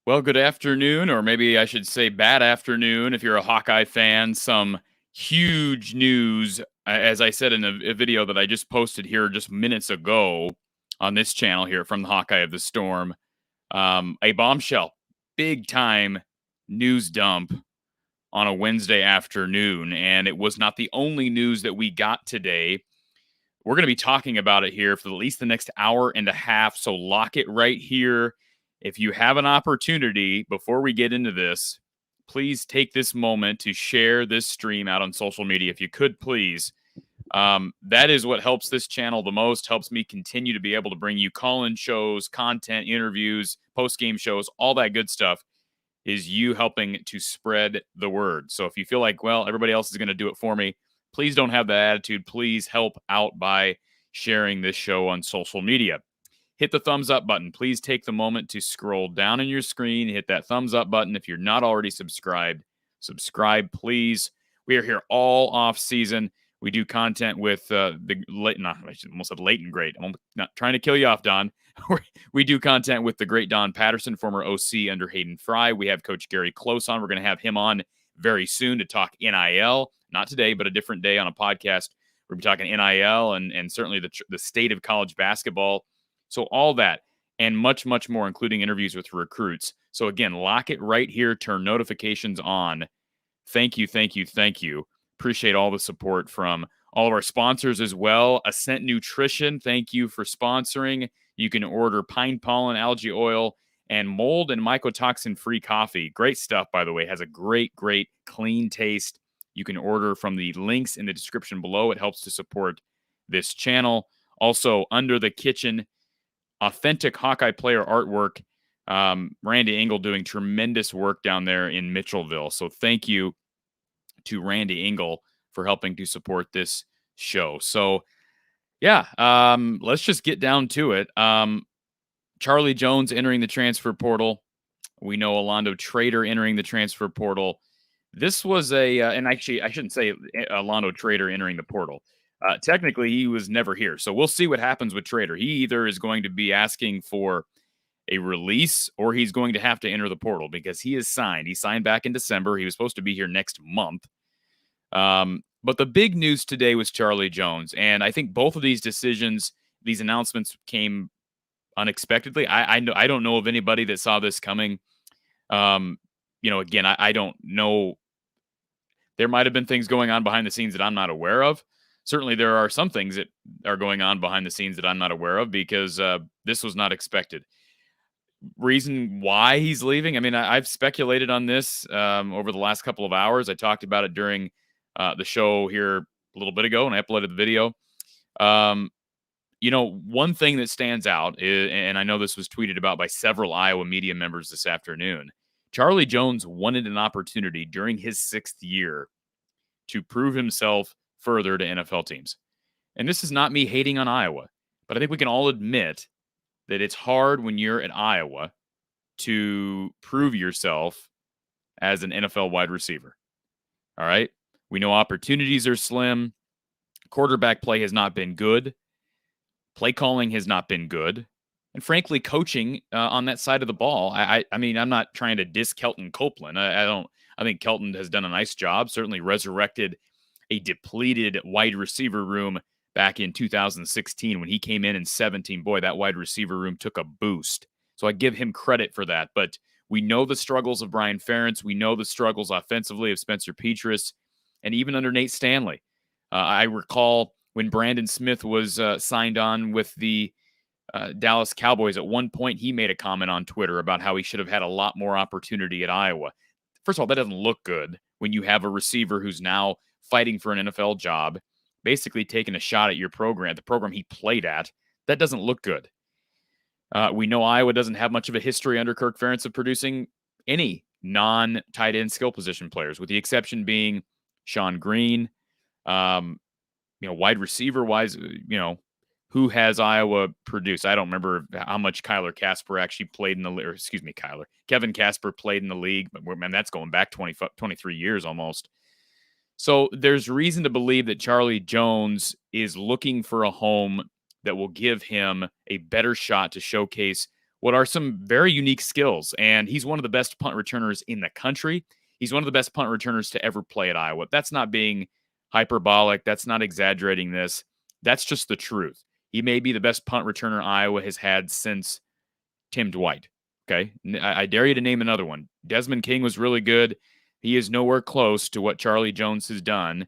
Well, good afternoon, or maybe I should say bad afternoon if you're a Hawkeye fan. Some huge news, as I said in a video that I just posted here just minutes ago on this channel here from the Hawkeye of the Storm. A bombshell, big time news dump on a Wednesday afternoon. And it was not the only news that we got today. We're going to be talking about it here for at least the next hour and a half. So lock it right here. If you have an opportunity before we get into this, please take this moment to share this stream out on social media. If you could, please. That is what helps this channel the most, helps me continue to be able to bring you call-in shows, content, interviews, post-game shows, all that good stuff is you helping to spread the word. So if you feel like, well, everybody else is going to do it for me, please don't have that attitude. Please help out by sharing this show on social media. Hit the thumbs up button. Please take the moment to scroll down on your screen. Hit that thumbs up button. If you're not already subscribed, subscribe, please. We are here all off season. We do content with I almost said late and great. I'm not trying to kill you off, Don. We do content with the great Don Patterson, former OC under Hayden Fry. We have Coach Gary Close on. We're going to have him on very soon to talk NIL. Not today, but a different day on a podcast. We're going to be talking NIL and certainly the state of college basketball. So all that and much, much more, including interviews with recruits. So again, lock it right here. Turn notifications on. Thank you, thank you, thank you. Appreciate all the support from all of our sponsors as well. Ascent Nutrition, thank you for sponsoring. You can order pine pollen, algae oil, and mold and mycotoxin-free coffee. Great stuff, by the way. Has a great, great, clean taste. You can order from the links in the description below. It helps to support this channel. Also, Under the Kitchen, authentic Hawkeye player artwork. Randy Engel doing tremendous work down there in Mitchellville. So thank you to Randy Engel for helping to support this show. So yeah, let's just get down to it. Charlie Jones entering the transfer portal. We know Orlando Trader entering the transfer portal. This was and actually I shouldn't say Orlando Trader entering the portal. Technically, he was never here. So we'll see what happens with Trader. He either is going to be asking for a release or he's going to have to enter the portal because he is signed. He signed back in December. He was supposed to be here next month. But the big news today was Charlie Jones. And I think both of these decisions, these announcements came unexpectedly. I don't know of anybody that saw this coming. Again, I don't know. There might have been things going on behind the scenes that I'm not aware of. Certainly there are some things that are going on behind the scenes that I'm not aware of because this was not expected. Reason why he's leaving, I mean, I've speculated on this over the last couple of hours. I talked about it during the show here a little bit ago, and I uploaded the video. One thing that stands out is, and I know this was tweeted about by several Iowa media members this afternoon, Charlie Jones wanted an opportunity during his 6th year to prove himself further to NFL teams. And this is not me hating on Iowa, but I think we can all admit that it's hard when you're at Iowa to prove yourself as an NFL wide receiver. All right. We know opportunities are slim. Quarterback play has not been good. Play calling has not been good. And frankly, coaching on that side of the ball, I mean, I'm not trying to diss Kelton Copeland. I think Kelton has done a nice job, certainly resurrected a depleted wide receiver room back in 2016 when he came in 17. Boy, that wide receiver room took a boost. So I give him credit for that. But we know the struggles of Brian Ferentz. We know the struggles offensively of Spencer Petras and even under Nate Stanley. I recall when Brandon Smith was signed on with the Dallas Cowboys, at one point he made a comment on Twitter about how he should have had a lot more opportunity at Iowa. First of all, that doesn't look good when you have a receiver who's now fighting for an NFL job, basically taking a shot at your program, the program he played at. That doesn't look good. We know Iowa doesn't have much of a history under Kirk Ferentz of producing any non-tight end skill position players, with the exception being Sean Green. Wide receiver wise, who has Iowa produced? I don't remember how much Kevin Casper played in the league, but man, that's going back 23 years almost. So there's reason to believe that Charlie Jones is looking for a home that will give him a better shot to showcase what are some very unique skills. And he's one of the best punt returners in the country. He's one of the best punt returners to ever play at Iowa. That's not being hyperbolic. That's not exaggerating this. That's just the truth. He may be the best punt returner Iowa has had since Tim Dwight. Okay. I dare you to name another one. Desmond King was really good. He is nowhere close to what Charlie Jones has done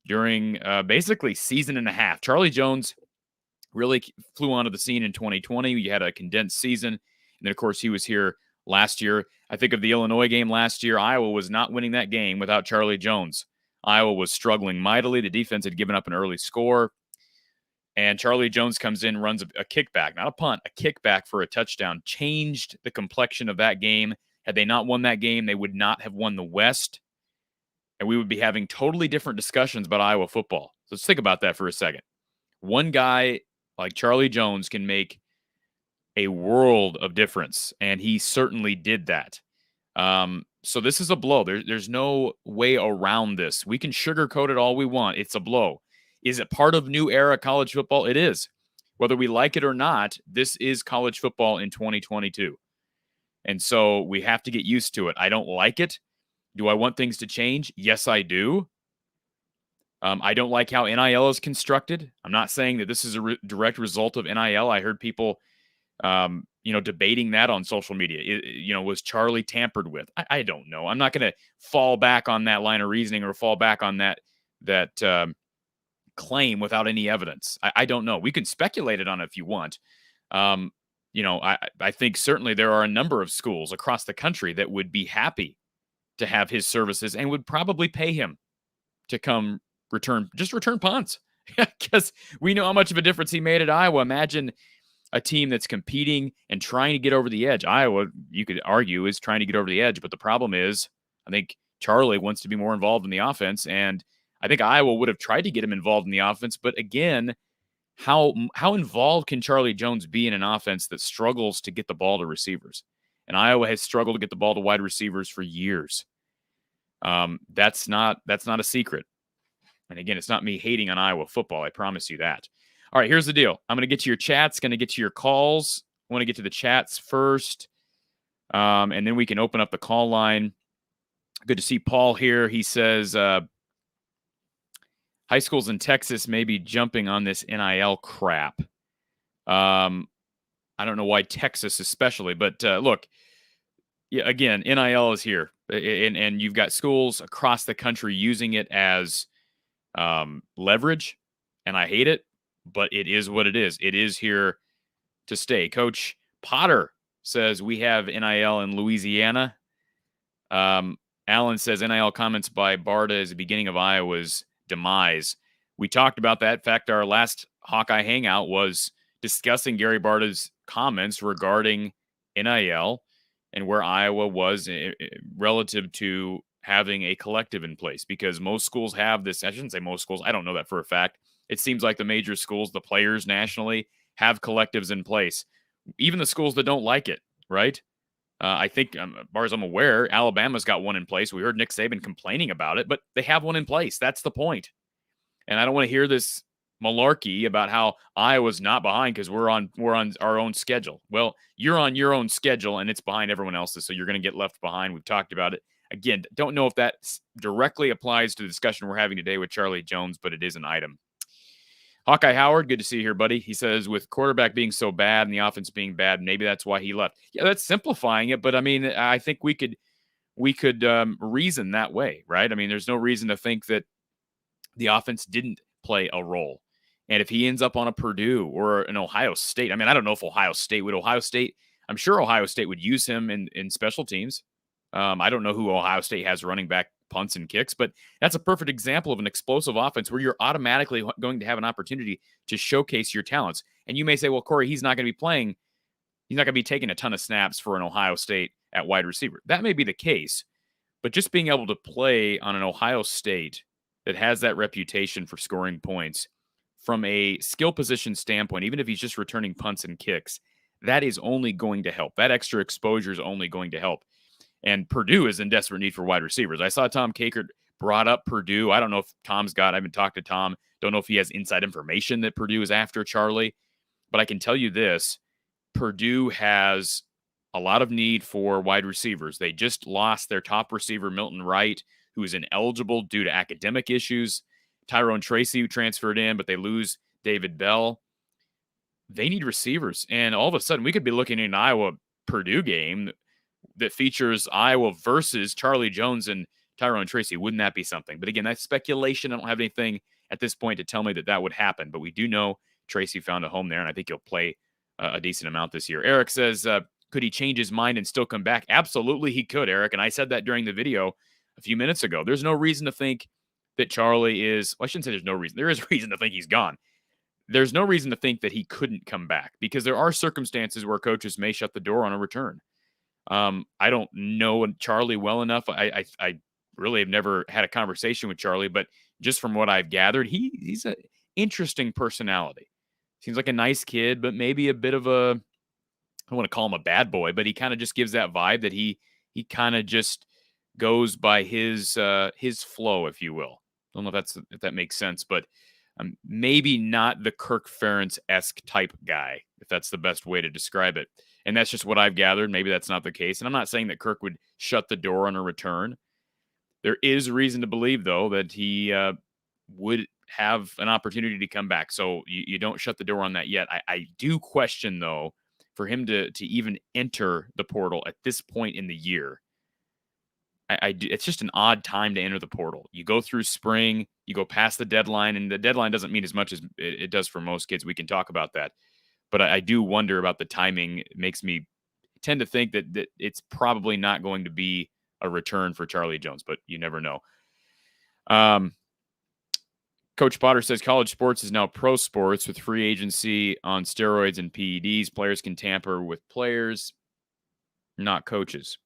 during basically season and a half. Charlie Jones really flew onto the scene in 2020. You had a condensed season. And then, of course, he was here last year. I think of the Illinois game last year. Iowa was not winning that game without Charlie Jones. Iowa was struggling mightily. The defense had given up an early score. And Charlie Jones comes in, runs a kickback, not a punt, a kickback for a touchdown, changed the complexion of that game. Had they not won that game, they would not have won the West. And we would be having totally different discussions about Iowa football. So let's think about that for a second. One guy like Charlie Jones can make a world of difference, and he certainly did that. So this is a blow. There's no way around this. We can sugarcoat it all we want. It's a blow. Is it part of new era college football? It is. Whether we like it or not, this is college football in 2022. And so we have to get used to it. I don't like it. Do I want things to change? Yes, I do. I don't like how NIL is constructed. I'm not saying that this is a direct result of NIL. I heard people, debating that on social media. Was Charlie tampered with? I don't know. I'm not going to fall back on that line of reasoning or fall back on that claim without any evidence. I don't know. We can speculate it on it if you want. I think certainly there are a number of schools across the country that would be happy to have his services and would probably pay him to come return punts because we know how much of a difference he made at Iowa. Imagine a team that's competing and trying to get over the edge. Iowa, you could argue, is trying to get over the edge, but the problem is I think Charlie wants to be more involved in the offense, and I think Iowa would have tried to get him involved in the offense, but again, how involved can Charlie Jones be in an offense that struggles to get the ball to receivers? And Iowa has struggled to get the ball to wide receivers for years. That's not a secret. And again, it's not me hating on Iowa football. I promise you that. All right, here's the deal. I'm going to get to your chats, going to get to your calls. I want to get to the chats first, and then we can open up the call line. Good to see Paul here. He says, high schools in Texas may be jumping on this NIL crap. I don't know why Texas especially, but look, yeah, again, NIL is here, and you've got schools across the country using it as leverage, and I hate it, but it is what it is. It is here to stay. Coach Potter says we have NIL in Louisiana. Alan says NIL comments by Barta is the beginning of Iowa's demise. We talked about that. In fact, our last Hawkeye hangout was discussing Gary Barta's comments regarding NIL and where Iowa was relative to having a collective in place, because most schools have this. I shouldn't say most schools. I don't know that for a fact. It seems like the major schools, the players nationally, have collectives in place. Even the schools that don't like it, right? I think, as far as I'm aware, Alabama's got one in place. We heard Nick Saban complaining about it, but they have one in place. That's the point. And I don't want to hear this malarkey about how Iowa's not behind because we're on our own schedule. Well, you're on your own schedule, and it's behind everyone else's, so you're going to get left behind. We've talked about it. Again, don't know if that directly applies to the discussion we're having today with Charlie Jones, but it is an item. Hawkeye Howard, good to see you here, buddy. He says, with quarterback being so bad and the offense being bad, maybe that's why he left. Yeah, that's simplifying it, but I mean, I think we could reason that way, right? I mean, there's no reason to think that the offense didn't play a role. And if he ends up on a Purdue or an Ohio State, I mean, I don't know if Ohio State I'm sure Ohio State would use him in special teams. I don't know who Ohio State has running back punts and kicks, but that's a perfect example of an explosive offense where you're automatically going to have an opportunity to showcase your talents. And you may say, well, Corey, he's not going to be playing. He's not going to be taking a ton of snaps for an Ohio State at wide receiver. That may be the case, but just being able to play on an Ohio State that has that reputation for scoring points from a skill position standpoint, even if he's just returning punts and kicks, that is only going to help. That extra exposure is only going to help. And Purdue is in desperate need for wide receivers. I saw Tom Kakert brought up Purdue. I don't know if I haven't talked to Tom. Don't know if he has inside information that Purdue is after Charlie. But I can tell you this. Purdue has a lot of need for wide receivers. They just lost their top receiver, Milton Wright, who is ineligible due to academic issues. Tyrone Tracy, who transferred in, but they lose David Bell. They need receivers. And all of a sudden, we could be looking at an Iowa-Purdue game that features Iowa versus Charlie Jones and Tyrone Tracy. Wouldn't that be something? But again, that's speculation. I don't have anything at this point to tell me that that would happen. But we do know Tracy found a home there, and I think he'll play a decent amount this year. Eric says, could he change his mind and still come back? Absolutely, he could, Eric. And I said that during the video a few minutes ago. There's no reason to think that Charlie is, well, I shouldn't say there's no reason. There is reason to think he's gone. There's no reason to think that he couldn't come back because there are circumstances where coaches may shut the door on a return. I don't know Charlie well enough. I really have never had a conversation with Charlie, but just from what I've gathered, he's an interesting personality. Seems like a nice kid, but maybe a bit of a, I don't want to call him a bad boy, but he kind of just gives that vibe that he kind of just goes by his flow, if you will. Don't know if that makes sense, but maybe not the Kirk Ferentz-esque type guy, if that's the best way to describe it. And that's just what I've gathered. Maybe that's not the case. And I'm not saying that Kirk would shut the door on a return. There is reason to believe, though, that he would have an opportunity to come back. So you don't shut the door on that yet. I do question, though, for him to even enter the portal at this point in the year. It's just an odd time to enter the portal. You go through spring, you go past the deadline, and the deadline doesn't mean as much as it does for most kids. We can talk about that. But I do wonder about the timing. It makes me tend to think that it's probably not going to be a return for Charlie Jones, but you never know. Coach Potter says college sports is now pro sports with free agency on steroids and PEDs. Players can tamper with players, not coaches.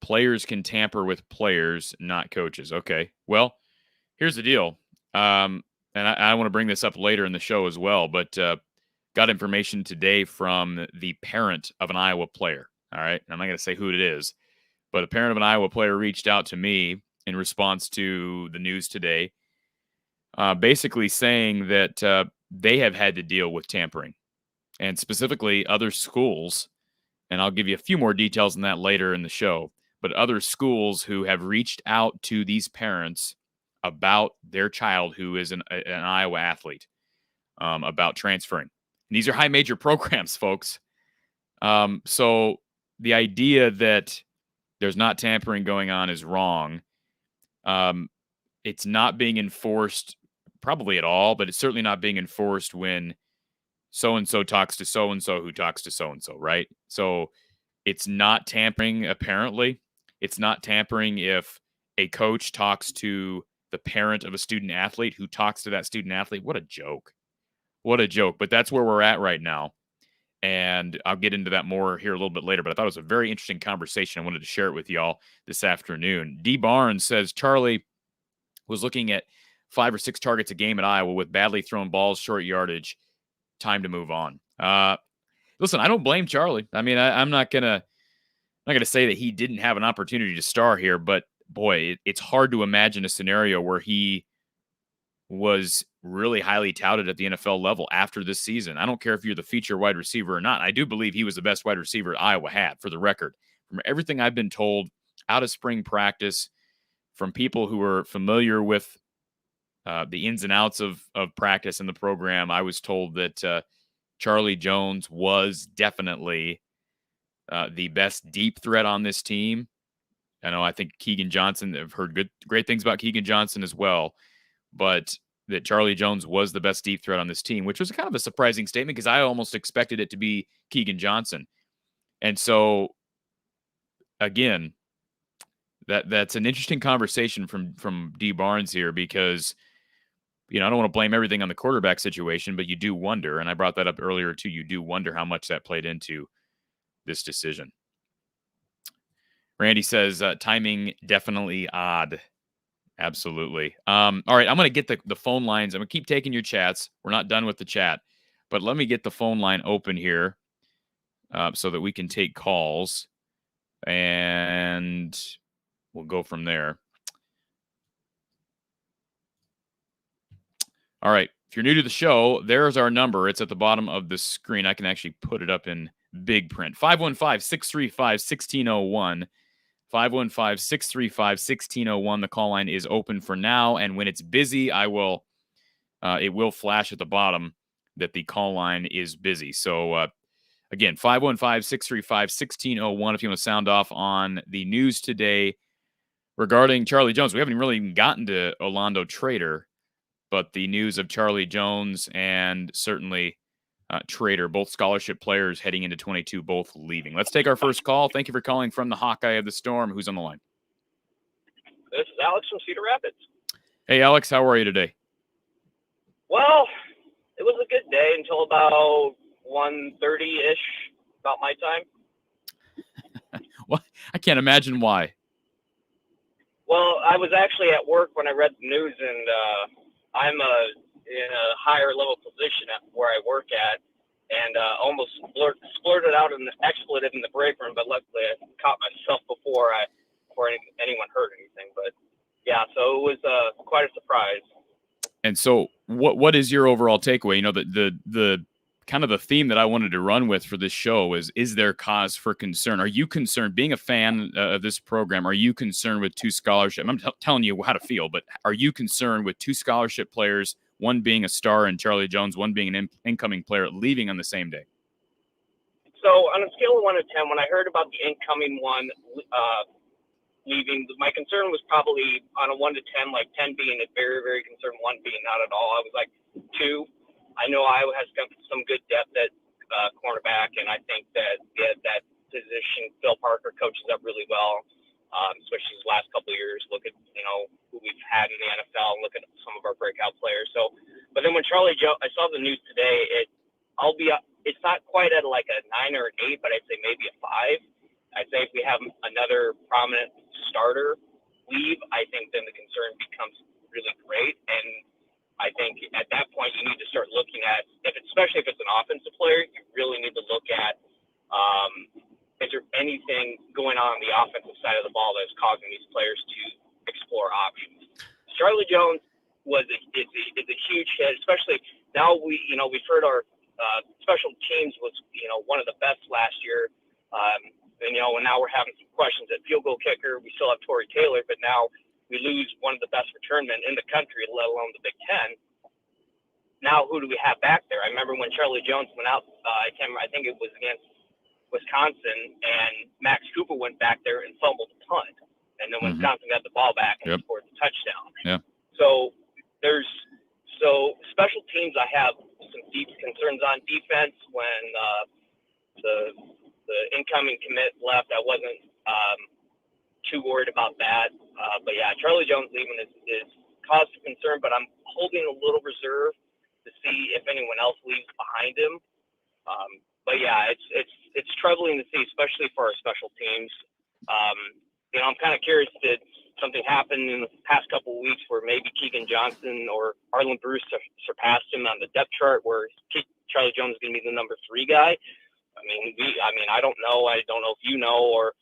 Players can tamper with players, not coaches. Okay. Well, here's the deal. And I want to bring this up later in the show as well, but got information today from the parent of an Iowa player. All right. I'm not going to say who it is, but a parent of an Iowa player reached out to me in response to the news today, basically saying that they have had to deal with tampering and specifically other schools. And I'll give you a few more details on that later in the show, but other schools who have reached out to these parents about their child who is an Iowa athlete, about transferring. And these are high major programs, folks. So the idea that there's not tampering going on is wrong. It's not being enforced probably at all, but it's certainly not being enforced when so-and-so talks to so-and-so who talks to so-and-so, right? So it's not tampering, apparently. It's not tampering if a coach talks to the parent of a student athlete who talks to that student athlete. What a joke. What a joke. But that's where we're at right now. And I'll get into that more here a little bit later, but I thought it was a very interesting conversation. I wanted to share it with y'all this afternoon. D. Barnes says Charlie was looking at 5 or 6 targets a game at Iowa with badly thrown balls, short yardage. Time to move on. Listen, I don't blame Charlie. I mean, I'm not gonna say that he didn't have an opportunity to star here, but boy, it's hard to imagine a scenario where he was really highly touted at the NFL level after this season. I don't care if you're the feature wide receiver or not. I do believe he was the best wide receiver Iowa had, for the record. From everything I've been told out of spring practice, from people who are familiar with the ins and outs of practice in the program, I was told that Charlie Jones was definitely the best deep threat on this team. I think Keegan Johnson, I've heard great things about Keegan Johnson as well, but that Charlie Jones was the best deep threat on this team, which was kind of a surprising statement because I almost expected it to be Keegan Johnson. And so, again, that's an interesting conversation from D. Barnes here because I don't want to blame everything on the quarterback situation, but you do wonder, and I brought that up earlier too, you do wonder how much that played into this decision. Randy says, timing definitely odd. Absolutely. All right, I'm going to get the phone lines. I'm going to keep taking your chats. We're not done with the chat, but let me get the phone line open here so that we can take calls, and we'll go from there. All right. if you're new to the show, there's our number. It's at the bottom of the screen. I can actually put it up in big print. 515-635-1601. 515-635-1601. The call line is open for now, and when it's busy, it will flash at the bottom that the call line is busy. So again, 515-635-1601 if you want to sound off on the news today regarding Charlie Jones. We haven't really even gotten to Orlando Trader, but the news of Charlie Jones and certainly Trader, both scholarship players heading into 22, both leaving. Let's take our first call. Thank you for calling from the Hawkeye of the Storm. Who's on the line? This is Alex from Cedar Rapids. Hey, Alex, how are you today? Well, it was a good day until about 1:30-ish, about my time. Well, I can't imagine why. Well, I was actually at work when I read the news, and I'm in a higher level position at where I work at, and almost splurted out an expletive in the break room, but luckily I caught myself before anyone heard anything. But yeah, so it was quite a surprise. And so what is your overall takeaway? You know, the kind of the theme that I wanted to run with for this show is there cause for concern? Are you concerned, being a fan of this program, are you concerned with two scholarship? I'm telling you how to feel, but are you concerned with two scholarship players, one being a star and Charlie Jones, one being an incoming player, leaving on the same day? So on a scale of 1 to 10, when I heard about the incoming one leaving, my concern was probably on a 1 to 10, like 10 being a very, very concerned, 1 being not at all. I was like 2. I know Iowa has got some good depth at cornerback, and I think that that position, Phil Parker coaches up really well, especially his last couple of years. Look at, who we've had in the NFL, and look at some of our breakout players. So, but then when Charlie Jones, I saw the news today, it's not quite at like a 9 or an 8, but I'd say maybe a 5. I'd say if we have another prominent starter leave, I think then the concern becomes really great. And I think at that point you need to start looking at, especially if it's an offensive player, you really need to look at is there anything going on the offensive side of the ball that's causing these players to explore options. Charlie Jones is a huge hit, especially now we've heard our special teams was one of the best last year. And now we're having some questions at field goal kicker. We still have Torrey Taylor, but now we lose one of the best return men in the country, let alone the Big Ten. Now, who do we have back there? I remember when Charlie Jones went out, I think it was against Wisconsin, and Max Cooper went back there and fumbled the punt. And then Wisconsin got the ball back and scored the touchdown. Yeah. So special teams, I have some deep concerns on. Defense, when the incoming commit left, I wasn't too worried about that. But yeah, Charlie Jones leaving is cause for concern, but I'm holding a little reserve to see if anyone else leaves behind him. But yeah, it's troubling to see, especially for our special teams. I'm kind of curious, did something happen in the past couple of weeks where maybe Keegan Johnson or Arlen Bruce surpassed him on the depth chart, where Charlie Jones is going to be the number 3 guy? I don't know. I don't know if you know, or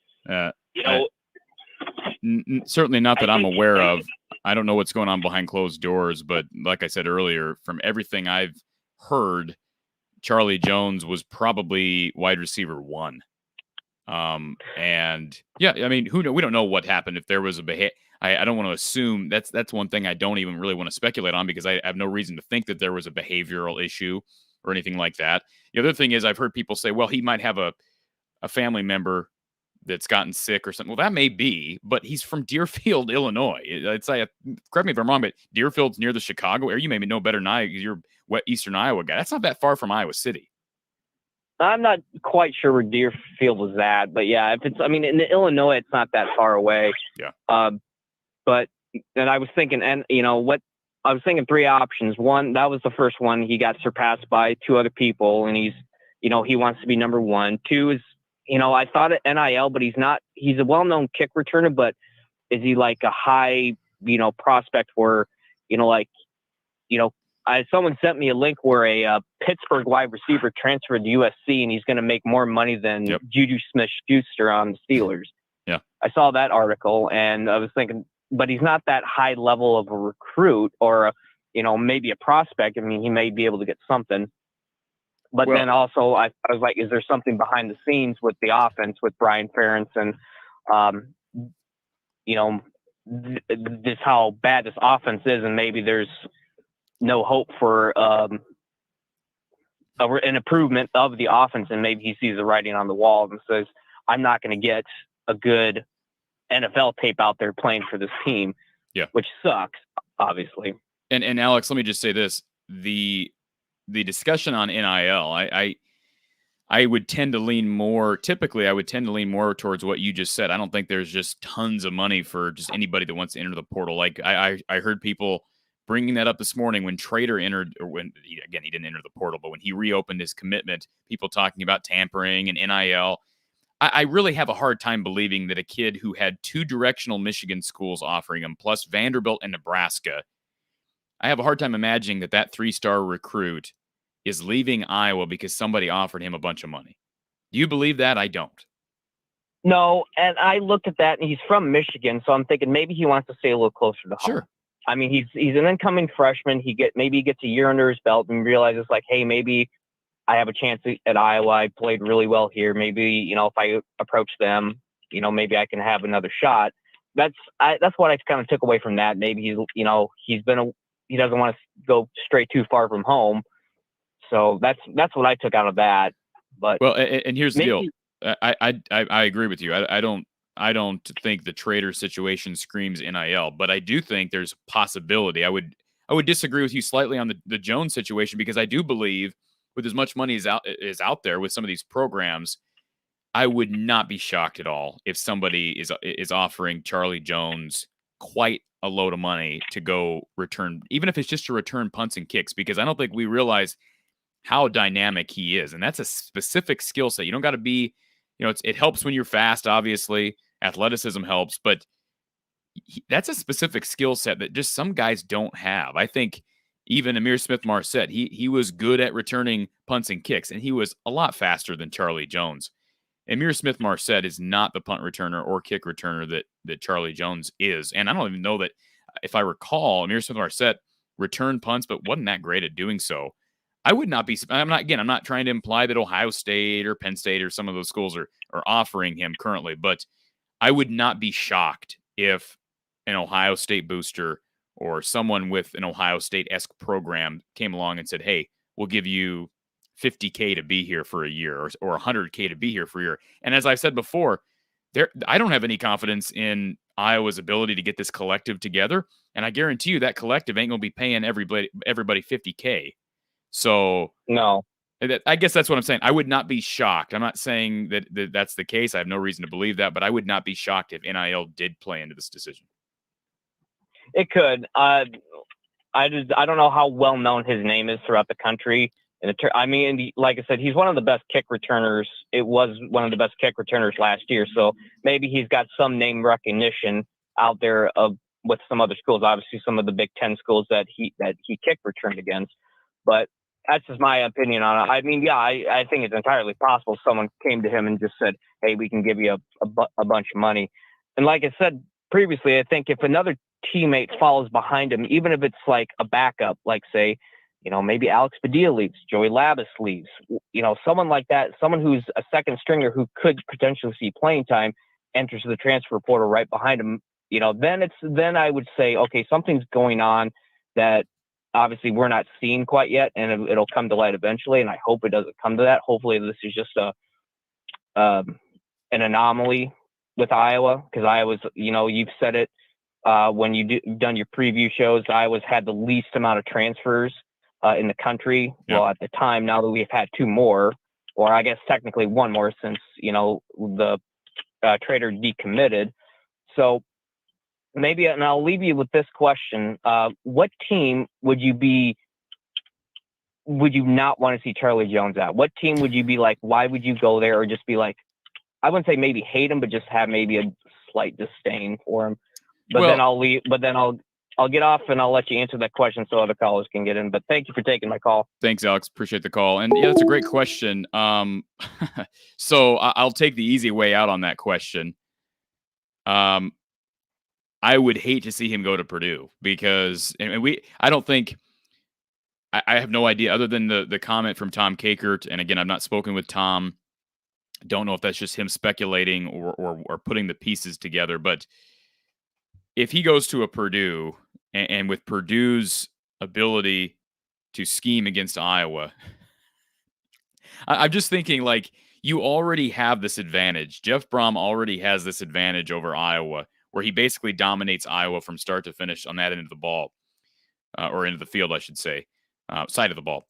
certainly not that I'm aware of. I don't know what's going on behind closed doors, but like I said earlier, from everything I've heard, Charlie Jones was probably wide receiver 1. And yeah, who know? We don't know what happened. If there was I don't want to assume. That's one thing I don't even really want to speculate on, because I have no reason to think that there was a behavioral issue or anything like that. The other thing is, I've heard people say, well, he might have a family member that's gotten sick or something. Well, that may be, but he's from Deerfield, Illinois. Correct me if I'm wrong, but Deerfield's near the Chicago area. You may know better than I, because you're a Eastern Iowa guy. That's not that far from Iowa City. I'm not quite sure where Deerfield was at, but yeah, in Illinois, it's not that far away. Yeah. But then I was thinking, I was thinking 3 options. 1, that was the first one. He got surpassed by 2 other people, and he's, he wants to be number 1. 2 is, I thought at NIL, but he's not. He's a well-known kick returner, but is he like a high, prospect where, someone sent me a link where a Pittsburgh wide receiver transferred to USC, and he's going to make more money than Juju Smith-Schuster on the Steelers. Yeah, I saw that article, and I was thinking, but he's not that high level of a recruit, or maybe a prospect. I mean, he may be able to get something. But then also, I was like, is there something behind the scenes with the offense with Brian Ferentz and, this how bad this offense is, and maybe there's no hope for an improvement of the offense, and maybe he sees the writing on the wall and says, I'm not going to get a good NFL tape out there playing for this team, which sucks, obviously. And Alex, let me just say this. The discussion on NIL, I would tend to lean more, typically I would tend to lean more towards what you just said. I don't think there's just tons of money for just anybody that wants to enter the portal. Like I heard people bringing that up this morning when Trader entered, or when, again, he didn't enter the portal, but when he reopened his commitment, people talking about tampering and NIL. I really have a hard time believing that a kid who had 2 directional Michigan schools offering him, plus Vanderbilt and Nebraska, I have a hard time imagining that 3-star recruit is leaving Iowa because somebody offered him a bunch of money. Do you believe that? I don't. No, and I looked at that, and he's from Michigan, so I'm thinking maybe he wants to stay a little closer to home. Sure. I mean, he's an incoming freshman. Maybe he gets a year under his belt and realizes, like, hey, maybe I have a chance at Iowa. I played really well here. Maybe, if I approach them, maybe I can have another shot. That's what I kind of took away from that. Maybe he doesn't want to go straight too far from home. So that's what I took out of that. But and here's the deal. I agree with you. I don't think the Trader situation screams NIL, but I do think there's possibility. I would disagree with you slightly on the Jones situation, because I do believe with as much money is out there with some of these programs, I would not be shocked at all if somebody is offering Charlie Jones quite a load of money to go return, even if it's just to return punts and kicks, because I don't think we realize how dynamic he is. And that's a specific skill set. You don't got to be, it helps when you're fast, obviously. Athleticism helps, but that's a specific skill set that just some guys don't have. I think even Amir Smith-Marset, he was good at returning punts and kicks, and he was a lot faster than Charlie Jones. Amir Smith-Marset is not the punt returner or kick returner that Charlie Jones is. And I don't even know that, if I recall, Amir Smith-Marset returned punts, but wasn't that great at doing so. I would not be, I'm not trying to imply that Ohio State or Penn State or some of those schools are offering him currently, but I would not be shocked if an Ohio State booster or someone with an Ohio State-esque program came along and said, hey, we'll give you $50K to be here for a year, or $100K to be here for a year. And as I've said before, I don't have any confidence in Iowa's ability to get this collective together. And I guarantee you that collective ain't going to be paying everybody $50K. So no, I guess that's what I'm saying. I would not be shocked. I'm not saying that that's the case. I have no reason to believe that, but I would not be shocked if NIL did play into this decision. It could. I don't know how well known his name is throughout the country. Like I said, he's one of the best kick returners. It was one of the best kick returners last year. So maybe he's got some name recognition out there with some other schools. Obviously, some of the Big Ten schools that he kick returned against. But that's just my opinion on it. I mean, yeah, I think it's entirely possible someone came to him and just said, hey, we can give you a bunch of money. And like I said previously, I think if another teammate follows behind him, even if it's like a backup, like say, maybe Alex Padilla leaves, Joey Labus leaves, someone like that, someone who's a second stringer who could potentially see playing time, enters the transfer portal right behind him, then I would say, okay, something's going on that obviously we're not seeing quite yet, and it'll come to light eventually. And I hope it doesn't come to that. Hopefully this is just an anomaly with Iowa, because Iowa's, you've said it when you've done your preview shows, Iowa's had the least amount of transfers in the country. Yeah. Well, at the time, now that we've had 2 more, or I guess technically 1 more since, the Trader decommitted. So maybe, and I'll leave you with this question. What team would you not want to see Charlie Jones at? What team would you be like, why would you go there? Or just be like, I wouldn't say maybe hate him, but just have maybe a slight disdain for him. But then I'll get off and I'll let you answer that question so other callers can get in. But thank you for taking my call. Thanks, Alex. Appreciate the call. And yeah, that's a great question. So I'll take the easy way out on that question. I would hate to see him go to Purdue, because I don't think I have no idea other than the comment from Tom Kakert. And again, I've not spoken with Tom. Don't know if that's just him speculating or putting the pieces together. But if he goes to a Purdue and with Purdue's ability to scheme against Iowa, I'm just thinking, like, you already have this advantage. Jeff Brom already has this advantage over Iowa, where he basically dominates Iowa from start to finish on that end of the ball, or into the field, I should say, side of the ball.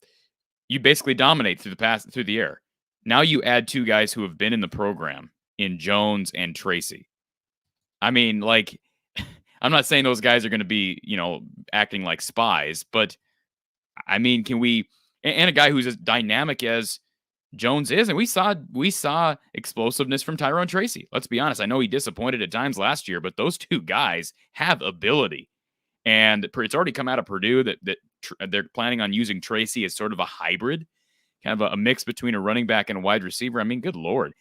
You basically dominate through the air. Now you add two guys who have been in the program in Jones and Tracy. I mean, like, I'm not saying those guys are going to be, acting like spies, but I mean, can we, and a guy who's as dynamic as Jones is, and we saw explosiveness from Tyrone Tracy. Let's be honest. I know he disappointed at times last year, but those two guys have ability, and it's already come out of Purdue that they're planning on using Tracy as sort of a hybrid, kind of a mix between a running back and a wide receiver. I mean, good Lord.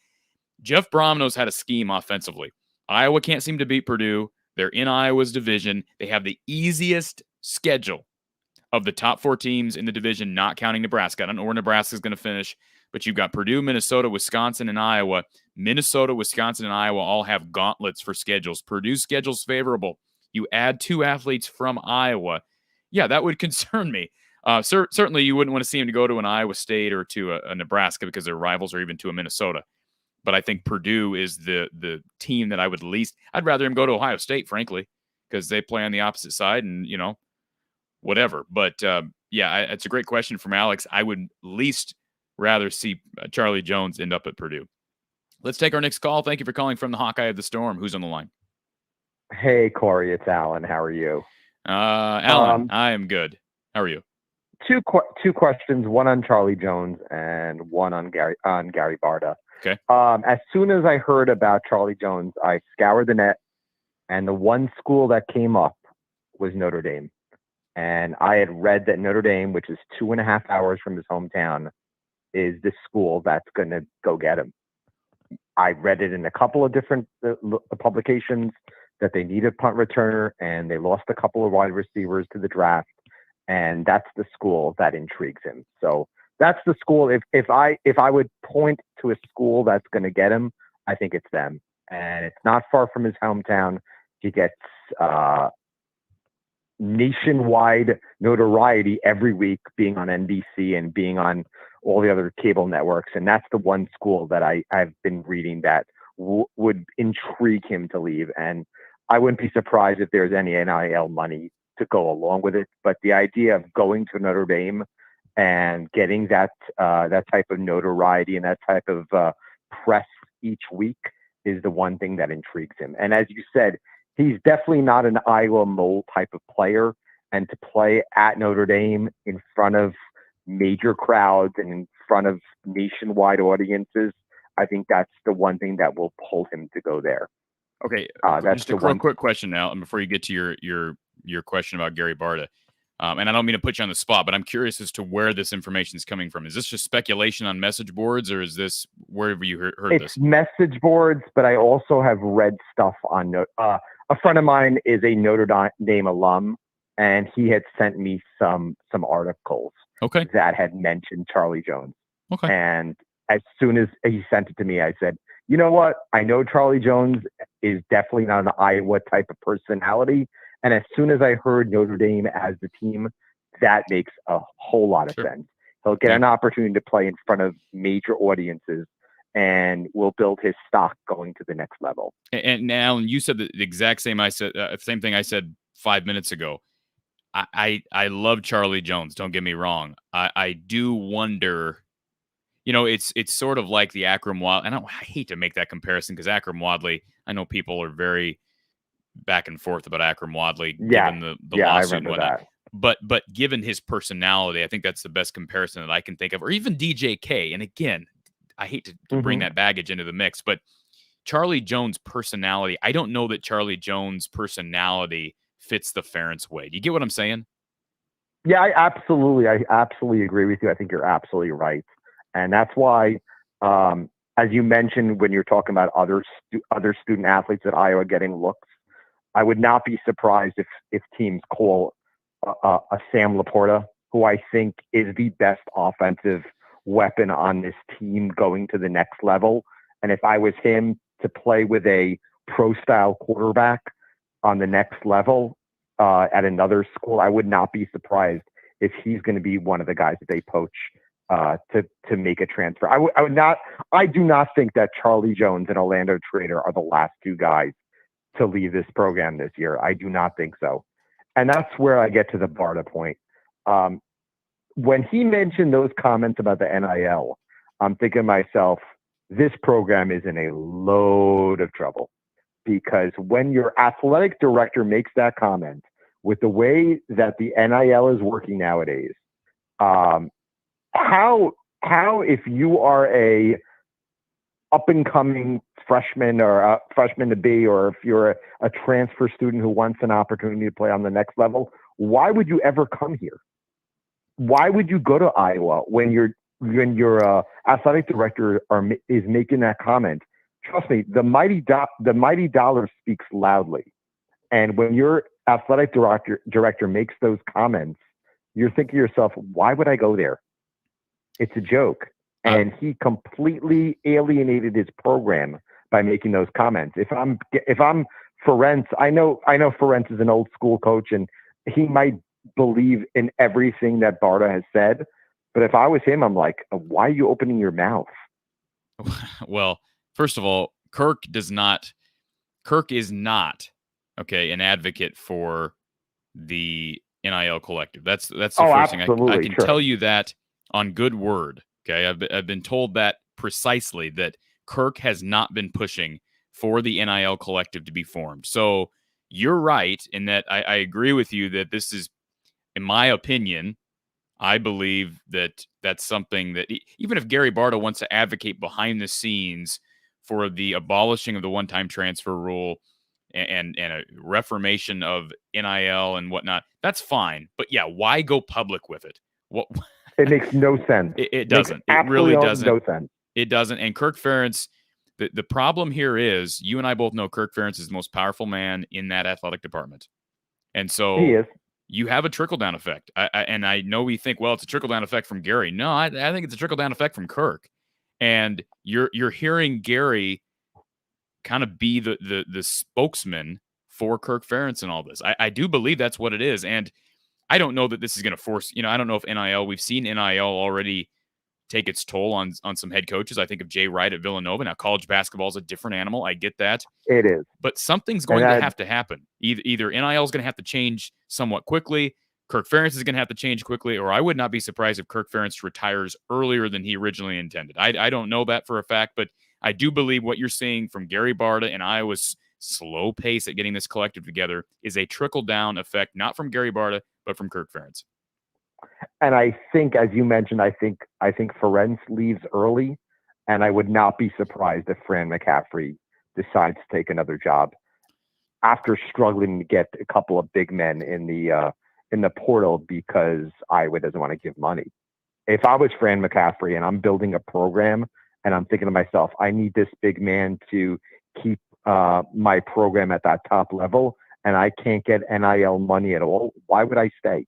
Jeff Brom knows how to scheme offensively. Iowa can't seem to beat Purdue. They're in Iowa's division. They have the easiest schedule of the top 4 teams in the division, not counting Nebraska. I don't know where Nebraska's going to finish, but you've got Purdue, Minnesota, Wisconsin, and Iowa. Minnesota, Wisconsin, and Iowa all have gauntlets for schedules. Purdue's schedule's favorable. You add 2 athletes from Iowa. Yeah, that would concern me. Certainly, you wouldn't want to see him to go to an Iowa State or to a Nebraska because they're rivals, or even to a Minnesota. But I think Purdue is the team that I'd rather him go to Ohio State, frankly, because they play on the opposite side and, whatever. But, it's a great question from Alex. I would least rather see Charlie Jones end up at Purdue. Let's take our next call. Thank you for calling from the Hawkeye of the Storm. Who's on the line? Hey, Corey, it's Alan. How are you? Alan, I am good. How are you? Two questions, one on Charlie Jones and one on Gary Barta. Okay. As soon as I heard about Charlie Jones, I scoured the net, and the one school that came up was Notre Dame. And I had read that Notre Dame, which is 2.5 hours from his hometown, is the school that's going to go get him. I read it in a couple of different publications that they need a punt returner, and they lost a couple of wide receivers to the draft, and that's the school that intrigues him. So that's the school. If I would point to a school that's going to get him, I think it's them. And it's not far from his hometown. He gets nationwide notoriety every week, being on NBC and being on all the other cable networks. And that's the one school that I've been reading that would intrigue him to leave. And I wouldn't be surprised if there's any NIL money to go along with it. But the idea of going to Notre Dame and getting that type of notoriety and that type of press each week is the one thing that intrigues him. And as you said, he's definitely not an Iowa Mole type of player. And to play at Notre Dame in front of major crowds and in front of nationwide audiences, I think that's the one thing that will pull him to go there. Okay, that's just a real quick question now, and before you get to your question about Gary Barta. And I don't mean to put you on the spot, but I'm curious as to where this information is coming from. Is this just speculation on message boards, or is this wherever you heard this? It's message boards, but I also have read stuff on a friend of mine is a Notre Dame alum, and he had sent me some articles that had mentioned Charlie Jones. Okay. And as soon as he sent it to me, I said, you know what? I know Charlie Jones is definitely not an Iowa type of personality. And as soon as I heard Notre Dame as the team, that makes a whole lot of sense. He'll get an opportunity to play in front of major audiences and will build his stock going to the next level. And Alan, you said the exact same same thing I said 5 minutes ago. I love Charlie Jones. Don't get me wrong. I do wonder, it's sort of like the Akram Wadley. I hate to make that comparison because Akram Wadley, I know people are very back and forth about Akram Wadley, given the lawsuit and whatnot. But given his personality, I think that's the best comparison that I can think of. Or even DJK. And again, I hate to bring that baggage into the mix, but Charlie Jones' personality, I don't know that Charlie Jones' personality fits the Ferentz way. Do you get what I'm saying? Yeah, I absolutely agree with you. I think you're absolutely right. And that's why, as you mentioned, when you're talking about other student athletes at Iowa getting looks, I would not be surprised if teams call a Sam Laporta, who I think is the best offensive weapon on this team going to the next level. And if I was him to play with a pro-style quarterback on the next level at another school, I would not be surprised if he's going to be one of the guys that they poach to make a transfer. I do not think that Charlie Jones and Orlando Trader are the last two guys to leave this program this year. I do not think so. And that's where I get to the Barta point. When he mentioned those comments about the NIL, I'm thinking to myself, this program is in a load of trouble, because when your athletic director makes that comment with the way that the NIL is working nowadays, how if you are a up and coming freshman or a freshman to be, or if you're a transfer student who wants an opportunity to play on the next level, why would you ever come here? Why would you go to Iowa when your athletic director is making that comment? Trust me, the mighty dollar speaks loudly. And when your athletic director makes those comments, you're thinking to yourself, why would I go there? It's a joke. And he completely alienated his program by making those comments. If I'm Ferenc, I know Ferenc is an old school coach, and he might believe in everything that Barta has said. But if I was him, I'm like, why are you opening your mouth? Well, first of all, Kirk is not an advocate for the NIL collective. That's the first thing I can tell you that on good word. Okay, I've been told that precisely, that Kirk has not been pushing for the NIL collective to be formed. So you're right in that I agree with you that this is, in my opinion, I believe that that's something that even if Gary Barta wants to advocate behind the scenes for the abolishing of the one-time transfer rule and a reformation of NIL and whatnot, that's fine. But yeah, why go public with it? What? It makes no sense. It doesn't. It really doesn't. No sense. It doesn't. And Kirk Ferentz, the problem here is, you and I both know Kirk Ferentz is the most powerful man in that athletic department. And so he is. You have a trickle-down effect. I know we think, well, it's a trickle-down effect from Gary. No, I think it's a trickle-down effect from Kirk. And you're hearing Gary kind of be the spokesman for Kirk Ferentz in all this. I do believe that's what it is. And I don't know that this is going to force, I don't know if NIL, we've seen NIL already take its toll on some head coaches. I think of Jay Wright at Villanova. Now, college basketball is a different animal. I get that. It is. But something's going to have to happen. Either NIL is going to have to change somewhat quickly, Kirk Ferentz is going to have to change quickly, or I would not be surprised if Kirk Ferentz retires earlier than he originally intended. I don't know that for a fact, but I do believe what you're seeing from Gary Barta and Iowa's slow pace at getting this collective together is a trickle-down effect, not from Gary Barta, but from Kirk Ferentz. And I think, as you mentioned, I think Ferenc leaves early, and I would not be surprised if Fran McCaffrey decides to take another job after struggling to get a couple of big men in the portal because Iowa doesn't want to give money. If I was Fran McCaffrey and I'm building a program and I'm thinking to myself, I need this big man to keep my program at that top level, and I can't get NIL money at all, why would I stay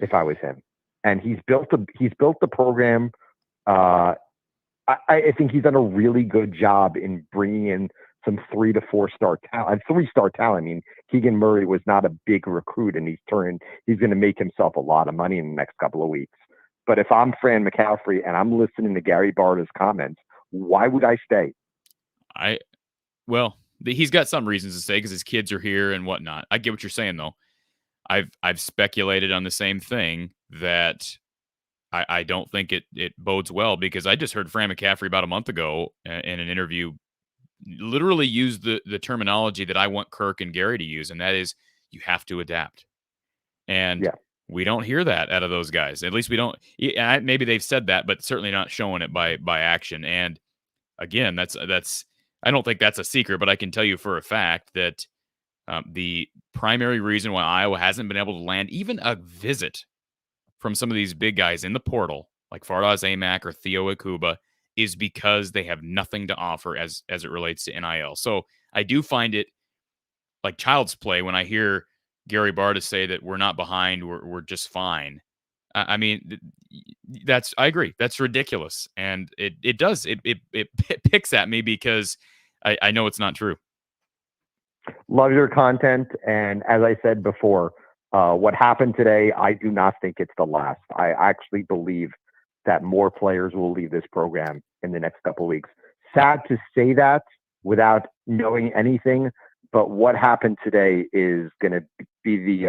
if I was him? And he's built the program. I think he's done a really good job in bringing in some 3 to 4 star talent, 3-star talent. I mean, Keegan Murray was not a big recruit, and he's going to make himself a lot of money in the next couple of weeks. But if I'm Fran McCaffrey and I'm listening to Gary Barta's comments, why would I stay? He's got some reasons to stay because his kids are here and whatnot. I get what you're saying, though. I've speculated on the same thing, that I don't think it bodes well, because I just heard Fran McCaffrey about a month ago in an interview literally use the terminology that I want Kirk and Gary to use, and that is, you have to adapt. And we don't hear that out of those guys. At least we don't. Maybe they've said that, but certainly not showing it by action. And again, that's I don't think that's a secret, but I can tell you for a fact that the primary reason why Iowa hasn't been able to land even a visit from some of these big guys in the portal, like Fardaws Aimaq or Theo Akuba, is because they have nothing to offer as it relates to NIL. So I do find it like child's play when I hear Gary Barta say that we're not behind, we're just fine. I mean, I agree. That's ridiculous. And it picks at me because I know it's not true. Love your content. And as I said before, what happened today, I do not think it's the last. I actually believe that more players will leave this program in the next couple of weeks. Sad to say that without knowing anything, but what happened today is going to be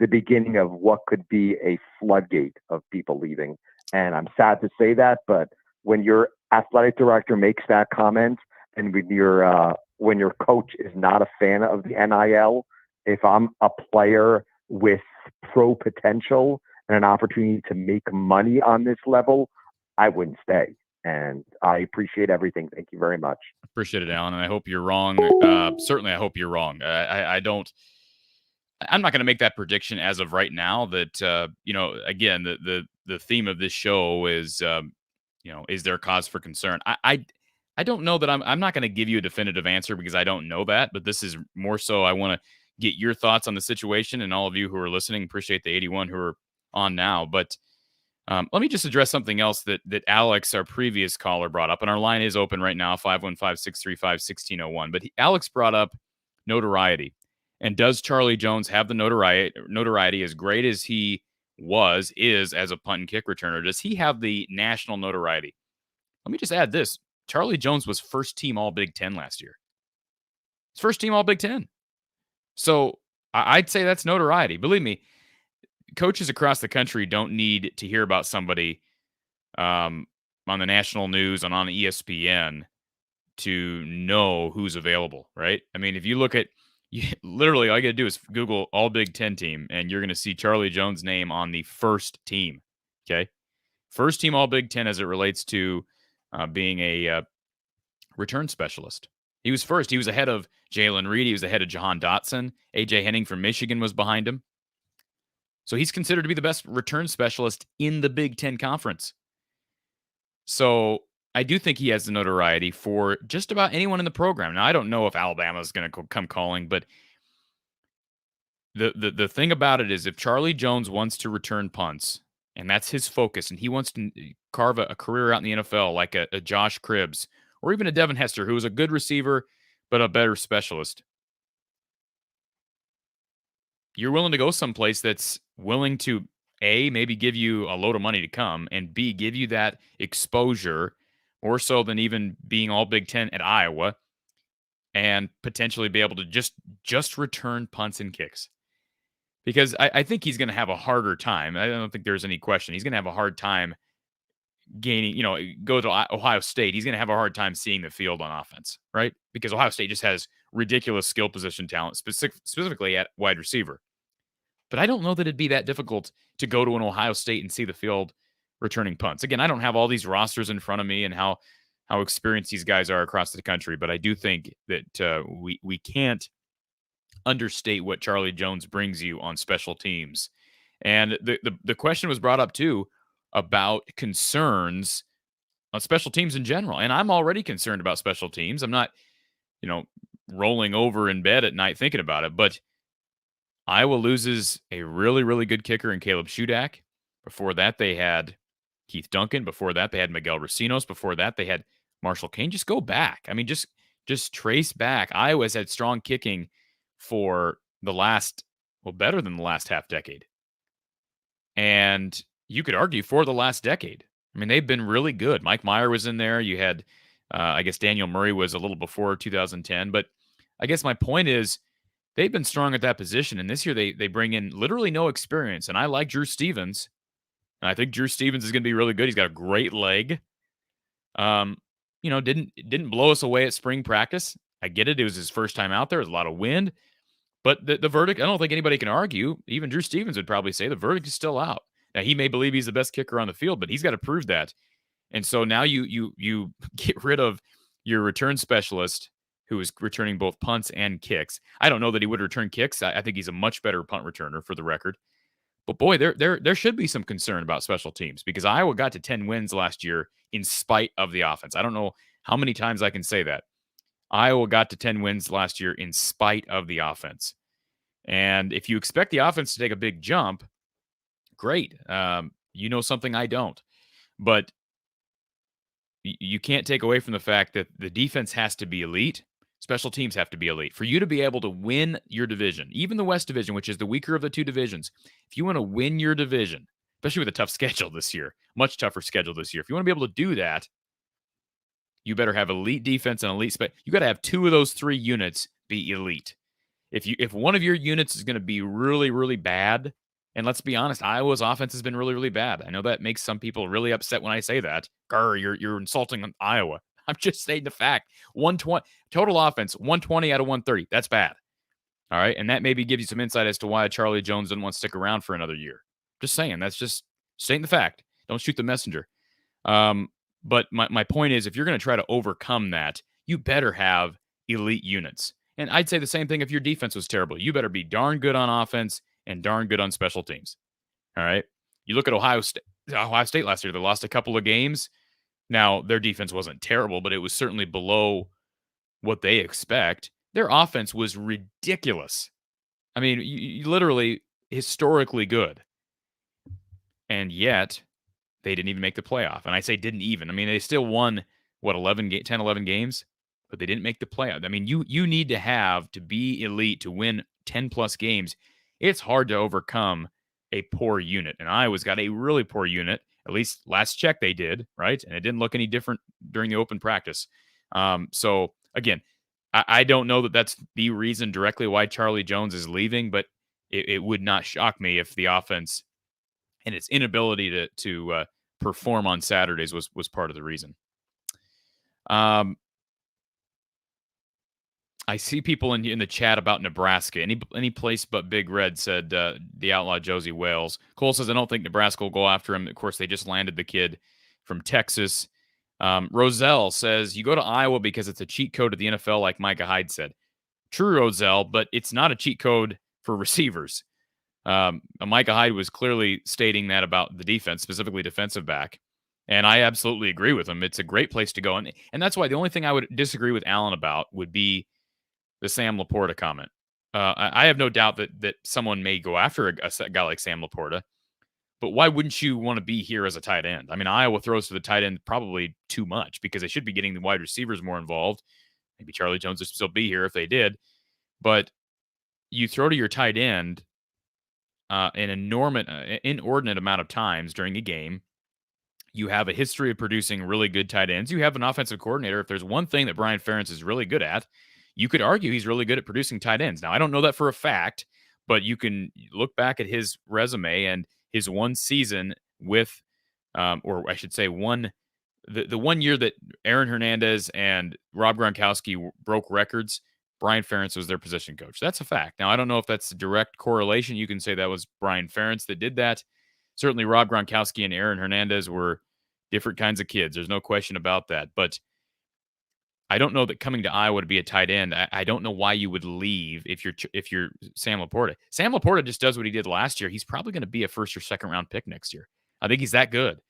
the beginning of what could be a floodgate of people leaving. And I'm sad to say that, but when your athletic director makes that comment, and when your coach is not a fan of the NIL, if I'm a player with pro potential and an opportunity to make money on this level, I wouldn't stay. And I appreciate everything. Thank you very much. Appreciate it, Alan. And I hope you're wrong. Certainly, I hope you're wrong. I'm not going to make that prediction as of right now. That again, the theme of this show is, is there cause for concern? I don't know that I'm not going to give you a definitive answer because I don't know that. But this is more so I want to get your thoughts on the situation, and all of you who are listening, appreciate the 81 who are on now. But let me just address something else that Alex, our previous caller, brought up. And our line is open right now, 515-635-1601. But Alex brought up notoriety. And does Charlie Jones have the notoriety as great as he is as a punt and kick returner? Does he have the national notoriety? Let me just add this. Charlie Jones was first team All Big Ten last year. It's first team All Big Ten. So I'd say that's notoriety. Believe me, coaches across the country don't need to hear about somebody on the national news and on ESPN to know who's available, right? I mean, if you look at literally all you got to do is Google All Big Ten team, and you're going to see Charlie Jones' name on the first team, okay? First team All Big Ten as it relates to being a return specialist. He was first. He was ahead of Jalen Reed. He was ahead of Jahan Dotson. A.J. Henning from Michigan was behind him. So he's considered to be the best return specialist in the Big Ten Conference. So I do think he has the notoriety for just about anyone in the program. Now, I don't know if Alabama is going to come calling, but the thing about it is if Charlie Jones wants to return punts, and that's his focus, and he wants to carve a career out in the NFL like a Josh Cribbs or even a Devin Hester, who was a good receiver but a better specialist, you're willing to go someplace that's willing to, A, maybe give you a load of money to come, and B, give you that exposure more so than even being All Big Ten at Iowa, and potentially be able to just return punts and kicks. Because I think he's going to have a harder time. I don't think there's any question. He's going to have a hard time gaining, go to Ohio State. He's going to have a hard time seeing the field on offense, right? Because Ohio State just has ridiculous skill position talent, specifically at wide receiver. But I don't know that it'd be that difficult to go to an Ohio State and see the field returning punts. Again, I don't have all these rosters in front of me and how experienced these guys are across the country, but I do think that we can't understate what Charlie Jones brings you on special teams. And the question was brought up too about concerns on special teams in general. And I'm already concerned about special teams. I'm not, rolling over in bed at night thinking about it, but Iowa loses a really, really good kicker in Caleb Shudak. Before that, they had Keith Duncan. Before that, they had Miguel Racinos. Before that, they had Marshall Kane. Just go back. I mean, just trace back. Iowa's had strong kicking for better than the last half decade. And you could argue for the last decade. I mean, they've been really good. Mike Meyer was in there. You had, I guess Daniel Murray was a little before 2010. But I guess my point is they've been strong at that position. And this year they bring in literally no experience. And I like Drew Stevens. And I think Drew Stevens is going to be really good. He's got a great leg. Didn't blow us away at spring practice. I get it. It was his first time out there. There's a lot of wind. But the verdict, I don't think anybody can argue. Even Drew Stevens would probably say the verdict is still out. Now, he may believe he's the best kicker on the field, but he's got to prove that. And so now you get rid of your return specialist who is returning both punts and kicks. I don't know that he would return kicks. I think he's a much better punt returner for the record. But boy, there should be some concern about special teams because Iowa got to 10 wins last year in spite of the offense. I don't know how many times I can say that. Iowa got to 10 wins last year in spite of the offense. And if you expect the offense to take a big jump, great. You know something I don't. But you can't take away from the fact that the defense has to be elite. Special teams have to be elite. For you to be able to win your division, even the West Division, which is the weaker of the two divisions, if you want to win your division, especially with a tough schedule this year, much tougher schedule this year, if you want to be able to do that, you better have elite defense and elite spec. You got to have 2 of those 3 units be elite. If one of your units is going to be really, really bad, and let's be honest, Iowa's offense has been really, really bad. I know that makes some people really upset when I say that. You're insulting Iowa. I'm just stating the fact. 120 total offense, 120 out of 130. That's bad. All right, and that maybe gives you some insight as to why Charlie Jones doesn't want to stick around for another year. Just saying. That's just stating the fact. Don't shoot the messenger. But my point is, if you're going to try to overcome that, you better have elite units. And I'd say the same thing if your defense was terrible. You better be darn good on offense and darn good on special teams. All right? You look at Ohio State last year. They lost a couple of games. Now, their defense wasn't terrible, but it was certainly below what they expect. Their offense was ridiculous. I mean, you literally historically good. And yet, they didn't even make the playoff. And I say didn't even. I mean, they still won, 10, 11 games, but they didn't make the playoff. I mean, you need to be elite to win 10-plus games. It's hard to overcome a poor unit. And Iowa's got a really poor unit. At least last check they did, right? And it didn't look any different during the open practice. So, again, I don't know that that's the reason directly why Charlie Jones is leaving, but it would not shock me if the offense and its inability to perform on Saturdays was part of the reason. I see people in the chat about Nebraska. Any place but Big Red, said the outlaw Josie Wales. Cole says, I don't think Nebraska will go after him. Of course, they just landed the kid from Texas. Roselle says, you go to Iowa because it's a cheat code to the NFL, like Micah Hyde said. True, Roselle, but it's not a cheat code for receivers. Micah Hyde was clearly stating that about the defense, specifically defensive back. And I absolutely agree with him. It's a great place to go. And that's why the only thing I would disagree with Allen about would be the Sam Laporta comment. I have no doubt that someone may go after a guy like Sam Laporta, but why wouldn't you want to be here as a tight end? I mean, Iowa throws to the tight end probably too much because they should be getting the wide receivers more involved. Maybe Charlie Jones would still be here if they did. But you throw to your tight end an inordinate amount of times during a game. You have a history of producing really good tight ends. You have an offensive coordinator. If there's one thing that Brian Ferentz is really good at, you could argue he's really good at producing tight ends. Now, I don't know that for a fact, but you can look back at his resume and his one season with, or I should say the 1 year that Aaron Hernandez and Rob Gronkowski broke records, Brian Ferentz was their position coach. That's a fact. Now, I don't know if that's a direct correlation. You can say that was Brian Ferentz that did that. Certainly, Rob Gronkowski and Aaron Hernandez were different kinds of kids. There's no question about that. But I don't know that coming to Iowa to be a tight end, I don't know why you would leave if you're Sam Laporta. Sam Laporta just does what he did last year. He's probably going to be a first or second round pick next year. I think he's that good.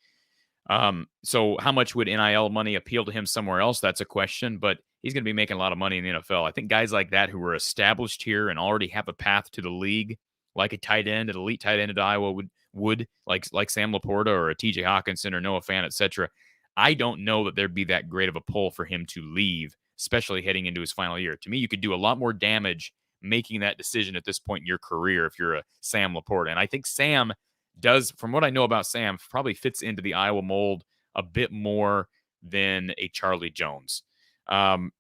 So how much would NIL money appeal to him somewhere else? That's a question, but he's going to be making a lot of money in the NFL. I think guys like that who are established here and already have a path to the league, like a tight end, an elite tight end at Iowa would like Sam Laporta or a TJ Hawkinson or Noah Fant, etc. I don't know that there'd be that great of a pull for him to leave, especially heading into his final year. To me, you could do a lot more damage making that decision at this point in your career if you're a Sam Laporta. And I think Sam does, from what I know about Sam, probably fits into the Iowa mold a bit more than a Charlie Jones. We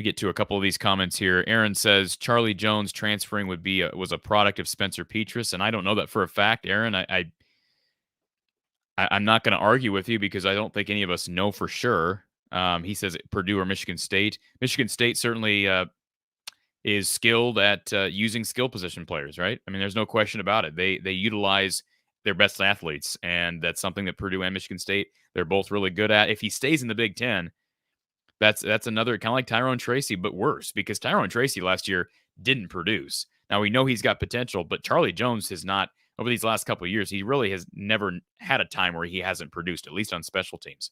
get to a couple of these comments here. Aaron says Charlie Jones transferring was a product of Spencer Petras, and I don't know that for a fact, Aaron. I'm not going to argue with you because I don't think any of us know for sure. He says Purdue or Michigan State. Michigan State certainly is skilled at using skill position players, right? I mean, there's no question about it. They utilize their best athletes, and that's something that Purdue and Michigan State, they're both really good at. If he stays in the Big Ten, that's another kind of like Tyrone Tracy, but worse, because Tyrone Tracy last year didn't produce. Now, we know he's got potential, but Charlie Jones has not. Over these last couple of years, he really has never had a time where he hasn't produced, at least on special teams.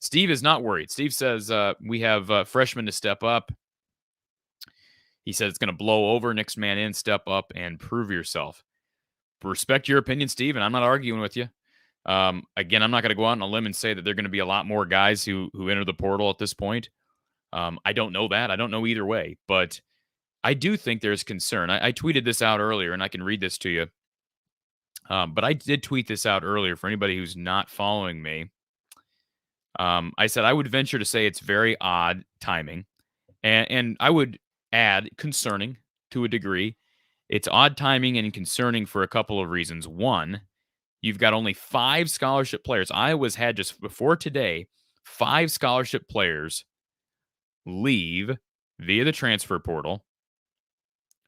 Steve is not worried. Steve says we have freshmen to step up. He says it's going to blow over. Next man in, step up, and prove yourself. respect your opinion, Steve, and I'm not arguing with you. Again, I'm not going to go out on a limb and say that there are going to be a lot more guys who enter the portal at this point. I don't know that. I don't know either way, but I do think there's concern. I tweeted this out earlier, and I can read this to you. But I did tweet this out earlier for anybody who's not following me. I said I would venture to say it's very odd timing, and I would add concerning to a degree. It's odd timing and concerning for a couple of reasons. One, you've got only 5 scholarship players. Iowa's had just before today 5 scholarship players leave via the transfer portal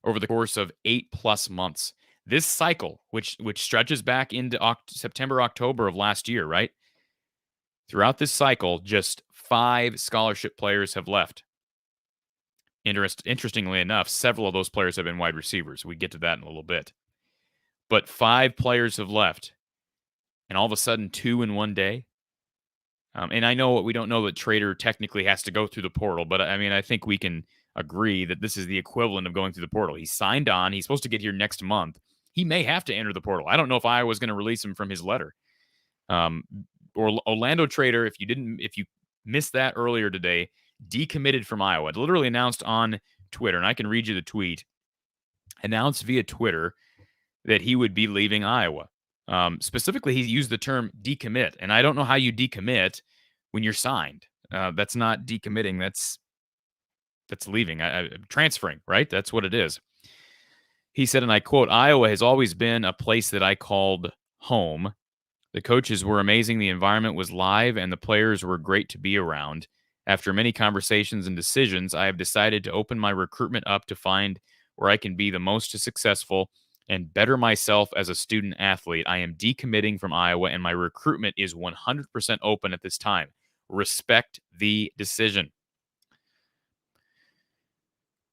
over the course of 8+ months. This cycle, which stretches back into September, October of last year, right? Throughout this cycle, just 5 scholarship players have left. Interestingly enough, several of those players have been wide receivers. We get to that in a little bit. But 5 players have left. And all of a sudden, 2 in one day. And I know we don't know that Trader technically has to go through the portal, but I mean, I think we can agree that this is the equivalent of going through the portal. He signed on. He's supposed to get here next month. He may have to enter the portal. I don't know if Iowa's going to release him from his letter. Or Orlando Trader, if you missed that earlier today, decommitted from Iowa. It literally announced on Twitter, and I can read you the tweet. Announced via Twitter that he would be leaving Iowa. Specifically, he used the term decommit, and I don't know how you decommit when you're signed. That's not decommitting. That's leaving. Transferring, right? That's what it is. He said, and I quote, "Iowa has always been a place that I called home. The coaches were amazing. The environment was live, and the players were great to be around. After many conversations and decisions, I have decided to open my recruitment up to find where I can be the most successful and better myself as a student athlete. I am decommitting from Iowa, and my recruitment is 100% open at this time. Respect the decision."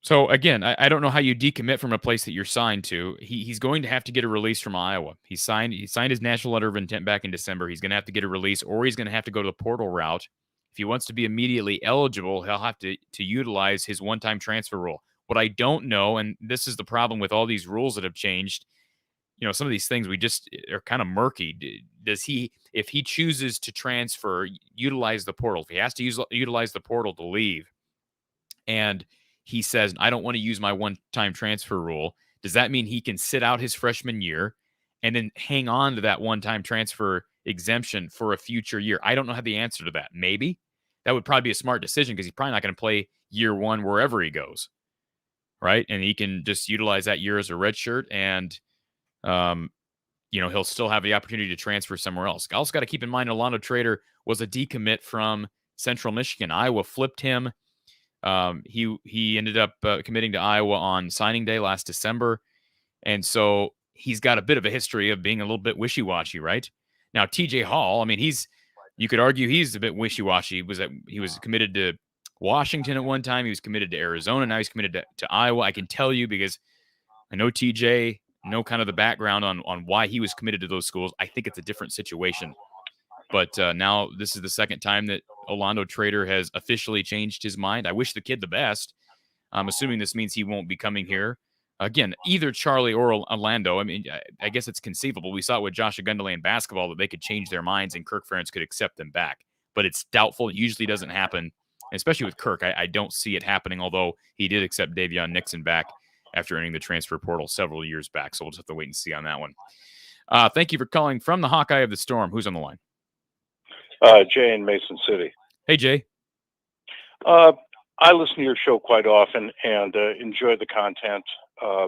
So again, I don't know how you decommit from a place that you're signed to. He's going to have to get a release from Iowa. He signed his national letter of intent back in December. He's going to have to get a release, or he's going to have to go to the portal route. If he wants to be immediately eligible, he'll have to utilize his one-time transfer rule. What I don't know, and this is the problem with all these rules that have changed, some of these things we just are kind of murky. Does he, if he chooses to transfer, utilize the portal? If he has to utilize the portal to leave, and he says, I don't want to use my one-time transfer rule, does that mean he can sit out his freshman year and then hang on to that one-time transfer exemption for a future year? I don't know how the answer to that. Maybe. That would probably be a smart decision because he's probably not going to play year one wherever he goes, right? And he can just utilize that year as a red shirt, and he'll still have the opportunity to transfer somewhere else. Also got to keep in mind, Orlando Trader was a decommit from Central Michigan. Iowa flipped him. He ended up committing to Iowa on signing day last December. And so he's got a bit of a history of being a little bit wishy-washy, right? Now, TJ Hall, I mean, you could argue he's a bit wishy-washy. He was committed to Washington at one time. He was committed to Arizona. Now he's committed to Iowa. I can tell you because I know TJ, know kind of the background on why he was committed to those schools. I think it's a different situation. But now this is the second time that Orlando Trader has officially changed his mind. I wish the kid the best. I'm assuming this means he won't be coming here. Again, either Charlie or Orlando. I mean, I guess it's conceivable. We saw it with Josh Agundale in basketball that they could change their minds and Kirk Ferentz could accept them back. But it's doubtful. It usually doesn't happen, especially with Kirk. I don't see it happening, although he did accept Davion Nixon back after entering the transfer portal several years back. So we'll just have to wait and see on that one. Thank you for calling from the Hawkeye of the Storm. Who's on the line? Jay in Mason City. Hey, Jay. I listen to your show quite often and enjoy the content.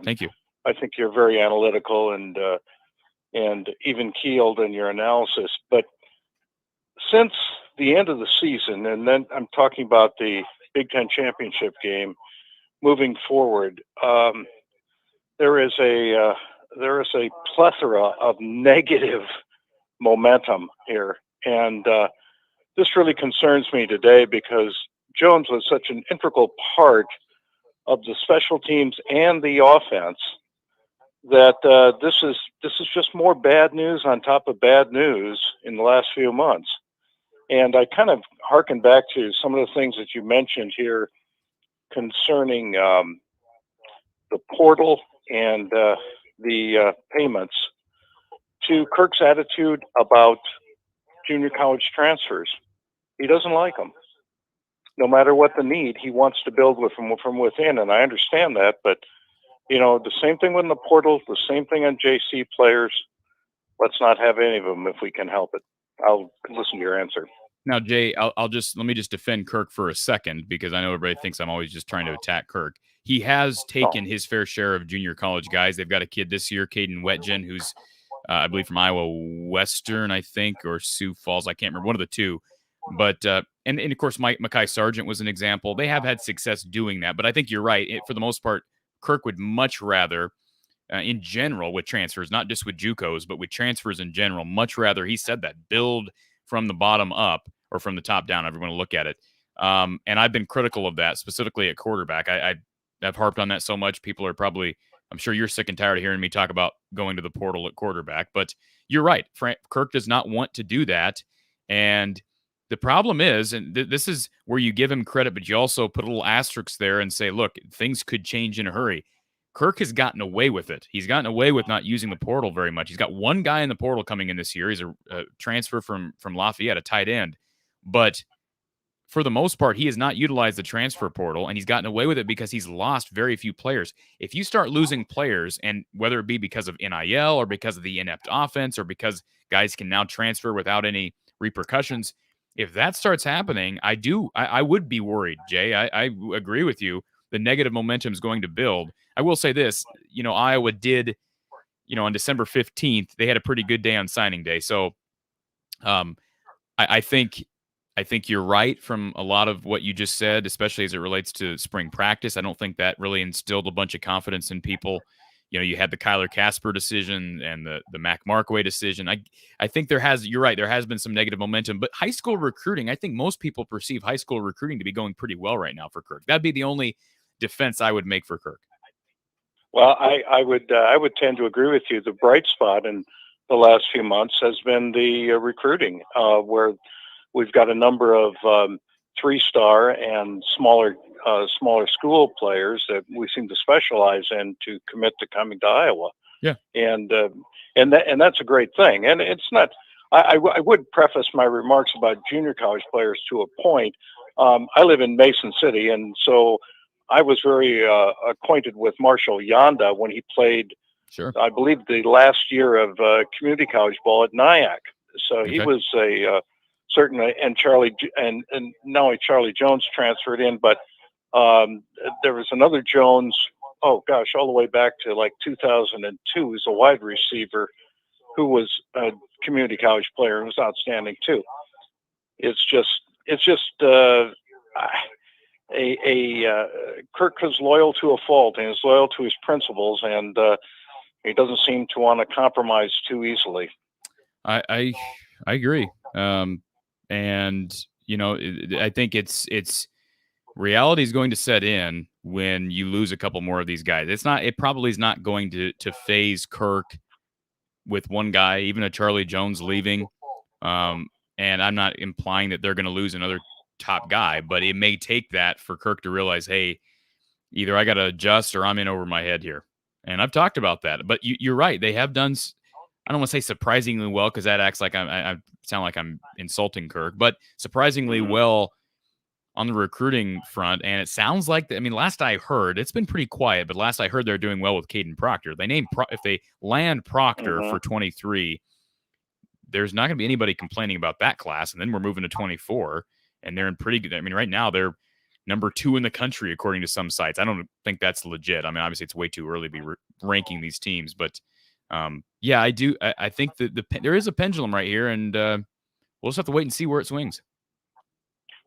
Thank you. I think you're very analytical and even keeled in your analysis. But since the end of the season, and then I'm talking about the Big Ten championship game, moving forward, there is a plethora of negative momentum here. And this really concerns me today because Jones was such an integral part of the special teams and the offense that this is just more bad news on top of bad news in the last few months. And I kind of harken back to some of the things that you mentioned here concerning the portal and the payments to Kirk's attitude about junior college transfers. He doesn't like them. No matter what the need, he wants to build with them from within, and I understand that. But the same thing with the portal, the same thing on JC players. Let's not have any of them if we can help it. I'll listen to your answer. Now, Jay, let me just defend Kirk for a second, because I know everybody thinks I'm always just trying to attack Kirk. He has taken his fair share of junior college guys. They've got a kid this year, Kaden Proctor, who's I believe from Iowa Western, I think, or Sioux Falls. I can't remember, one of the two. But and of course, Mekhi Sargent was an example. They have had success doing that. But I think you're right. For the most part, Kirk would much rather, in general, with transfers, not just with JUCOs, but with transfers in general, much rather, he said that, build from the bottom up or from the top down, however you want to look at it. And I've been critical of that, specifically at quarterback. I've harped on that so much. People are probably, I'm sure you're sick and tired of hearing me talk about going to the portal at quarterback. But you're right. Kirk does not want to do that. And the problem is, and this is where you give him credit, but you also put a little asterisk there and say, look, things could change in a hurry. Kirk has gotten away with it. He's gotten away with not using the portal very much. He's got one guy in the portal coming in this year. He's a transfer from Lafayette, a tight end. But for the most part, he has not utilized the transfer portal, and he's gotten away with it because he's lost very few players. If you start losing players, and whether it be because of NIL or because of the inept offense or because guys can now transfer without any repercussions, if that starts happening, I would be worried, Jay. I agree with you. The negative momentum is going to build. I will say this, Iowa did, on December 15th, they had a pretty good day on signing day. So I think you're right from a lot of what you just said, especially as it relates to spring practice. I don't think that really instilled a bunch of confidence in people. You had the Kyler Casper decision and the Mac Markway decision. I think you're right, there has been some negative momentum, but high school recruiting, I think most people perceive high school recruiting to be going pretty well right now for Kirk. That'd be the only defense I would make for Kirk. Well, I would tend to agree with you. The bright spot in the last few months has been the recruiting, where we've got a number of 3-star and smaller school players that we seem to specialize in to commit to coming to Iowa. Yeah, and that's a great thing. And it's not. I would preface my remarks about junior college players to a point. I live in Mason City, and so I was very acquainted with Marshall Yanda when he played. Sure. I believe the last year of community college ball at Nyack. So he was a certainly, and Charlie, and not only Charlie Jones transferred in, but there was another Jones, all the way back to like 2002, who's a wide receiver who was a community college player and was outstanding too. It's just Kirk is loyal to a fault, and is loyal to his principles, and he doesn't seem to want to compromise too easily. I agree. And I think it's reality is going to set in when you lose a couple more of these guys. It probably is not going to phase Kirk with one guy, even a Charlie Jones leaving. And I'm not implying that they're going to lose another top guy, but it may take that for Kirk to realize, hey, either I got to adjust or I'm in over my head here. And I've talked about that, but you're right. They have done, I don't want to say surprisingly well, because that acts like I sound like I'm insulting Kirk, but surprisingly well on the recruiting front. And it sounds like, last I heard, it's been pretty quiet, but last I heard they're doing well with Kaden Proctor. They named if they land Proctor for 23, there's not going to be anybody complaining about that class. And then we're moving to 24, and they're in pretty good. Right now they're number 2 in the country, according to some sites. I don't think that's legit. Obviously it's way too early to be ranking these teams, but yeah, I do. I think that there is a pendulum right here, and we'll just have to wait and see where it swings.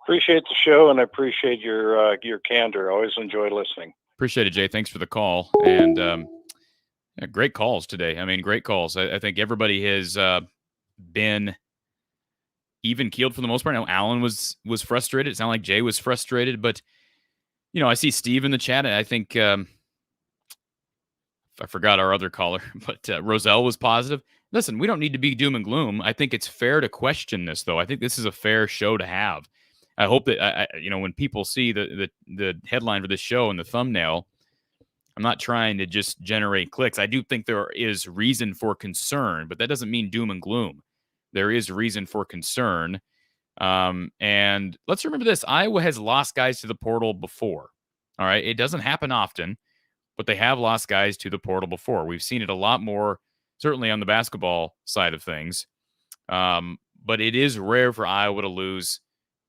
Appreciate the show, and I appreciate your candor. Always enjoy listening. Appreciate it, Jay. Thanks for the call, and great calls today. Great calls. I think everybody has been even keeled for the most part. I know Alan was frustrated. It sounded like Jay was frustrated, but I see Steve in the chat, and I think I forgot our other caller, but Roselle was positive. Listen, we don't need to be doom and gloom. I think it's fair to question this, though. I think this is a fair show to have. I hope that when people see the headline for this show and the thumbnail, I'm not trying to just generate clicks. I do think there is reason for concern, but that doesn't mean doom and gloom. There is reason for concern. And let's remember this. Iowa has lost guys to the portal before. All right. It doesn't happen often, but they have lost guys to the portal before. We've seen it a lot more, certainly on the basketball side of things. But it is rare for Iowa to lose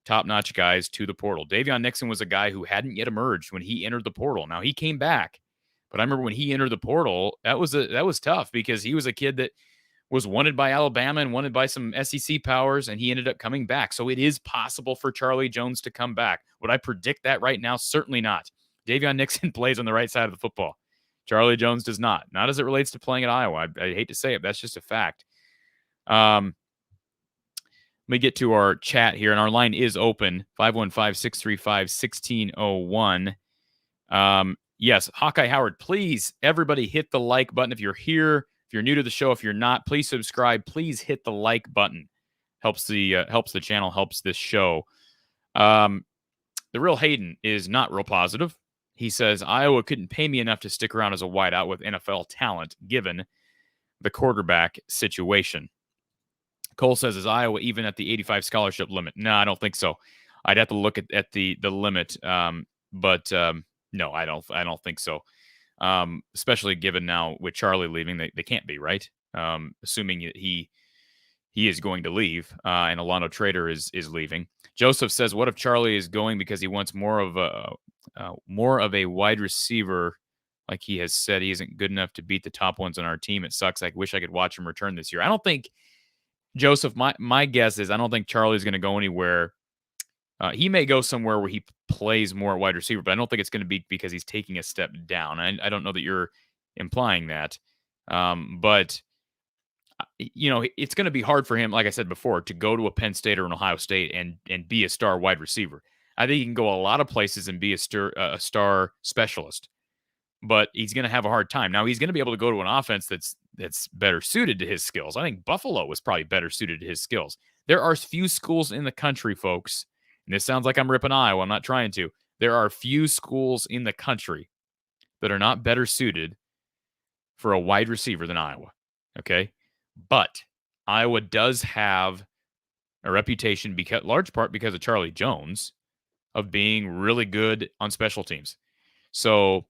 top-notch guys to the portal. Davion Nixon was a guy who hadn't yet emerged when he entered the portal. Now, he came back, but I remember when he entered the portal, that was tough because he was a kid that was wanted by Alabama and wanted by some SEC powers, and he ended up coming back. So it is possible for Charlie Jones to come back. Would I predict that right now? Certainly not. Davion Nixon plays on the right side of the football. Charlie Jones does not. Not as it relates to playing at Iowa. I hate to say it, but that's just a fact. Let me get to our chat here, and our line is open, 515-635-1601. Yes, Hawkeye Howard, please, everybody hit the like button if you're here. If you're new to the show, if you're not, please subscribe. Please hit the like button. Helps the channel, helps this show. The real Hayden is not real positive. He says, Iowa couldn't pay me enough to stick around as a wideout with NFL talent, given the quarterback situation. Cole says, is Iowa even at the 85 scholarship limit? No, I don't think so. I'd have to look at the limit, but no, I don't think so. Especially given now with Charlie leaving, they can't be, right? Assuming that he is going to leave, and Alano Trader is leaving. Joseph says, what if Charlie is going because he wants more of a wide receiver? Like he has said, he isn't good enough to beat the top ones on our team. It sucks. I wish I could watch him return this year. I don't think, Joseph, my guess is I don't think Charlie's going to go anywhere. He may go somewhere where he plays more wide receiver, but I don't think it's going to be because he's taking a step down. I don't know that you're implying that. But, it's going to be hard for him, like I said before, to go to a Penn State or an Ohio State and be a star wide receiver. I think he can go a lot of places and be a star specialist, but he's going to have a hard time. Now, he's going to be able to go to an offense that's better suited to his skills. I think Buffalo was probably better suited to his skills. There are few schools in the country, folks, and this sounds like I'm ripping Iowa. I'm not trying to. There are few schools in the country that are not better suited for a wide receiver than Iowa, okay? But Iowa does have a reputation, large part because of Charlie Jones, of being really good on special teams. So,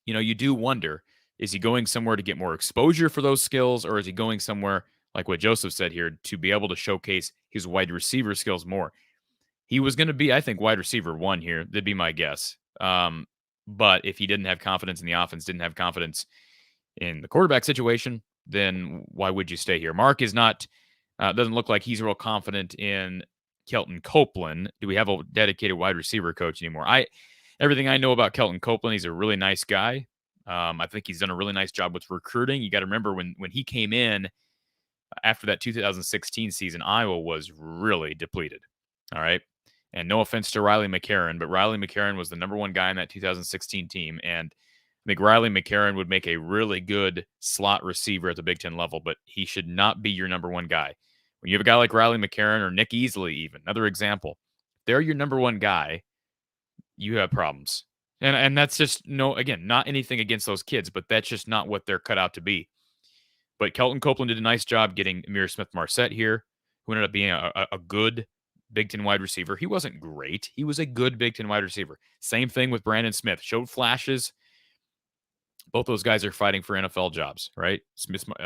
you do wonder, is he going somewhere to get more exposure for those skills, or is he going somewhere, like what Joseph said here, to be able to showcase his wide receiver skills more? He was going to be, I think, wide receiver one here. That'd be my guess. But if he didn't have confidence in the offense, didn't have confidence in the quarterback situation, then why would you stay here? Mark is not, doesn't look like he's real confident in Kelton Copeland. Do we have a dedicated wide receiver coach anymore? Everything I know about Kelton Copeland, he's a really nice guy. I think he's done a really nice job with recruiting. You got to remember when he came in after that 2016 season, Iowa was really depleted. All right. And no offense to Riley McCarron, but Riley McCarron was the number one guy in that 2016 team. And I think Riley McCarron would make a really good slot receiver at the Big Ten level, but he should not be your number one guy. When you have a guy like Riley McCarron or Nick Easley, even another example, they're your number one guy, you have problems. And that's just not anything against those kids, but that's just not what they're cut out to be. But Kelton Copeland did a nice job getting Amir Smith-Marset here, who ended up being a good Big Ten wide receiver. He wasn't great. He was a good Big Ten wide receiver. Same thing with Brandon Smith. Showed flashes. Both those guys are fighting for NFL jobs, right?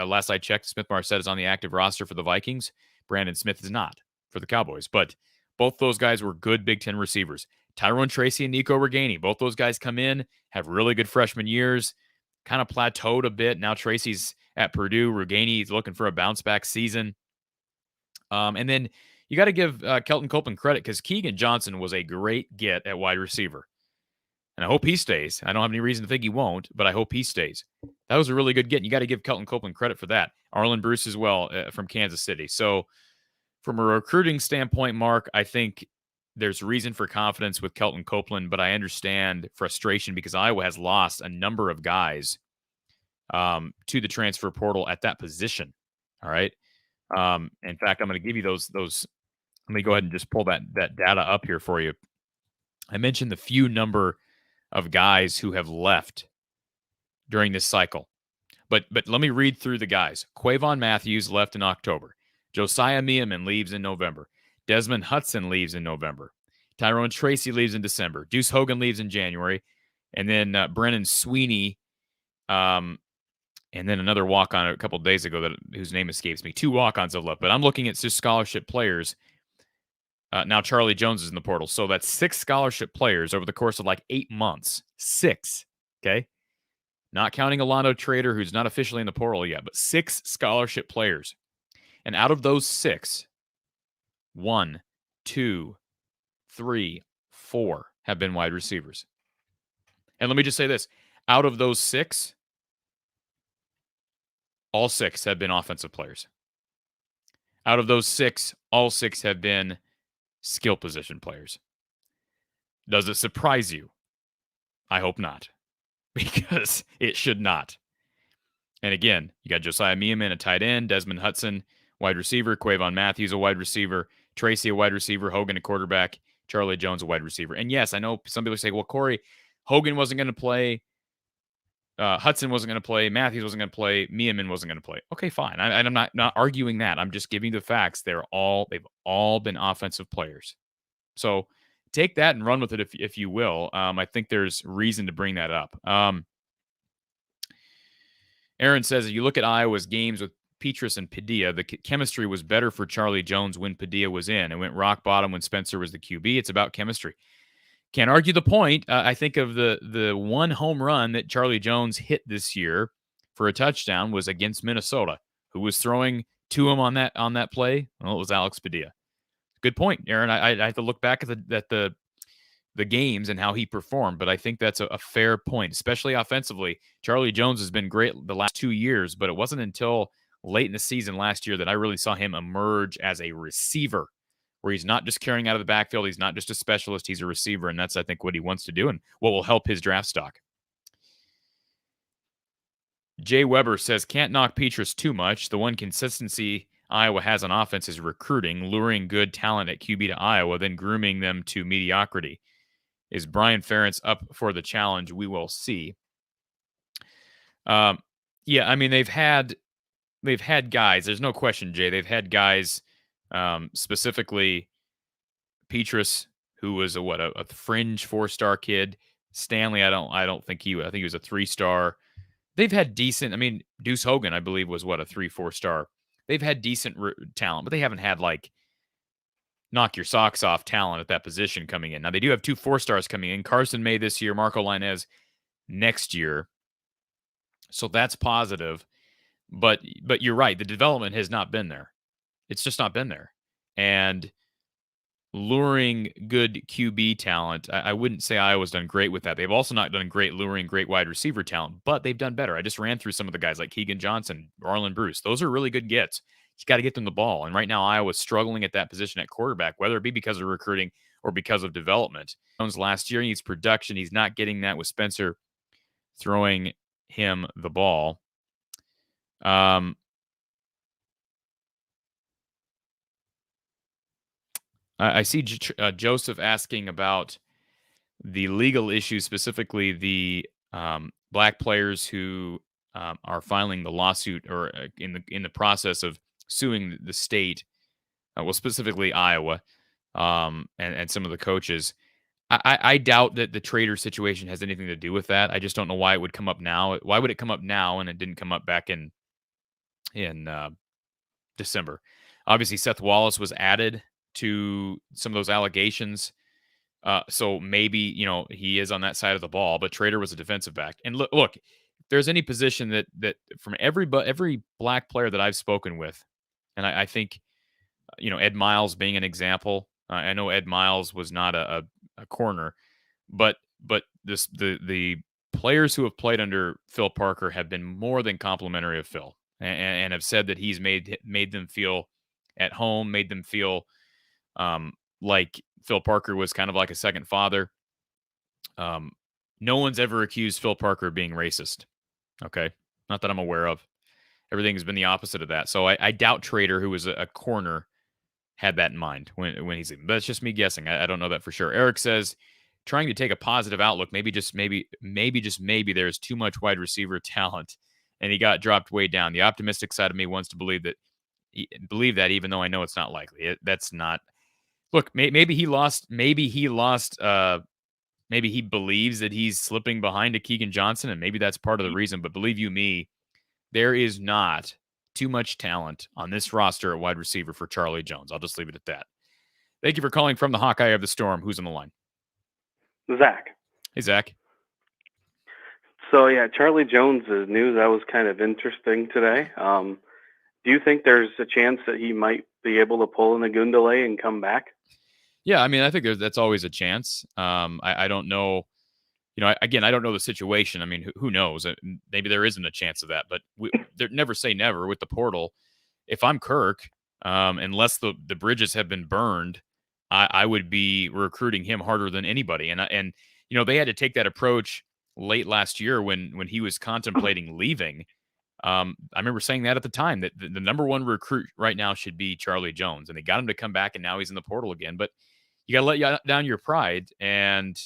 Last I checked, Smith-Marset is on the active roster for the Vikings. Brandon Smith is not for the Cowboys. But both those guys were good Big Ten receivers. Tyrone Tracy and Nico Reganey, both those guys come in, have really good freshman years, kind of plateaued a bit. Now Tracy's at Purdue. Reganey's looking for a bounce-back season. And then you got to give Kelton Copeland credit because Keegan Johnson was a great get at wide receiver. And I hope he stays. I don't have any reason to think he won't, but I hope he stays. That was a really good get. And you got to give Kelton Copeland credit for that. Arlen Bruce as well from Kansas City. So from a recruiting standpoint, Mark, I think there's reason for confidence with Kelton Copeland, but I understand frustration because Iowa has lost a number of guys to the transfer portal at that position. All right. In fact, I'm going to give you those. Let me go ahead and just pull that data up here for you. I mentioned the few number of guys who have left during this cycle. But let me read through the guys. Quavon Matthews left in October. Josiah Meeman leaves in November. Desmond Hudson leaves in November. Tyrone Tracy leaves in December. Deuce Hogan leaves in January. And then Brennan Sweeney, and then another walk-on a couple of days ago whose name escapes me. 2 walk-ons have left. But I'm looking at just scholarship players. Now Charlie Jones is in the portal. So that's 6 scholarship players over the course of like 8 months. 6, okay? Not counting Orlando Trader, who's not officially in the portal yet, but 6 scholarship players. And out of those 6, 1, 2, 3, 4 have been wide receivers. And let me just say this. Out of those 6, all 6 have been offensive players. Out of those 6, all 6 have been skill position players. Does it surprise you? I hope not. Because it should not. And again, you got Josiah Meeman, a tight end, Desmond Hudson, wide receiver, Quavon Matthews, a wide receiver, Tracy, a wide receiver, Hogan, a quarterback, Charlie Jones, a wide receiver. And yes, I know some people say, well, Corey, Hogan wasn't going to play, Hudson wasn't going to play, Matthews wasn't going to play, Meeman wasn't going to play. Okay, fine. I'm not arguing that. I'm just giving the facts. They've all been offensive players. So take that and run with it if you will. I think there's reason to bring that up. Aaron says, if you look at Iowa's games with Petrus and Padilla, the chemistry was better for Charlie Jones when Padilla was in. It went rock bottom when Spencer was the QB. It's about chemistry. Can't argue the point. I think of the one home run that Charlie Jones hit this year for a touchdown was against Minnesota. Who was throwing to him on that play? Well, it was Alex Padilla. Good point, Aaron. I have to look back at the games and how he performed, but I think that's a fair point, especially offensively. Charlie Jones has been great the last 2 years, but it wasn't until late in the season last year that I really saw him emerge as a receiver, where he's not just carrying out of the backfield. He's not just a specialist. He's a receiver, and that's, I think, what he wants to do and what will help his draft stock. Jay Weber says, can't knock Petrus too much. The one consistency Iowa has on offense is recruiting, luring good talent at QB to Iowa, then grooming them to mediocrity. Is Brian Ferentz up for the challenge? We will see. Yeah, I mean, they've had guys. There's no question, Jay. They've had guys, specifically Petrus, who was a fringe 4-star kid. Stanley, I think he was a 3-star. They've had decent. I mean, Deuce Hogan, I believe, was a 3-4 star. They've had decent talent, but they haven't had like knock your socks off talent at that position coming in. Now they do have 2 4-stars coming in. Carson May this year, Marco Lainez next year. So that's positive. But you're right. The development has not been there. It's just not been there. And luring good QB talent, I wouldn't say Iowa's done great with that. They've also not done great luring great wide receiver talent, but they've done better. I just ran through some of the guys like Keegan Johnson, Arlen Bruce. Those are really good gets. You got to get them the ball. And right now, Iowa's struggling at that position at quarterback, whether it be because of recruiting or because of development. Jones last year needs production. He's not getting that with Spencer throwing him the ball. I see Joseph asking about the legal issues, specifically the black players who are filing the lawsuit or in the process of suing the state, well, specifically Iowa, and some of the coaches. I doubt that the Trader situation has anything to do with that. I just don't know why it would come up now. Why would it come up now and it didn't come up back in December? Obviously, Seth Wallace was added to some of those allegations. So maybe, he is on that side of the ball, but Trader was a defensive back. And look, if there's any position that from every black player that I've spoken with, and I think, Ed Miles being an example. I know Ed Miles was not a corner, but the players who have played under Phil Parker have been more than complimentary of Phil, and have said that he's made them feel at home, made them feel like Phil Parker was kind of like a second father. No one's ever accused Phil Parker of being racist. Okay. Not that I'm aware of. Everything has been the opposite of that. So I doubt Trader, who was a corner, had that in mind when he's leaving. But it's just me guessing. I don't know that for sure. Eric says, trying to take a positive outlook. Maybe just maybe there's too much wide receiver talent, and he got dropped way down. The optimistic side of me wants to believe that, even though I know it's not likely. That's not. Look, maybe he lost. Maybe he believes that he's slipping behind to Keegan Johnson, and maybe that's part of the reason. But believe you me, there is not too much talent on this roster at wide receiver for Charlie Jones. I'll just leave it at that. Thank you for calling from the Hawkeye of the Storm. Who's on the line? Zach. Hey, Zach. So, yeah, Charlie Jones' news, that was kind of interesting today. Do you think there's a chance that he might be able to pull in a Gundele and come back? Yeah, I mean, I think that's always a chance. I don't know. Again, I don't know the situation. I mean, who knows? Maybe there isn't a chance of that, but never say never with the portal. If I'm Kirk, unless the bridges have been burned, I would be recruiting him harder than anybody. And they had to take that approach late last year when he was contemplating leaving. I remember saying that at the time, that the number one recruit right now should be Charlie Jones, and they got him to come back, and now he's in the portal again. But you got to let down your pride. And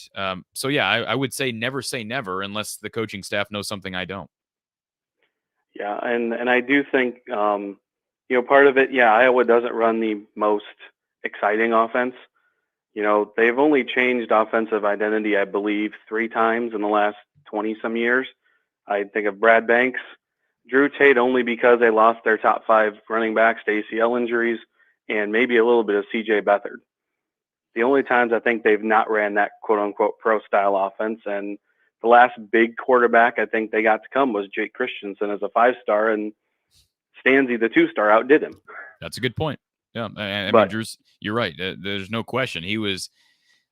so, yeah, I would say never unless the coaching staff knows something I don't. Yeah, and I do think, part of it, Iowa doesn't run the most exciting offense. They've only changed offensive identity, I believe, 3 times in the last 20-some years. I think of Brad Banks, Drew Tate, only because they lost their top 5 running backs to ACL injuries, and maybe a little bit of C.J. Beathard. The only times I think they've not ran that quote-unquote pro-style offense, and the last big quarterback I think they got to come was Jake Christensen as a 5-star, and Stanzi, the 2-star, outdid him. That's a good point. Yeah, I mean, Drew's, you're right. There's no question. He was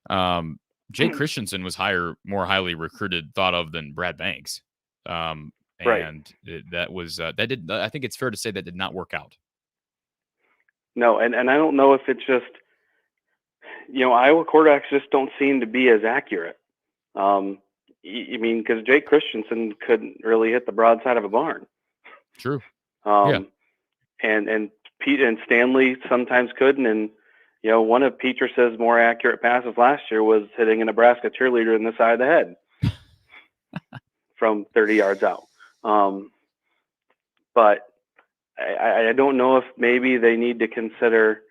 Jake Christensen was more highly recruited, thought of than Brad Banks. Right. And that was I think it's fair to say that did not work out. No, and I don't know if it's just, Iowa quarterbacks just don't seem to be as accurate. I mean, because Jake Christensen couldn't really hit the broadside of a barn. True. Yeah. And Pete and Stanley sometimes couldn't. And, one of Petrus's more accurate passes last year was hitting a Nebraska cheerleader in the side of the head from 30 yards out. But I don't know if maybe they need to consider,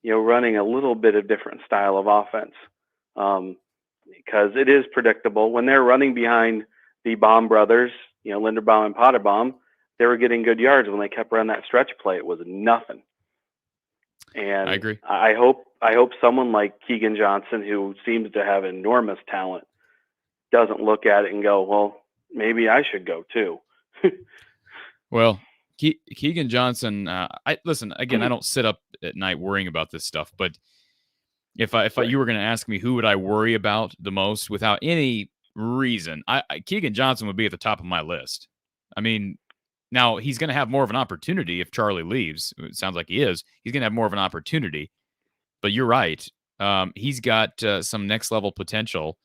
running a little bit of different style of offense, because it is predictable. When they're running behind the Baum brothers, Linderbaum and Potterbaum, they were getting good yards. When they kept running that stretch play, it was nothing. And I agree. I hope someone like Keegan Johnson, who seems to have enormous talent, doesn't look at it and go, well, maybe I should go too. Well, Keegan Johnson, listen, again, I don't sit up at night worrying about this stuff, but if you were going to ask me who would I worry about the most without any reason, Keegan Johnson would be at the top of my list. I mean, now he's going to have more of an opportunity if Charlie leaves. It sounds like he is. He's going to have more of an opportunity, but you're right. He's got some next level potential.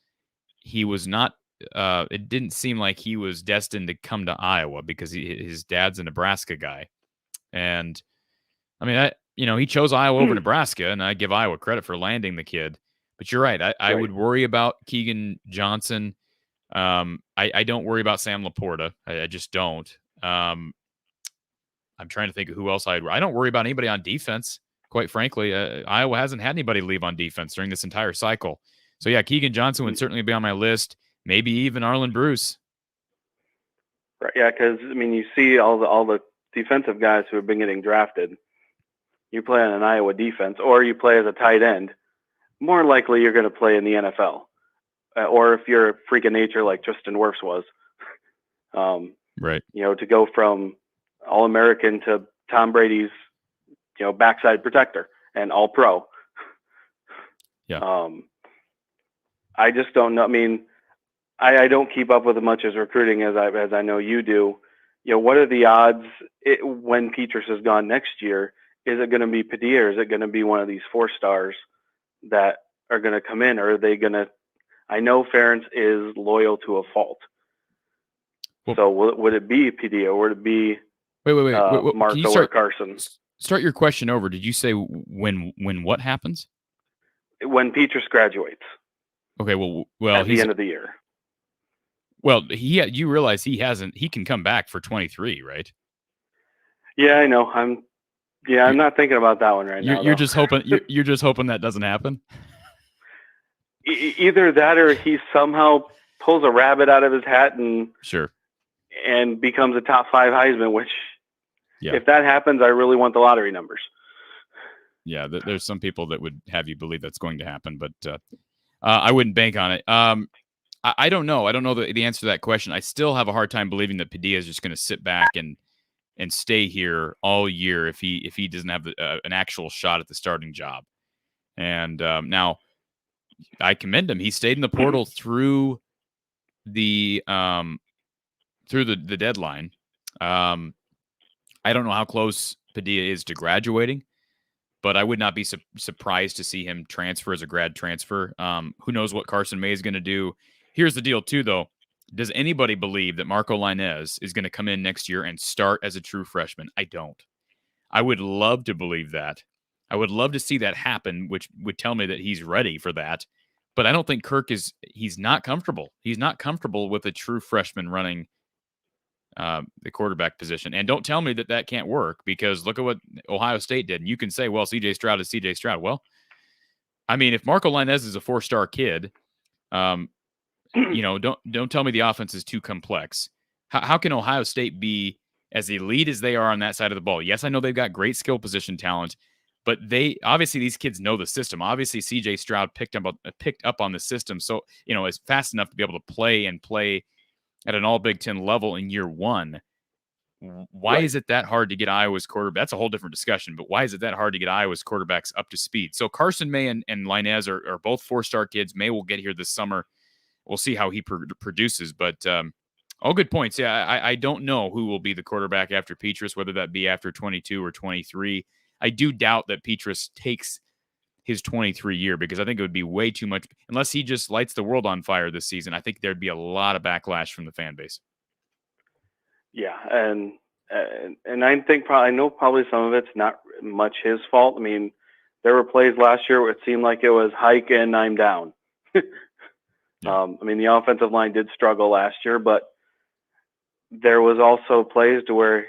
He was not. It didn't seem like he was destined to come to Iowa because his dad's a Nebraska guy. And I mean, he chose Iowa over Nebraska, and I give Iowa credit for landing the kid. But you're right. I would worry about Keegan Johnson. I don't worry about Sam Laporta. I just don't. I'm trying to think of who else I don't worry about anybody on defense, quite frankly. Iowa hasn't had anybody leave on defense during this entire cycle. So, yeah, Keegan Johnson would certainly be on my list. Maybe even Arlen Bruce. Right, yeah, because, I mean, you see all the defensive guys who have been getting drafted. You play on an Iowa defense, or you play as a tight end. More likely you're going to play in the NFL. Or if you're a freak of nature like Tristan Wirfs was. Right. To go from All-American to Tom Brady's, backside protector and All-Pro. Yeah. I just don't know. I mean, I don't keep up with as much as recruiting as I know you do. What are the odds when Petrus is gone next year? Is it going to be Padilla, or is it going to be one of these 4-stars that are going to come in? Or are they going to? I know Ferentz is loyal to a fault. Well, so would it be Padilla, or would it be wait, Marco or Carson? Start your question over. Did you say when what happens? When Petrus graduates. Okay, well, at the end of the year. Well, you realize he can come back for 23, right? Yeah, I know. I'm not thinking about that one now. You're just hoping you're just hoping that doesn't happen. Either that, or he somehow pulls a rabbit out of his hat and becomes a top 5 Heisman. Which, if that happens, I really want the lottery numbers. Yeah, there's some people that would have you believe that's going to happen, but I wouldn't bank on it. I don't know. I don't know the answer to that question. I still have a hard time believing that Padilla is just going to sit back and stay here all year if he doesn't have an actual shot at the starting job. And now, I commend him. He stayed in the portal through the deadline. I don't know how close Padilla is to graduating, but I would not be surprised to see him transfer as a grad transfer. Who knows what Carson May is going to do? Here's the deal, too, though. Does anybody believe that Marco Lainez is going to come in next year and start as a true freshman? I don't. I would love to believe that. I would love to see that happen, which would tell me that he's ready for that. But I don't think he's not comfortable. He's not comfortable with a true freshman running the quarterback position. And don't tell me that can't work, because look at what Ohio State did. And you can say, well, C.J. Stroud is C.J. Stroud. Well, I mean, if Marco Lainez is a 4-star kid, don't tell me the offense is too complex. How can Ohio State be as elite as they are on that side of the ball? Yes, I know they've got great skill position talent, but obviously these kids know the system. Obviously, C.J. Stroud picked up on the system, so is fast enough to be able to play at an all Big Ten level in year one. Why is it that hard to get Iowa's quarterback? That's a whole different discussion, but why is it that hard to get Iowa's quarterbacks up to speed? So Carson May and Lainez are both 4-star kids. May will get here this summer. We'll see how he produces, but all good points. Yeah, I don't know who will be the quarterback after Petrus, whether that be after 22 or 23. I do doubt that Petrus takes his 23 year, because I think it would be way too much. Unless he just lights the world on fire this season, I think there'd be a lot of backlash from the fan base. Yeah, and I think probably some of it's not much his fault. I mean, there were plays last year where it seemed like it was hike and I'm down. I mean, the offensive line did struggle last year, but there was also plays to where,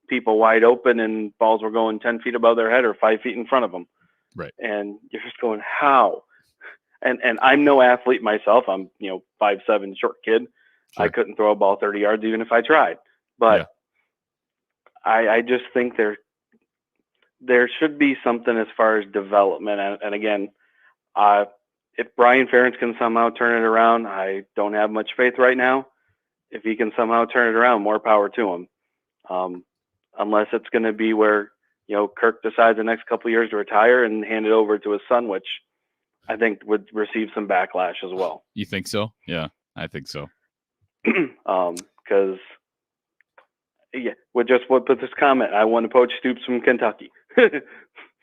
people wide open and balls were going 10 feet above their head or 5 feet in front of them. Right. And you're just going, how? And I'm no athlete myself. I'm, 5'7" short kid. Sure. I couldn't throw a ball 30 yards even if I tried. But I just think there should be something as far as development. And again, if Brian Ferentz can somehow turn it around, I don't have much faith right now. If he can somehow turn it around, more power to him. Unless it's going to be where, Kirk decides the next couple of years to retire and hand it over to his son, which I think would receive some backlash as well. You think so? Yeah, I think so. Because, with this comment, I want to poach Stoops from Kentucky.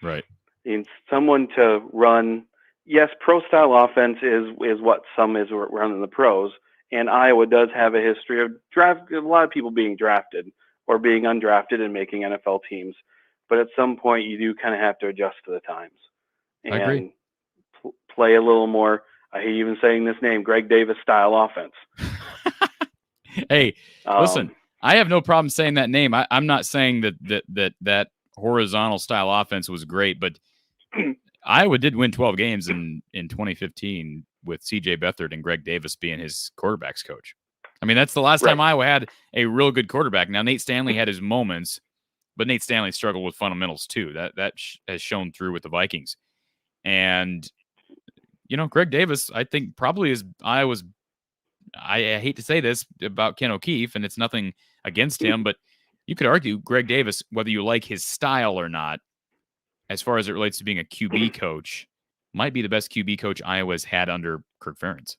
Right. And someone to run, yes, pro-style offense is what some is running the pros, and Iowa does have a history of a lot of people being drafted or being undrafted and making NFL teams. But at some point, you do kind of have to adjust to the times and I agree. Play a little more. I hate even saying this name, Greg Davis style offense. Hey, listen, I have no problem saying that name. I'm not saying that horizontal style offense was great, but Iowa did win 12 games in 2015 with C.J. Beathard and Greg Davis being his quarterbacks coach. I mean, that's the last time Iowa had a real good quarterback. Now, Nate Stanley had his moments, but Nate Stanley struggled with fundamentals too. That has shown through with the Vikings. And, Greg Davis, I think probably is Iowa's, I hate to say this about Ken O'Keefe, and it's nothing against him, but you could argue Greg Davis, whether you like his style or not, as far as it relates to being a QB coach, might be the best QB coach Iowa's had under Kirk Ferentz.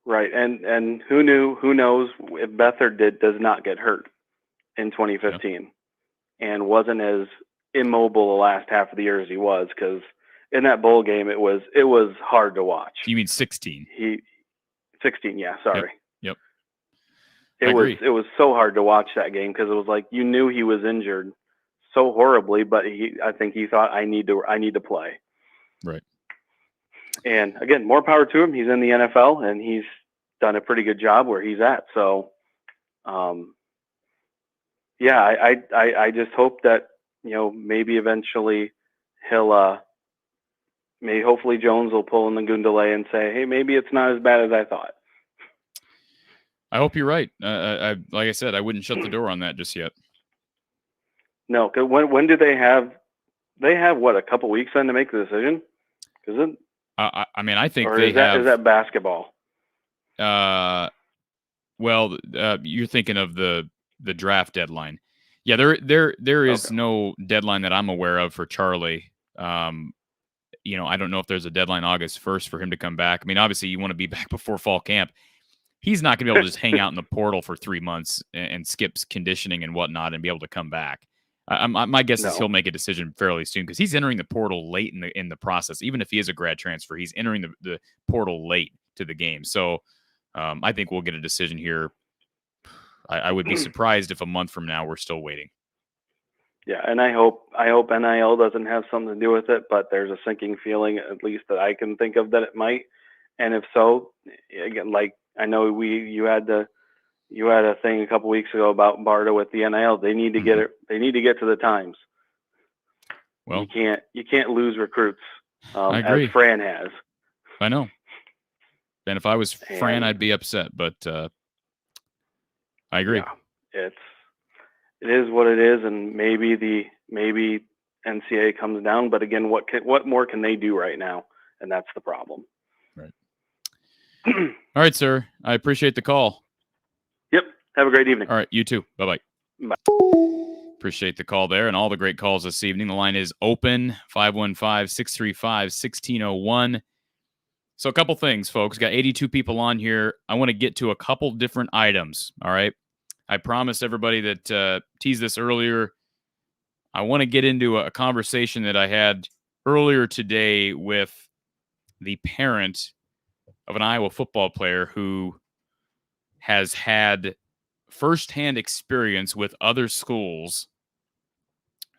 Right, and who knows if Beathard does not get hurt in 2015 and wasn't as immobile the last half of the year as he was, because in that bowl game it was hard to watch. You mean 16? 16, yeah, sorry. Yep. It was so hard to watch that game, because it was like you knew he was injured so horribly, but I think he thought I need to play. Right. And again, more power to him. He's in the NFL and he's done a pretty good job where he's at. So, yeah, I just hope that, maybe eventually he'll, hopefully Jones will pull in the Gundele and say, hey, maybe it's not as bad as I thought. I hope you're right. Like I said, I wouldn't shut the door on that just yet. No, because when do they have? They have what, a couple weeks then to make the decision? I mean, I think or they is that, have. Is that basketball? Well, you're thinking of the draft deadline. Yeah, there is no deadline that I'm aware of for Charlie. I don't know if there's a deadline August 1st for him to come back. I mean, obviously you want to be back before fall camp. He's not going to be able to just hang out in the portal for 3 months and skip conditioning and whatnot and be able to come back. My guess is he'll make a decision fairly soon because he's entering the portal late in the process. Even if he is a grad transfer, he's entering the portal late to the game. So I think we'll get a decision here. I would be surprised if a month from now we're still waiting. Yeah, and I hope NIL doesn't have something to do with it, but there's a sinking feeling, at least that I can think of, that it might. And if so, again, like I know you had a thing a couple weeks ago about Barta with the NIL. They need to get it. They need to get to the times. Well, you can't lose recruits. I agree. As Fran has. I know. And if I was Fran, I'd be upset. But I agree. Yeah, it is what it is, and maybe NCAA comes down. But again, what more can they do right now? And that's the problem. Right. All right, sir. I appreciate the call. Yep. Have a great evening. All right. You too. Bye-bye. Bye. Appreciate the call there and all the great calls this evening. The line is open, 515-635-1601. So a couple things, folks. Got 82 people on here. I want to get to a couple different items, all right? I promised everybody that teased this earlier. I want to get into a conversation that I had earlier today with the parent of an Iowa football player who has had firsthand experience with other schools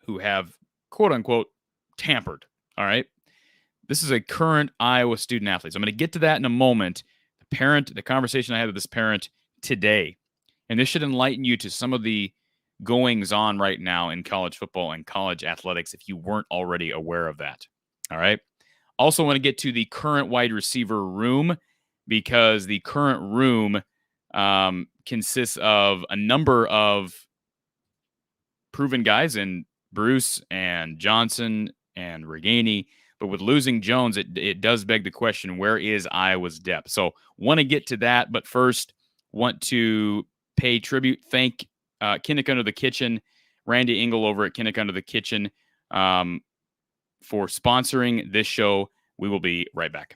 who have, quote-unquote, tampered, all right? This is a current Iowa student athlete. So I'm going to get to that in a moment. The conversation I had with this parent today. And this should enlighten you to some of the goings on right now in college football and college athletics if you weren't already aware of that. All right. Also want to get to the current wide receiver room because the current room consists of a number of proven guys in Bruce and Johnson and Reganey. But with losing Jones, it does beg the question, where is Iowa's depth? So want to get to that, but first want to pay tribute, thank Kinnick Under the Kitchen, Randy Engel over at Kinnick Under the Kitchen for sponsoring this show. We will be right back.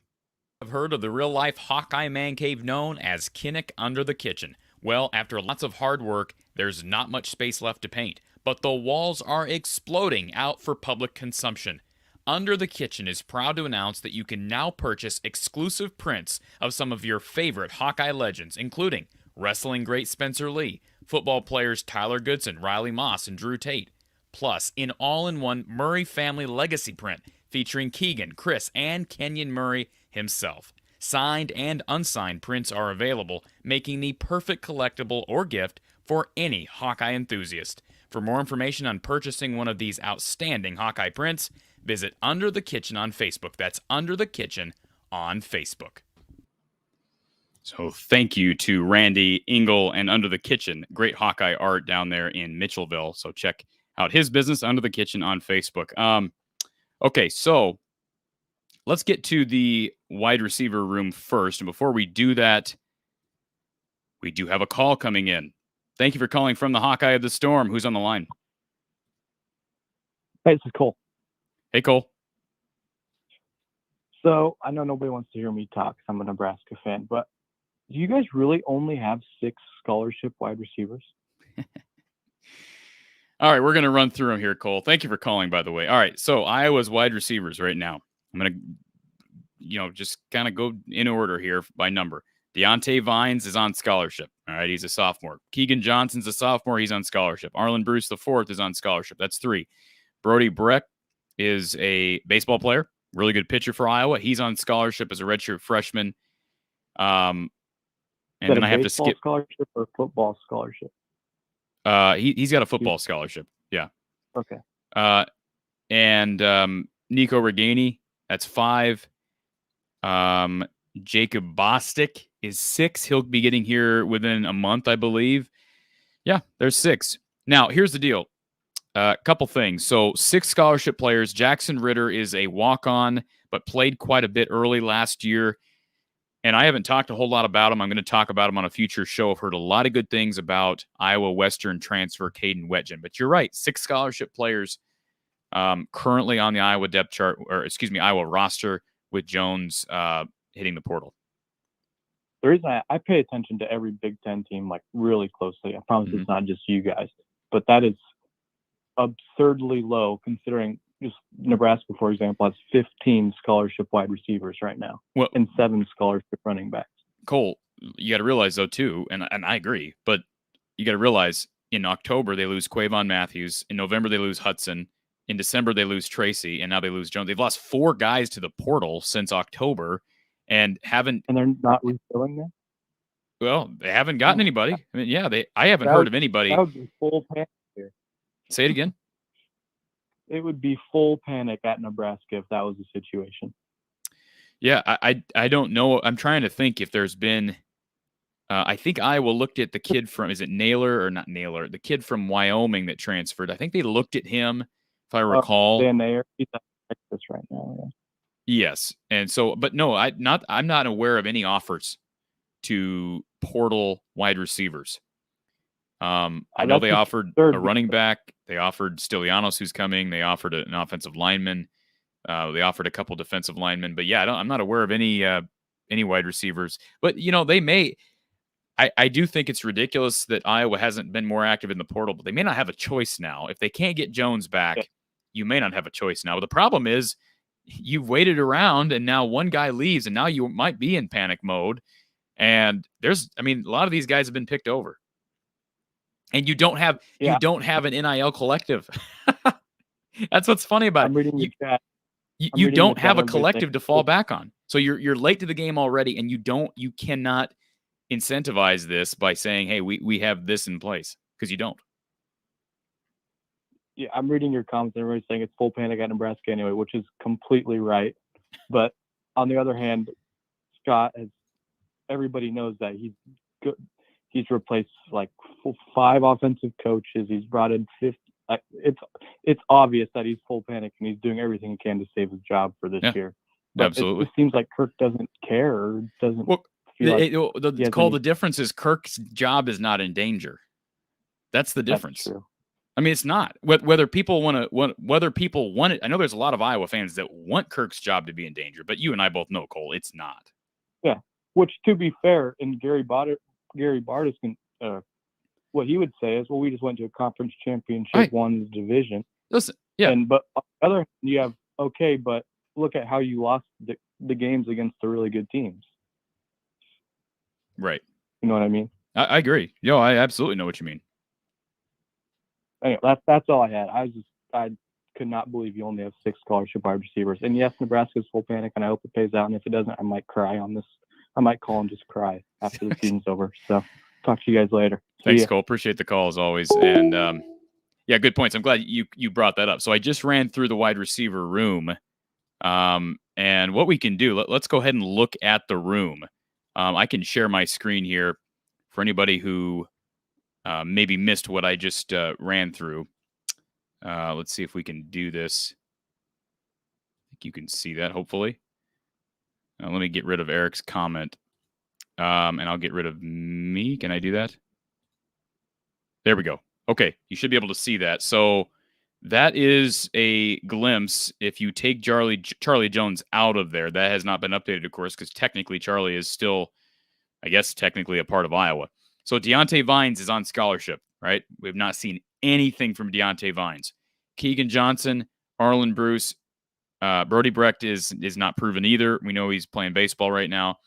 I've heard of the real-life Hawkeye man cave known as Kinnick Under the Kitchen. Well, after lots of hard work, there's not much space left to paint, but the walls are exploding out for public consumption. Under the Kitchen is proud to announce that you can now purchase exclusive prints of some of your favorite Hawkeye legends, including wrestling great Spencer Lee, football players Tyler Goodson, Riley Moss, and Drew Tate, plus an all-in-one Murray family legacy print featuring Keegan, Chris, and Kenyon Murray himself. Signed and unsigned prints are available, making the perfect collectible or gift for any Hawkeye enthusiast. For more information on purchasing one of these outstanding Hawkeye prints, visit Under the Kitchen on Facebook. That's Under the Kitchen on Facebook. So thank you to Randy Engel and Under the Kitchen. Great Hawkeye art down there in Mitchellville. So check out his business, Under the Kitchen, on Facebook. Okay, so let's get to the wide receiver room first. And before we do that, we do have a call coming in. Thank you for calling from the Hawkeye of the Storm. Who's on the line? Hey, this is Cole. Hey, Cole. So I know nobody wants to hear me talk 'cause I'm a Nebraska fan, but do you guys really only have 6 scholarship wide receivers? All right, we're going to run through them here, Cole. Thank you for calling, by the way. All right, so Iowa's wide receivers right now. I'm going to, just kind of go in order here by number. Deontay Vines is on scholarship. All right, he's a sophomore. Keegan Johnson's a sophomore. He's on scholarship. Arlen Bruce IV is on scholarship. That's 3. Brody Breck is a baseball player. really good pitcher for Iowa. He's on scholarship as a redshirt freshman. And then I have to skip scholarship or football scholarship. He's got a football scholarship. Yeah. Okay. And Nico Reganey, that's 5. Jacob Bostic is 6. He'll be getting here within a month, I believe. Yeah, there's 6. Now, here's the deal. A couple things. So 6 scholarship players. Jackson Ritter is a walk-on, but played quite a bit early last year. And I haven't talked a whole lot about him. I'm going to talk about him on a future show. I've heard a lot of good things about Iowa Western transfer Caden Wetjen. But you're right, 6 scholarship players currently on the Iowa depth chart, or excuse me, Iowa roster, with Jones hitting the portal. The reason I pay attention to every Big Ten team like really closely, I promise it's not just you guys, but that is absurdly low considering just Nebraska, for example, has 15 scholarship wide receivers right now, and 7 scholarship running backs. Cole, you got to realize though too, and I agree, but you got to realize in October they lose Quavon Matthews, in November they lose Hudson, in December they lose Tracy, and now they lose Jones. They've lost 4 guys to the portal since October, and they're not refilling them. Well, they haven't gotten anybody. I mean, yeah, I haven't heard of anybody. That would be full panic here. Say it again. It would be full panic at Nebraska if that was the situation. Yeah, I don't know. I'm trying to think if there's been. I think Iowa looked at the kid from, is it Naylor or not Naylor? The kid from Wyoming that transferred. I think they looked at him, if I recall. Dan Naylor, he's at Texas right now. Yeah. Yes, and so, but no, I'm not aware of any offers to portal wide receivers. I know they offered a running back. They offered Stilianos, who's coming. They offered an offensive lineman. They offered a couple defensive linemen. But yeah, I'm not aware of any wide receivers. But they may. I do think it's ridiculous that Iowa hasn't been more active in the portal. But they may not have a choice now. If they can't get Jones back, you may not have a choice now. But the problem is, you've waited around, and now one guy leaves, and now you might be in panic mode. And a lot of these guys have been picked over. And you don't have an NIL collective. That's what's funny about it. You don't have a collective to fall back on. So you're late to the game already, and you cannot incentivize this by saying, hey, we have this in place, because you don't. Yeah, I'm reading your comments. Everybody's saying it's full panic at Nebraska anyway, which is completely right. But on the other hand, Scott, everybody knows that he's good. He's replaced like 5 offensive coaches. He's brought in 50. It's obvious that he's full panic, and he's doing everything he can to save his job for this year. But absolutely, it seems like Kirk doesn't care. Or doesn't. Well, the difference is Kirk's job is not in danger. That's the difference. That's true. I mean, it's not whether people want it. I know there's a lot of Iowa fans that want Kirk's job to be in danger, but you and I both know, Cole, it's not. Yeah, which, to be fair, and Gary Barta's what he would say is, well, we just went to a conference championship, won the division. Listen, yeah. But on the other hand, you have, but look at how you lost the games against the really good teams. Right. You know what I mean? I agree. I absolutely know what you mean. Anyway, that's all I had. I could not believe you only have 6 scholarship wide receivers. And yes, Nebraska's full panic, and I hope it pays out. And if it doesn't, I might cry on this. I might call and just cry after the season's over. So talk to you guys later. Thanks, Cole. Appreciate the call as always. And good points. I'm glad you brought that up. So I just ran through the wide receiver room. And what we can do, let's go ahead and look at the room. I can share my screen here for anybody who maybe missed what I just ran through. Let's see if we can do this. I think you can see that, hopefully. Let me get rid of Eric's comment. And I'll get rid of me. Can I do that? There we go. Okay, you should be able to see that. So that is a glimpse. If you take Charlie Jones out of there, that has not been updated, of course, because technically Charlie is still, I guess, technically a part of Iowa. So Deontay Vines is on scholarship, right? We have not seen anything from Deontay Vines. Keegan Johnson, Arlen Bruce, Brody Brecht is not proven either. We know he's playing baseball right now.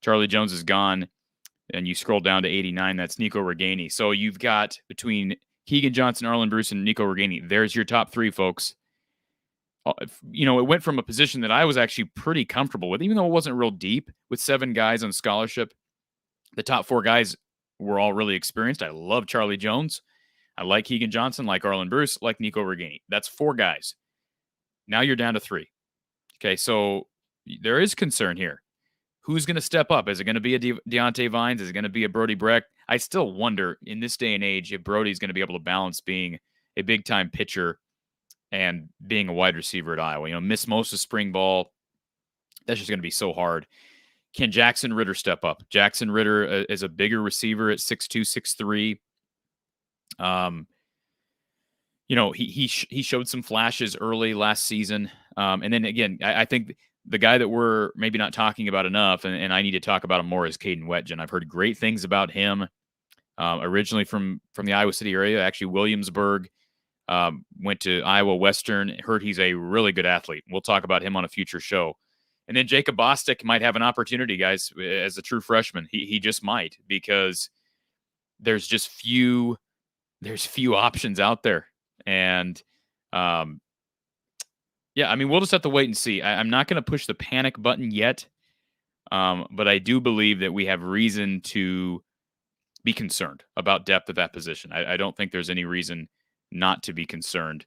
Charlie Jones is gone. And you scroll down to 89, that's Nico Reganey. So you've got between Keegan Johnson, Arlen Bruce, and Nico Reganey. There's your top 3, folks. it went from a position that I was actually pretty comfortable with, even though it wasn't real deep with 7 guys on scholarship. The top 4 guys were all really experienced. I love Charlie Jones. I like Keegan Johnson, like Arlen Bruce, like Nico Reganey. That's 4 guys. Now you're down to 3. Okay, so there is concern here. Who's going to step up? Is it going to be a Deontay Vines? Is it going to be a Brody Brecht? I still wonder in this day and age if Brody's going to be able to balance being a big-time pitcher and being a wide receiver at Iowa. Miss most of spring ball. That's just going to be so hard. Can Jackson Ritter step up? Jackson Ritter is a bigger receiver at 6'2", 6'3". He showed some flashes early last season. And then again, I think the guy that we're maybe not talking about enough, and I need to talk about him more, is Caden Wetjen. I've heard great things about him. Originally from the Iowa City area, actually Williamsburg, went to Iowa Western. Heard he's a really good athlete. We'll talk about him on a future show. And then Jacob Bostic might have an opportunity, guys, as a true freshman. He just might, because there's few options out there. And we'll just have to wait and see. I'm not going to push the panic button yet, but I do believe that we have reason to be concerned about depth at that position. I don't think there's any reason not to be concerned.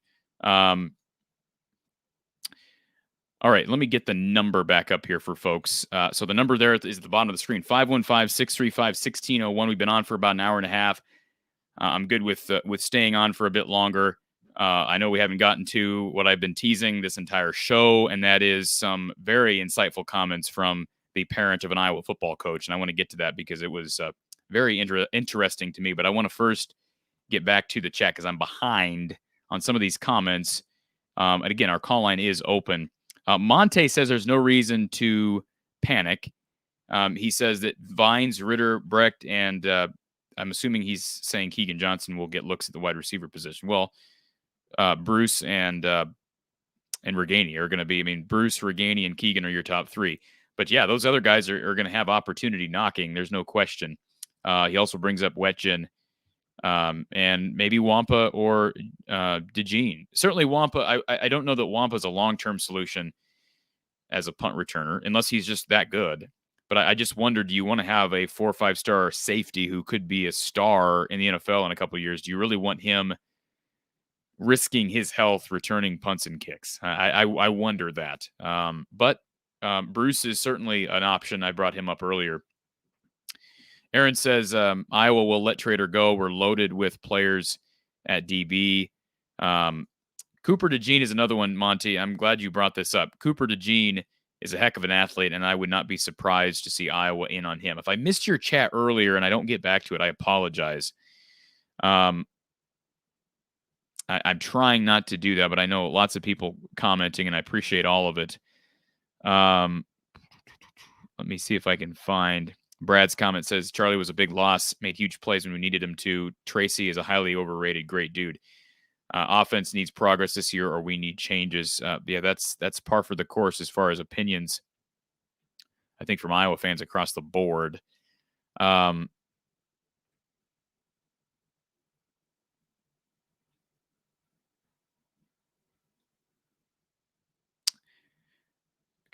All right, let me get the number back up here for folks. So the number there is at the bottom of the screen, 515-635-1601. We've been on for about an hour and a half. I'm good with staying on for a bit longer. I know we haven't gotten to what I've been teasing this entire show, and that is some very insightful comments from the parent of an Iowa football coach. And I want to get to that because it was very interesting to me. But I want to first get back to the chat because I'm behind on some of these comments. And again, our call line is open. Monte says there's no reason to panic. He says that Vines, Ritter, Brecht, and I'm assuming he's saying Keegan Johnson will get looks at the wide receiver position. Well, Bruce and Reganey are going to be. Bruce, Reganey, and Keegan are your top 3. But yeah, those other guys are going to have opportunity knocking. There's no question. He also brings up Wetjen. And maybe Wampa or DeJean. Certainly Wampa. I don't know that Wampa is a long-term solution as a punt returner, unless he's just that good. But I just wonder, do you want to have a 4 or 5-star safety who could be a star in the NFL in a couple of years? Do you really want him risking his health returning punts and kicks? I wonder that. But Bruce is certainly an option. I brought him up earlier. Aaron says Iowa will let Trader go. We're loaded with players at DB. Cooper DeJean is another one, Monty. I'm glad you brought this up. Cooper DeJean is a heck of an athlete, and I would not be surprised to see Iowa in on him. If I missed your chat earlier and I don't get back to it, I apologize. I'm trying not to do that, but I know lots of people commenting, and I appreciate all of it. Let me see if I can find... Brad's comment says, Charlie was a big loss, made huge plays when we needed him to. Tracy is a highly overrated, great dude. Offense needs progress this year, or we need changes. That's par for the course as far as opinions, I think, from Iowa fans across the board. Okay,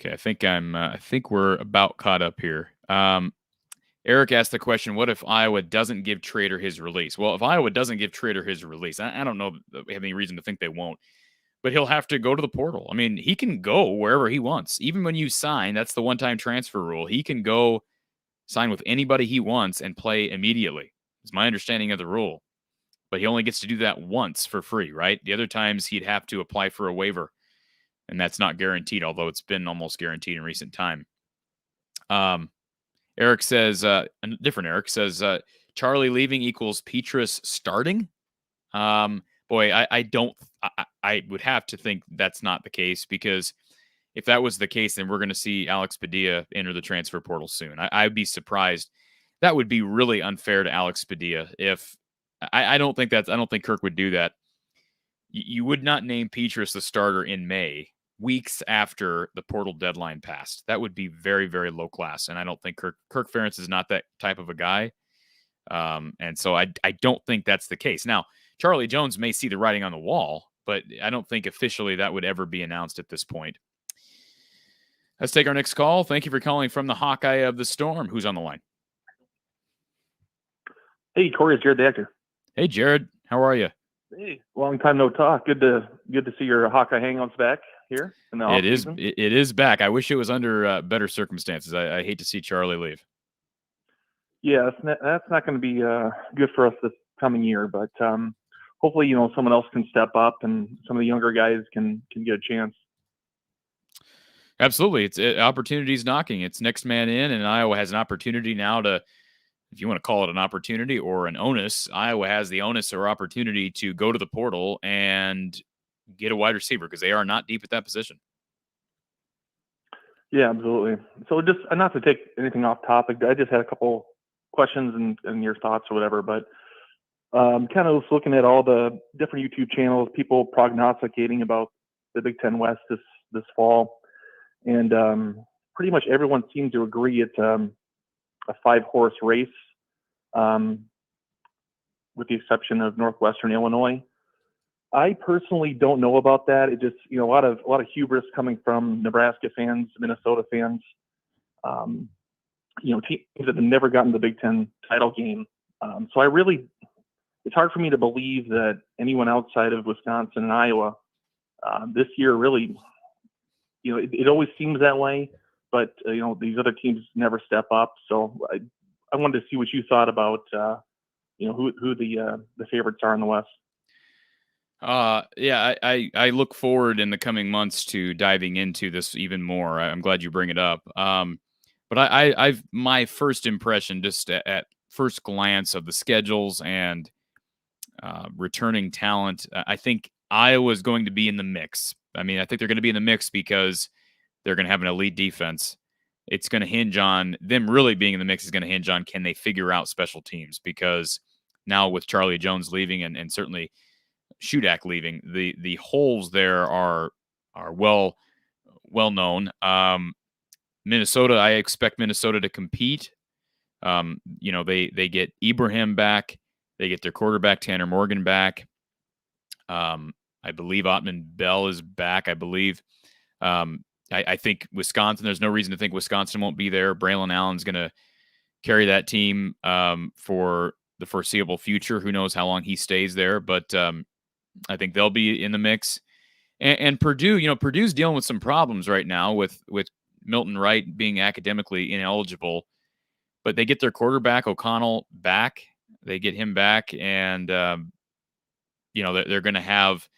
I think we're about caught up here. Eric asked the question, what if Iowa doesn't give Trader his release? Well, if Iowa doesn't give Trader his release, I don't know that we have any reason to think they won't, but he'll have to go to the portal. He can go wherever he wants. Even when you sign, that's the one-time transfer rule. He can go sign with anybody he wants and play immediately. It's my understanding of the rule. But he only gets to do that once for free, right? The other times he'd have to apply for a waiver, and that's not guaranteed, although it's been almost guaranteed in recent time. Eric says, a different Eric says, Charlie leaving equals Petrus starting. I would have to think that's not the case, because if that was the case, then we're going to see Alex Padilla enter the transfer portal soon. I'd be surprised. That would be really unfair to Alex Padilla. If I don't think Kirk would do that. You would not name Petrus the starter in May, weeks after the portal deadline passed. That would be very, very low class. And I don't think Kirk Ferentz is not that type of a guy. And so I don't think that's the case. Now, Charlie Jones may see the writing on the wall but I don't think officially that would ever be announced at this point. Let's take our next call. Thank you for calling from the Hawkeye of the Storm. Who's on the line? Hey, Corey, it's Jared the actor. Hey, Jared. How are you? Hey, long time no talk. Good to see your Hawkeye hangouts back here in the It is. off-season. It is back. I wish it was under better circumstances. I hate to see Charlie leave. Yeah, that's not going to be good for us this coming year, but hopefully, someone else can step up and some of the younger guys can get a chance. Absolutely. It's opportunity's knocking. It's next man in, and Iowa has an opportunity now to, if you want to call it an opportunity or an onus, Iowa has the onus or opportunity to go to the portal and get a wide receiver because they are not deep at that position. Yeah, absolutely. So just not to take anything off topic, I just had a couple questions and your thoughts or whatever, but kind of looking at all the different YouTube channels, people prognosticating about the Big Ten West this fall. And pretty much everyone seems to agree it's a 5-horse race, with the exception of Northwestern Illinois. I personally don't know about that. It just, a lot of hubris coming from Nebraska fans, Minnesota fans, teams that have never gotten the Big Ten title game. So it's hard for me to believe that anyone outside of Wisconsin and Iowa this year really, it always seems that way, but these other teams never step up. So I wanted to see what you thought about who the favorites are in the West. Yeah, I look forward in the coming months to diving into this even more. I'm glad you bring it up. But I've my first impression, just at first glance of the schedules and returning talent, I think Iowa is going to be in the mix. I mean, I think they're going to be in the mix because they're going to have an elite defense. It's going to hinge on them really being in the mix. Is going to hinge on, can they figure out special teams? Because now with Charlie Jones leaving and certainly Shudak leaving, the holes there are well known. Minnesota, I expect Minnesota to compete. They get Ibrahim back. They get their quarterback Tanner Morgan back. I believe Ottman Bell is back. I believe. I think Wisconsin, there's no reason to think Wisconsin won't be there. Braylon Allen's going to carry that team for the foreseeable future. Who knows how long he stays there, but I think they'll be in the mix. And Purdue, Purdue's dealing with some problems right now with Milton Wright being academically ineligible, but they get their quarterback O'Connell back. They get him back, and they're going to have,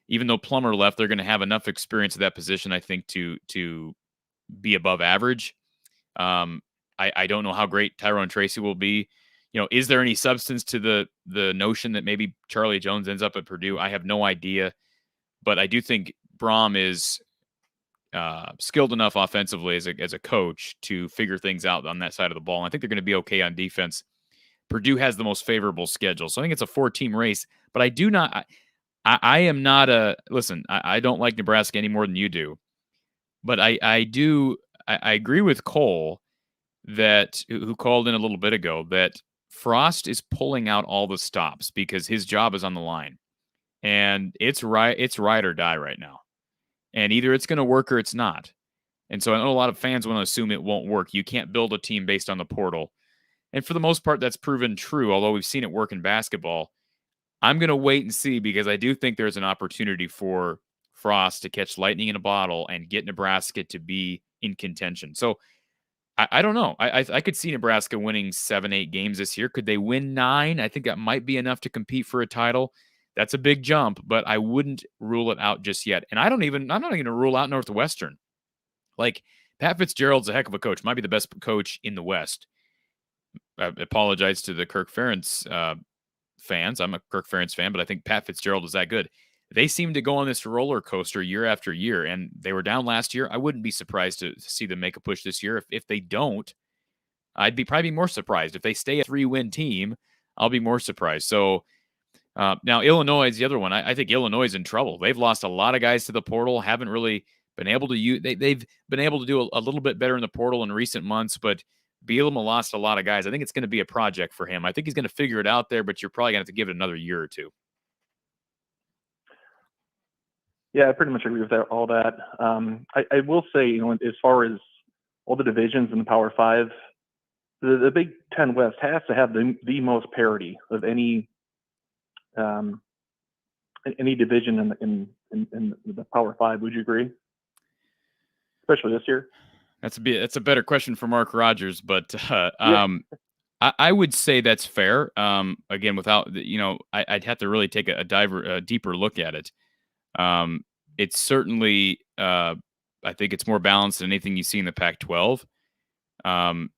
even though Plummer left, they're going to have enough experience at that position, I think, to be above average. I don't know how great Tyrone Tracy will be. Is there any substance to the notion that maybe Charlie Jones ends up at Purdue? I have no idea, but I do think Braum is skilled enough offensively as a coach to figure things out on that side of the ball. And I think they're going to be okay on defense. Purdue has the most favorable schedule, so I think it's a 4-team race. But I do not. I am not listen. I don't like Nebraska any more than you do, but I do. I agree with Cole who called in a little bit ago, that Frost is pulling out all the stops because his job is on the line, and it's ride or die right now. And either it's going to work or it's not. And so I know a lot of fans want to assume it won't work. You can't build a team based on the portal. And for the most part, that's proven true, although we've seen it work in basketball. I'm going to wait and see, because I do think there's an opportunity for Frost to catch lightning in a bottle and get Nebraska to be in contention. So I don't know. I could see Nebraska winning 7-8 games this year. Could they win 9? I think that might be enough to compete for a title. That's a big jump, but I wouldn't rule it out just yet. And I'm not even going to rule out Northwestern. Like, Pat Fitzgerald's a heck of a coach. Might be the best coach in the West. I apologize to the Kirk Ferentz fans. I'm a Kirk Ferentz fan, but I think Pat Fitzgerald is that good. They seem to go on this roller coaster year after year, and they were down last year. I wouldn't be surprised to see them make a push this year. If they don't, I'd be probably more surprised. If they stay a 3-win team, I'll be more surprised. So now Illinois is the other one. I think Illinois is in trouble. They've lost a lot of guys to the portal. Haven't really been able to use. They've been able to do a little bit better in the portal in recent months, but Bielema lost a lot of guys. I think it's going to be a project for him. I think he's going to figure it out there, but you're probably going to have to give it another year or two. Yeah, I pretty much agree with all that. I will say, as far as all the divisions in the Power Five, the Big Ten West has to have the most parity of any division in the Power Five. Would you agree? Especially this year. That's a better question for Mark Rogers, but Yeah. I would say that's fair. Again, without I'd have to really take a deeper look at it. It's certainly I think it's more balanced than anything you see in the Pac-12.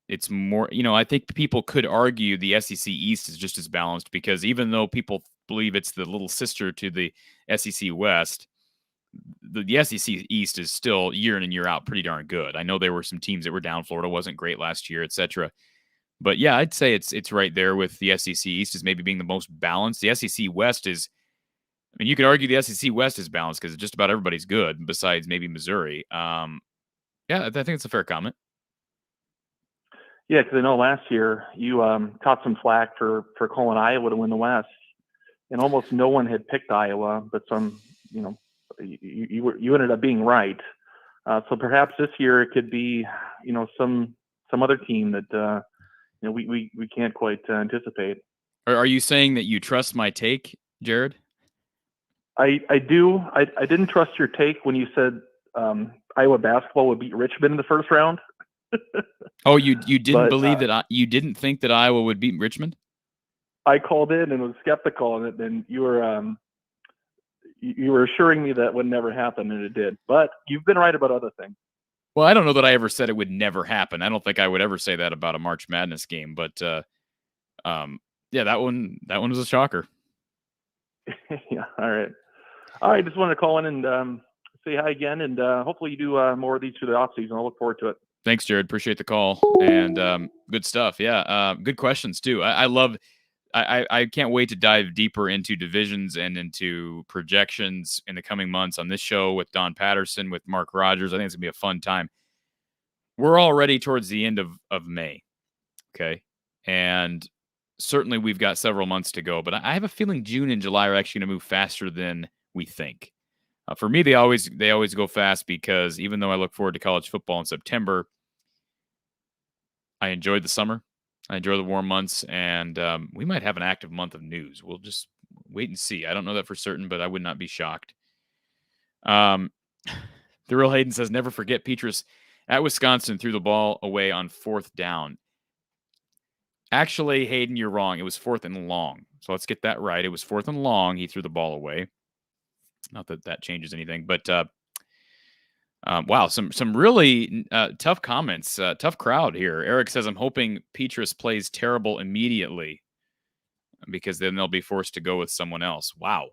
It's more, I think people could argue the SEC East is just as balanced because even though people believe it's the little sister to the SEC West, the SEC East is still year in and year out pretty darn good. I know there were some teams that were down. Florida wasn't great last year, etc. But yeah, I'd say it's right there with the SEC East as maybe being the most balanced. The SEC West is, I mean, you could argue the SEC West is balanced because just about everybody's good besides maybe Missouri. Yeah, I think it's a fair comment. Yeah, because I know last year you caught some flack for calling Iowa to win the West, and almost no one had picked Iowa, but you ended up being right. So perhaps this year it could be some other team that we can't quite anticipate. Are you saying that you trust my take, Jared? I do. I didn't trust your take when you said Iowa basketball would beat Richmond in the first round. Oh, you didn't believe that you didn't think that Iowa would beat Richmond? I called in and was skeptical, and then you were assuring me that would never happen, and it did. But you've been right about other things. Well, I don't know that I ever said it would never happen. I don't think I would ever say that about a March Madness game. But yeah, that one was a shocker. Yeah. All right. Just wanted to call in and say hi again, and hopefully you do more of these through the offseason. I'll look forward to it. Thanks, Jared. Appreciate the call and good stuff. Yeah, good questions too. I love. I can't wait to dive deeper into divisions and into projections in the coming months on this show with Don Patterson, with Mark Rogers. I think it's gonna be a fun time. We're already towards the end of May, okay, and certainly we've got several months to go. But I have a feeling June and July are actually going to move faster than we think. For me, they always go fast because even though I look forward to college football in September, I enjoyed the summer. I enjoy the warm months, and we might have an active month of news. We'll just wait and see. I don't know that for certain, but I would not be shocked. The Real Hayden says, never forget Petrus at Wisconsin threw the ball away on 4th down. Actually, Hayden, you're wrong. It was 4th and long. So let's get that right. It was 4th and long. He threw the ball away. Not that that changes anything, but wow, some really tough comments, tough crowd here. Eric says, I'm hoping Petrus plays terrible immediately because then they'll be forced to go with someone else. Wow.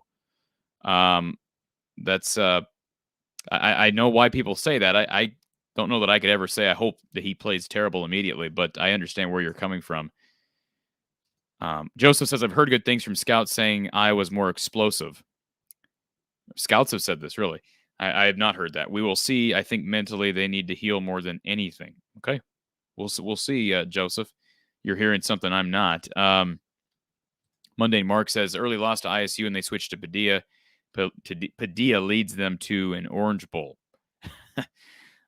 That's I know why people say that. I don't know that I could ever say I hope that he plays terrible immediately, but I understand where you're coming from. Joseph says, I've heard good things from scouts saying Iowa's more explosive. Scouts have said this, really. I have not heard that. We will see. I think mentally they need to heal more than anything. Okay. We'll see, Joseph. You're hearing something I'm not. Mundane Mark says, early loss to ISU and they switched to Padilla. Padilla leads them to an Orange Bowl.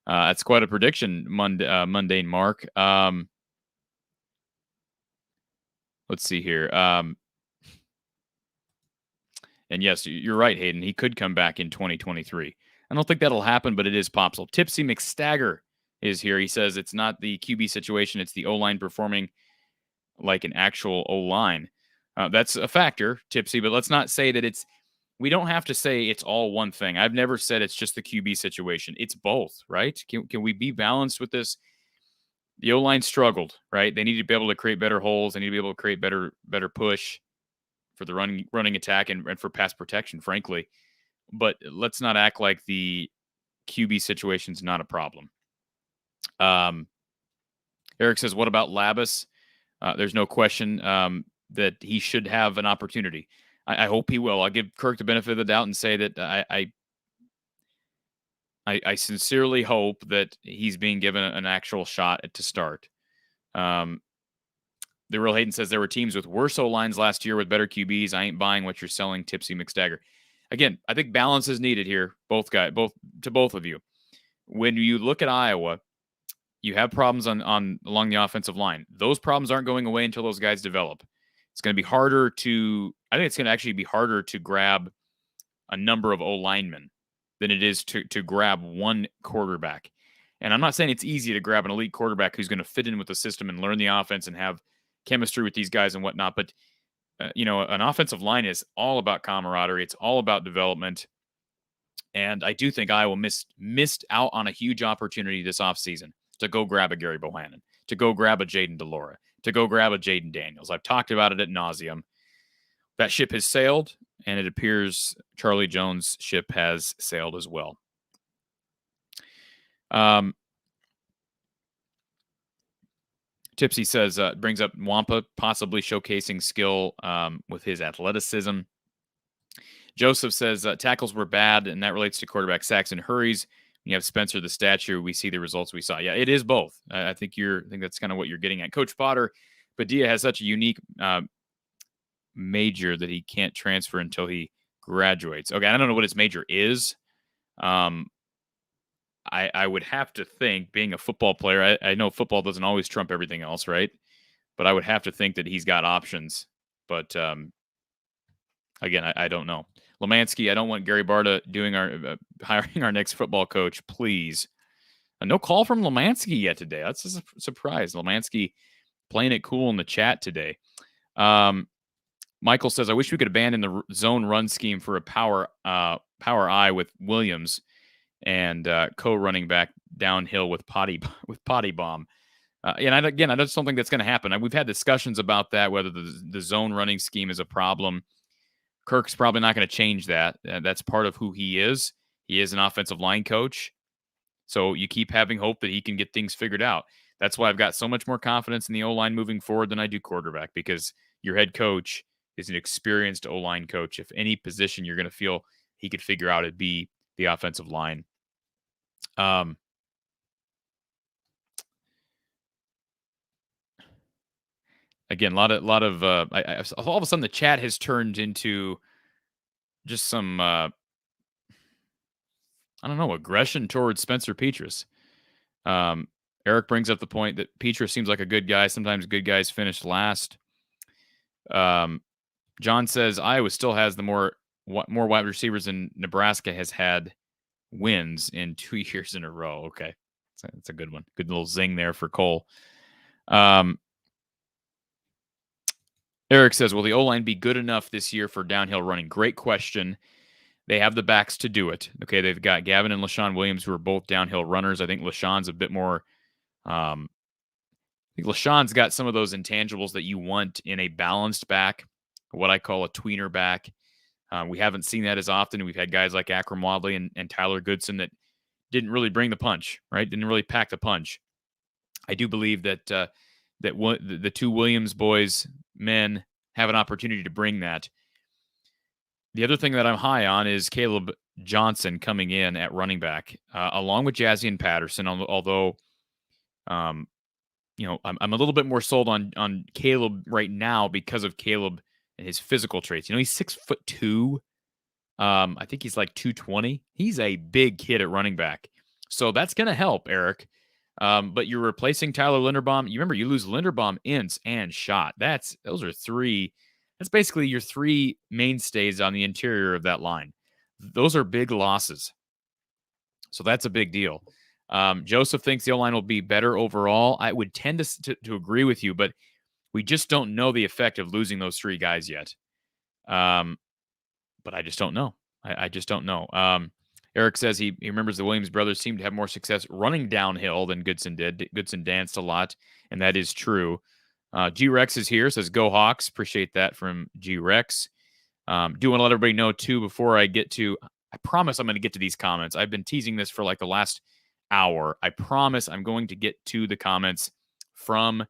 That's quite a prediction, Mundane Mark. Let's see here. And yes, you're right, Hayden. He could come back in 2023. I don't think that'll happen, but it is possible. Tipsy McStagger is here. He says it's not the QB situation. It's the O-line performing like an actual O-line. That's a factor, Tipsy, but let's not say that we don't have to say it's all one thing. I've never said it's just the QB situation. It's both, right? Can we be balanced with this? The O-line struggled, right? They need to be able to create better holes. They need to be able to create better push for the running attack and for pass protection, frankly. But let's not act like the QB situation is not a problem. Eric says, what about Labus? There's no question that he should have an opportunity. I hope he will. I'll give Kirk the benefit of the doubt and say that I sincerely hope that he's being given an actual shot to start. The Real Hayden says there were teams with worse O-lines last year with better QBs. I ain't buying what you're selling, Tipsy McStagger. again, I think balance is needed here. Both of you. When you look at Iowa, you have problems on along the offensive line. Those problems aren't going away until those guys develop. It's going to be harder to. I think it's going to actually be harder to grab a number of O linemen than it is to grab one quarterback. And I'm not saying it's easy to grab an elite quarterback who's going to fit in with the system and learn the offense and have chemistry with these guys and whatnot. But an offensive line is all about camaraderie. It's all about development. And I do think Iowa missed out on a huge opportunity this offseason to go grab a Gary Bohannon, to go grab a Jaden DeLora, to go grab a Jaden Daniels. I've talked about it ad nauseum. That ship has sailed, and it appears Charlie Jones' ship has sailed as well. Tipsy says, brings up Wampa possibly showcasing skill with his athleticism. Joseph says tackles were bad, and that relates to quarterback sacks and hurries. When you have Spencer the stature, we see the results we saw. Yeah, it is both. I think that's kind of what you're getting at. Coach Potter, Padilla has such a unique major that he can't transfer until he graduates. Okay, I don't know what his major is. I would have to think, being a football player, I know football doesn't always trump everything else, right? But I would have to think that he's got options. But again, I don't know. Lemansky, I don't want Gary Barta doing hiring our next football coach, please. No call from Lemansky yet today. That's a surprise. Lemansky playing it cool in the chat today. Michael says, I wish we could abandon the zone run scheme for a power eye with Williams and co-running back downhill with potty bomb. And I just don't think that's going to happen. We've had discussions about that, whether the zone running scheme is a problem. Kirk's probably not going to change that. That's part of who he is. He is an offensive line coach. So you keep having hope that he can get things figured out. That's why I've got so much more confidence in the O-line moving forward than I do quarterback, because your head coach is an experienced O-line coach. If any position you're going to feel he could figure out, it'd be the offensive line. Again, a lot of all of a sudden the chat has turned into just some aggression towards Spencer Petras. Eric brings up the point that Petras seems like a good guy. Sometimes good guys finish last. John says Iowa still has the more wide receivers than Nebraska has had wins in 2 years in a row. Okay, that's a good one. Good little zing there for Cole. Eric says, will the O-line be good enough this year for downhill running? Great question. They have the backs to do it. Okay, they've got Gavin and LaShawn Williams, who are both downhill runners. I think LaShawn's a bit more I think LaShawn's got some of those intangibles that you want in a balanced back, what I call a tweener back. We haven't seen that as often. We've had guys like Akram Wadley and Tyler Goodson that didn't really bring the punch, right? Didn't really pack the punch. I do believe that the two Williams men have an opportunity to bring that. The other thing that I'm high on is Caleb Johnson coming in at running back, along with Jazzy Patterson. Although, I'm a little bit more sold on Caleb right now because of Caleb and his physical traits. He's 6'2". I think he's like 220. He's a big kid at running back, so that's going to help, Eric. But you're replacing Tyler Linderbaum. You remember, you lose Linderbaum, Ince, and Schott. That's basically your three mainstays on the interior of that line. Those are big losses. So that's a big deal. Joseph thinks the O-line will be better overall. I would tend to agree with you, but we just don't know the effect of losing those three guys yet. But I just don't know. I just don't know. Eric says he remembers the Williams brothers seemed to have more success running downhill than Goodson did. Goodson danced a lot, and that is true. G-Rex is here, says go Hawks. Appreciate that from G-Rex. Do want to let everybody know, too, before I get to – I promise I'm going to get to these comments. I've been teasing this for like the last hour. I promise I'm going to get to the comments from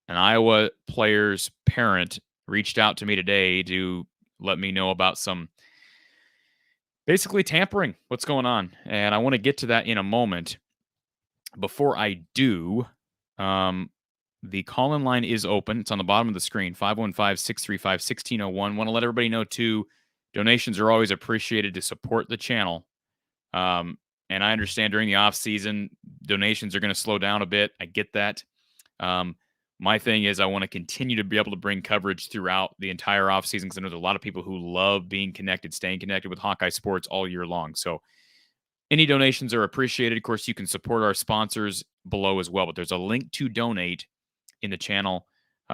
an Iowa player's parent reached out to me today to let me know about some – basically tampering, what's going on. And I want to get to that in a moment. Before I do, the call-in line is open. It's on the bottom of the screen, 515-635-1601. Want to let everybody know, too, Donations are always appreciated to support the channel. And I understand during the off season, donations are going to slow down a bit. I get that. My thing is I want to continue to be able to bring coverage throughout the entire off season, because I know there's a lot of people who love being connected, staying connected with Hawkeye sports all year long. So any donations are appreciated. Of course, you can support our sponsors below as well, but there's a link to donate in the channel,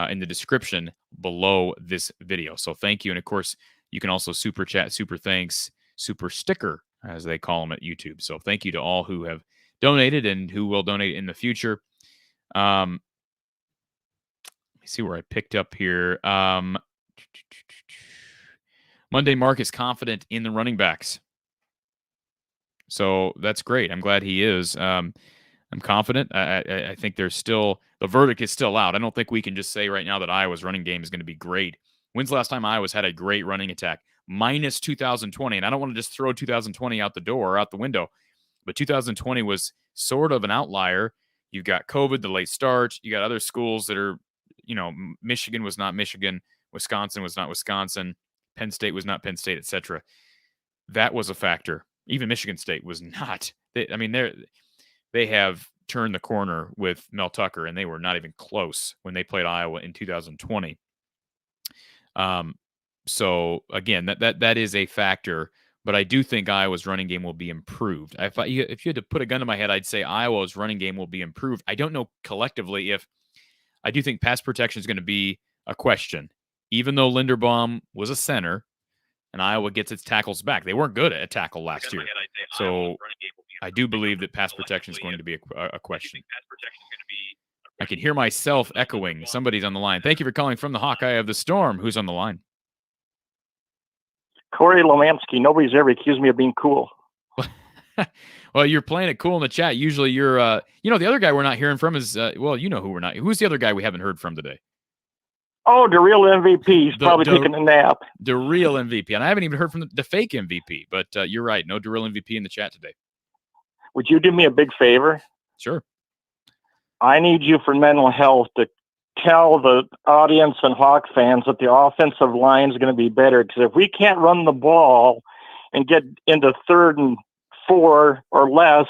in the description below this video. So thank you. And of course, you can also super chat, super thanks, super sticker, as they call them at YouTube. So thank you to all who have donated and who will donate in the future. Let me see where I picked up here. Monday Mark is confident in the running backs. So that's great. I'm glad he is. I'm confident. I think there's still, the verdict is still out. I don't think we can just say right now that Iowa's running game is going to be great. When's the last time Iowa's had a great running attack? Minus 2020. And I don't want to just throw 2020 out the door or out the window, but 2020 was sort of an outlier. You've got COVID, the late start. You got other schools that are, Michigan was not Michigan. Wisconsin was not Wisconsin. Penn State was not Penn State, etc. That was a factor. Even Michigan State was not. They have turned the corner with Mel Tucker, and they were not even close when they played Iowa in 2020. So again, that is a factor, but I do think Iowa's running game will be improved. If you had to put a gun to my head, I'd say Iowa's running game will be improved. I don't know collectively if I do think pass protection is going to be a question, even though Linderbaum was a center and Iowa gets its tackles back. They weren't good at tackle last year. So I do believe that pass protection is going to be a question. I can hear myself echoing. Somebody's on the line. Thank you for calling from the Hawkeye of the Storm. Who's on the line? Corey Lomansky. Nobody's ever accused me of being cool. Well, you're playing it cool in the chat. Usually you're, the other guy we're not hearing from is, who we're not. Who's the other guy we haven't heard from today? Oh, the real MVP. He's probably taking a nap. The real MVP. And I haven't even heard from the fake MVP, but you're right. No real MVP in the chat today. Would you do me a big favor? Sure. I need you for mental health to tell the audience and Hawk fans that the offensive line is going to be better, because if we can't run the ball and get into 3rd and 4 or less,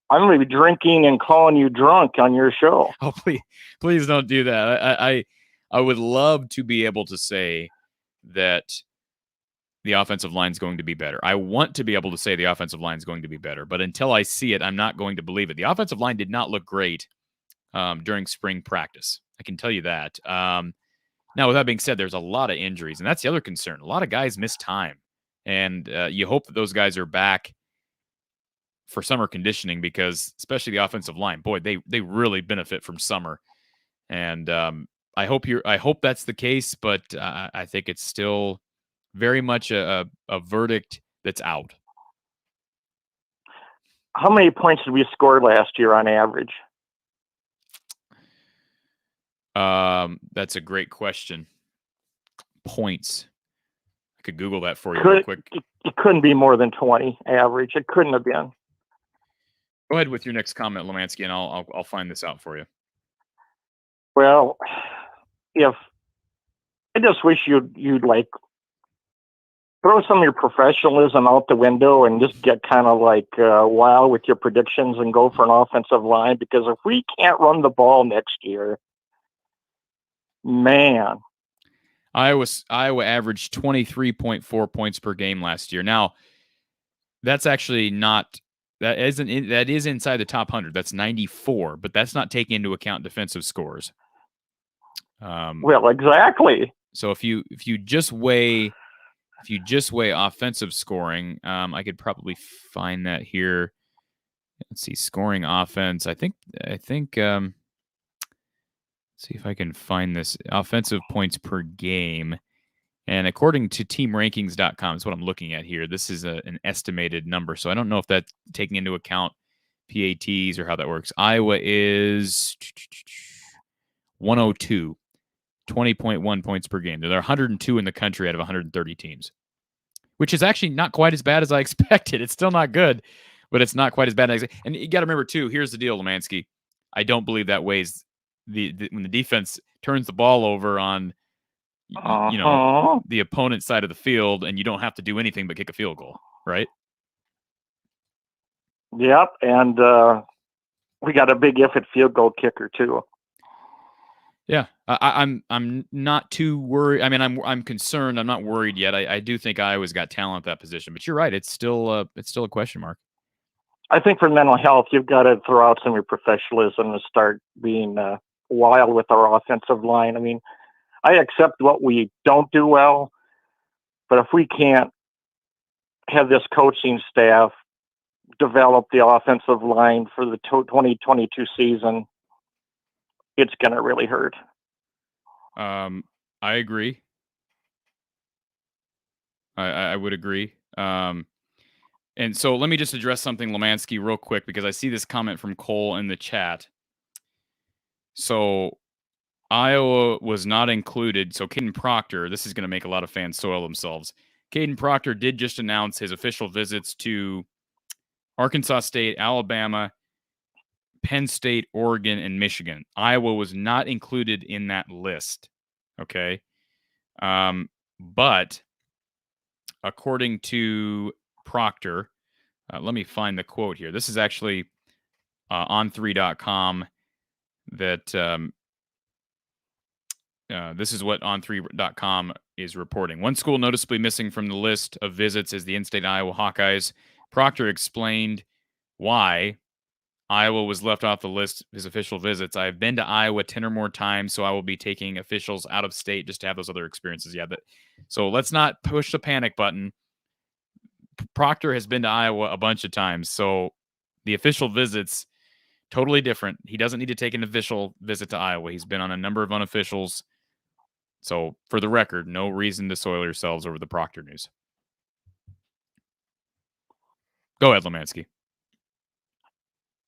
I'm going to be drinking and calling you drunk on your show. Oh, please don't do that. I would love to be able to say that the offensive line is going to be better. I want to be able to say the offensive line is going to be better, but until I see it, I'm not going to believe it. The offensive line did not look great during spring practice. I can tell you that. Now, with that being said, there's a lot of injuries, and that's the other concern. A lot of guys miss time, and you hope that those guys are back for summer conditioning, because especially the offensive line, boy, they really benefit from summer. And I hope that's the case, but I think it's still very much a verdict that's out. How many points did we score last year on average? That's a great question. Points. I could Google that for you real quick. It couldn't be more than 20 average. It couldn't have been. Go ahead with your next comment, Lomansky, and I'll find this out for you. Well, if I just wish you'd like throw some of your professionalism out the window and just get kind of like wild with your predictions and go for an offensive line, because if we can't run the ball next year, man. Iowa averaged 23.4 points per game last year. Now, that's actually not that is inside the top 100. That's 94, but that's not taking into account defensive scores. Well, exactly. So if you just weigh offensive scoring, I could probably find that here. Let's see, scoring offense. I think. Let's see if I can find this offensive points per game. And according to teamrankings.com, is what I'm looking at here. This is an estimated number, so I don't know if that's taking into account PATs or how that works. Iowa is 102, 20.1 points per game. There are 102 in the country out of 130 teams, which is actually not quite as bad as I expected. It's still not good, but it's not quite as bad. And you got to remember, too, here's the deal, Lomansky. I don't believe that weighs when the defense turns the ball over on you know, the opponent's side of the field, and you don't have to do anything but kick a field goal, right? Yep, and we got a big if at field goal kicker too. Yeah, I'm not too worried. I mean, I'm concerned. I'm not worried yet. I do think Iowa's got talent at that position, but you're right. It's still a question mark. I think for mental health, you've got to throw out some of your professionalism and start being wild with our offensive line. I mean, I accept what we don't do well, but if we can't have this coaching staff develop the offensive line for the 2022 season, it's going to really hurt. I agree. I would agree. And so let me just address something, Lemansky, real quick, because I see this comment from Cole in the chat. So Iowa was not included. So Kaden Proctor, this is going to make a lot of fans soil themselves. Kaden Proctor did just announce his official visits to Arkansas State, Alabama, Penn State, Oregon, and Michigan. Iowa was not included in that list. Okay. But according to Proctor, let me find the quote here. This is actually on3.com that this is what on3.com is reporting. One school noticeably missing from the list of visits is the in-state Iowa Hawkeyes. Proctor explained why Iowa was left off the list of his official visits. I have been to Iowa 10 or more times, so I will be taking officials out of state just to have those other experiences. Yeah, so let's not push the panic button. Proctor has been to Iowa a bunch of times, so the official visits, totally different. He doesn't need to take an official visit to Iowa. He's been on a number of unofficials. So, for the record, no reason to soil yourselves over the Proctor news. Go ahead, Lemansky.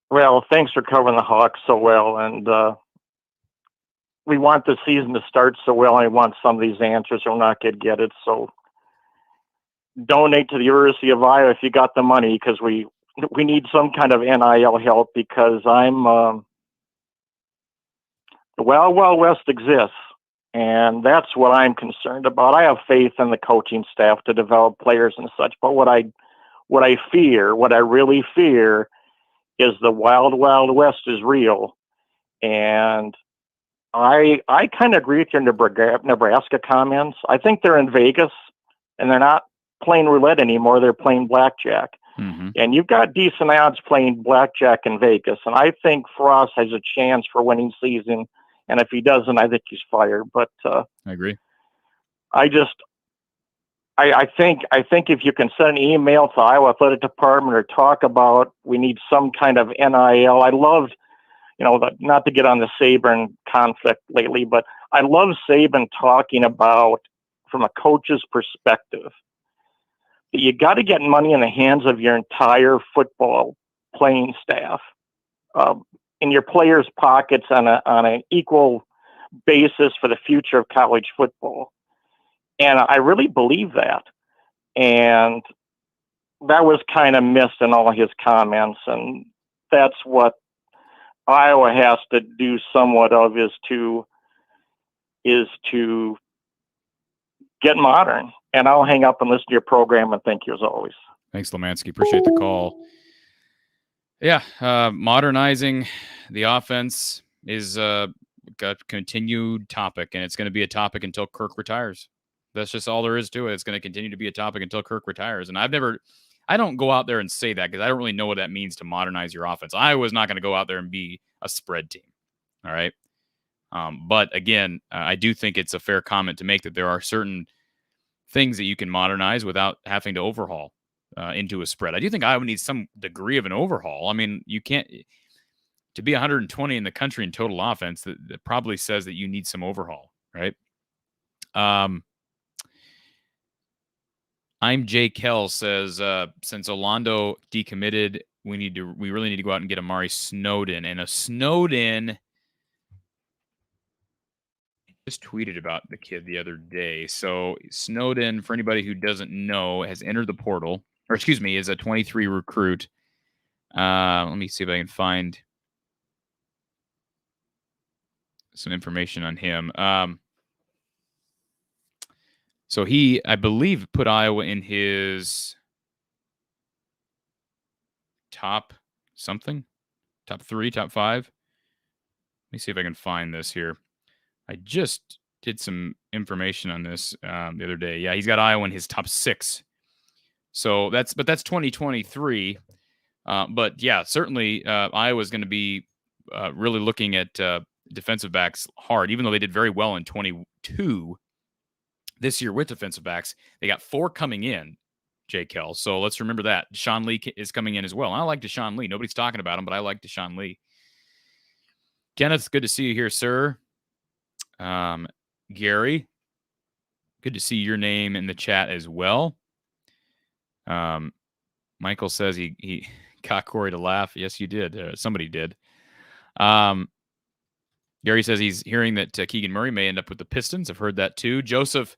Well, thanks for covering the Hawks so well, and we want the season to start so well. I want some of these answers, or we're not going to get it. So donate to the University of Iowa if you got the money, because we need some kind of NIL help, because I'm the Wild West exists, and that's what I'm concerned about. I have faith in the coaching staff to develop players and such, but what I really fear is the Wild West is real. And I kind of agree with your Nebraska comments. I think they're in Vegas, and they're not playing roulette anymore. They're playing blackjack. Mm-hmm. And you've got decent odds playing blackjack in Vegas. And I think Frost has a chance for winning season. And if he doesn't, I think he's fired. But I agree. I think if you can send an email to Iowa Athletic Department or talk about, we need some kind of NIL. I loved, not to get on the Saban conflict lately, but I love Saban talking about, from a coach's perspective, that you got to get money in the hands of your entire football playing staff, in your players' pockets on an equal basis for the future of college football. And I really believe that. And that was kind of missed in all his comments. And that's what Iowa has to do somewhat of, is to get modern. And I'll hang up and listen to your program, and thank you as always. Thanks, Lemansky. Appreciate the call. Yeah, modernizing the offense is a continued topic, and it's going to be a topic until Kirk retires. That's just all there is to it. It's going to continue to be a topic until Kirk retires. And I don't go out there and say that, because I don't really know what that means to modernize your offense. Iowa's not going to go out there and be a spread team. All right. But again, I do think it's a fair comment to make that there are certain things that you can modernize without having to overhaul into a spread. I do think Iowa needs some degree of an overhaul. I mean, you can't, to be 120 in the country in total offense, that probably says that you need some overhaul, right? I'm Jay Kell says, since Orlando decommitted, we really need to go out and get Amari Snowden. And a Snowden just tweeted about the kid the other day. So Snowden, for anybody who doesn't know, has entered the portal, or excuse me, is a 23 recruit. Let me see if I can find some information on him. So he, I believe, put Iowa in his top something, top 3, top 5. Let me see if I can find this here. I just did some information on this the other day. Yeah, he's got Iowa in his top 6. So that's 2023. But yeah, certainly Iowa's going to be really looking at defensive backs hard, even though they did very well in 22 this year with defensive backs. They got 4 coming in, J. Kell. So let's remember that. Deshaun Lee is coming in as well. I like Deshaun Lee. Nobody's talking about him, but I like Deshaun Lee. Kenneth, good to see you here, sir. Gary, good to see your name in the chat as well. Michael says he got Corey to laugh. Yes, you did. Somebody did. Gary says he's hearing that Keegan Murray may end up with the Pistons. I've heard that too. Joseph,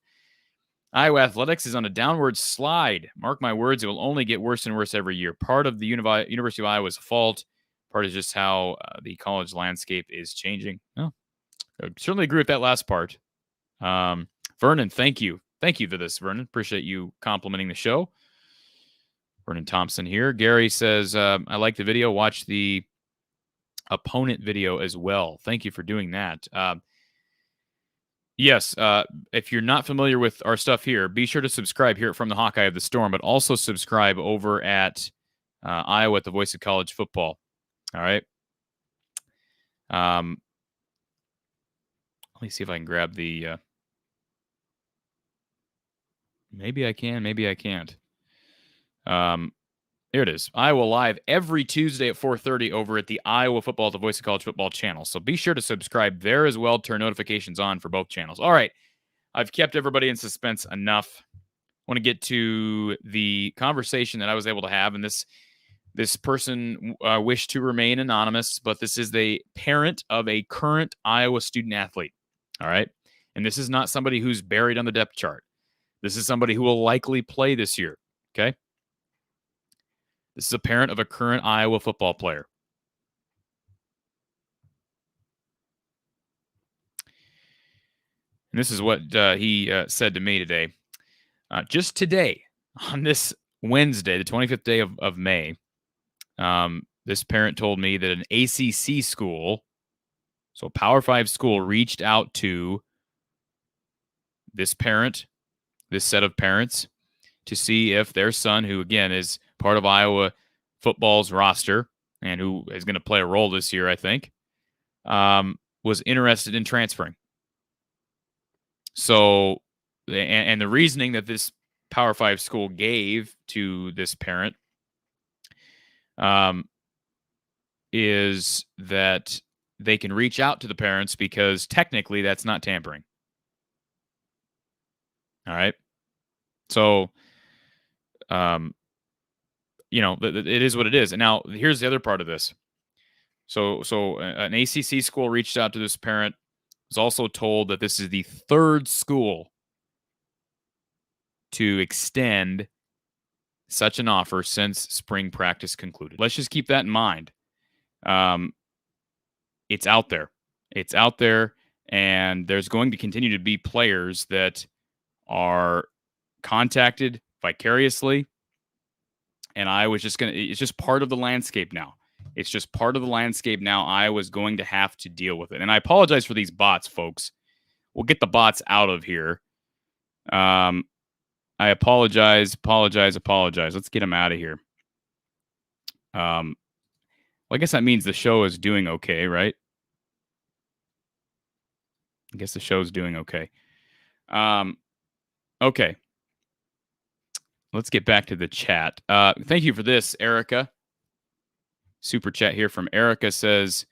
Iowa athletics is on a downward slide. Mark my words, it will only get worse and worse every year. Part of the University of Iowa's fault. Part is just how the college landscape is changing. Oh, I certainly agree with that last part. Vernon, thank you. Thank you for this, Vernon. Appreciate you complimenting the show. Vernon Thompson here. Gary says, I like the video. Watch the opponent video as well. Thank you for doing that. Yes, if you're not familiar with our stuff here, be sure to subscribe here from the Hawkeye of the Storm, but also subscribe over at Iowa at the Voice of College Football. All right. Let me see if I can grab the... maybe I can, maybe I can't. Here it is. Iowa Live every Tuesday at 4:30 over at the Iowa Football at the Voice of College Football channel. So be sure to subscribe there as well. Turn notifications on for both channels. All right. I've kept everybody in suspense enough. I want to get to the conversation that I was able to have. And this person wished to remain anonymous, but this is the parent of a current Iowa student athlete. All right. And this is not somebody who's buried on the depth chart. This is somebody who will likely play this year. Okay. This is a parent of a current Iowa football player. And this is what he said to me today. Just today, on this Wednesday, the 25th day of May, this parent told me that an ACC school, so a Power 5 school, reached out to this parent, this set of parents, to see if their son, who again is part of Iowa football's roster and who is going to play a role this year, I think, was interested in transferring. So, and the reasoning that this Power 5 school gave to this parent is that they can reach out to the parents because technically that's not tampering. All right. So, it is what it is. And now here's the other part of this. So an ACC school reached out to this parent, was also told that this is the 3rd school to extend such an offer since spring practice concluded. Let's just keep that in mind. It's out there. It's out there, and there's going to continue to be players that are contacted vicariously. And Iowa's just it's just part of the landscape now. It's just part of the landscape now. Iowa's going to have to deal with it. And I apologize for these bots, folks. We'll get the bots out of here. I apologize. Let's get them out of here. Well, I guess that means the show is doing okay, right? I guess the show's doing okay. Okay. Let's get back to the chat. Thank you for this, Erica. Super chat here from Erica says,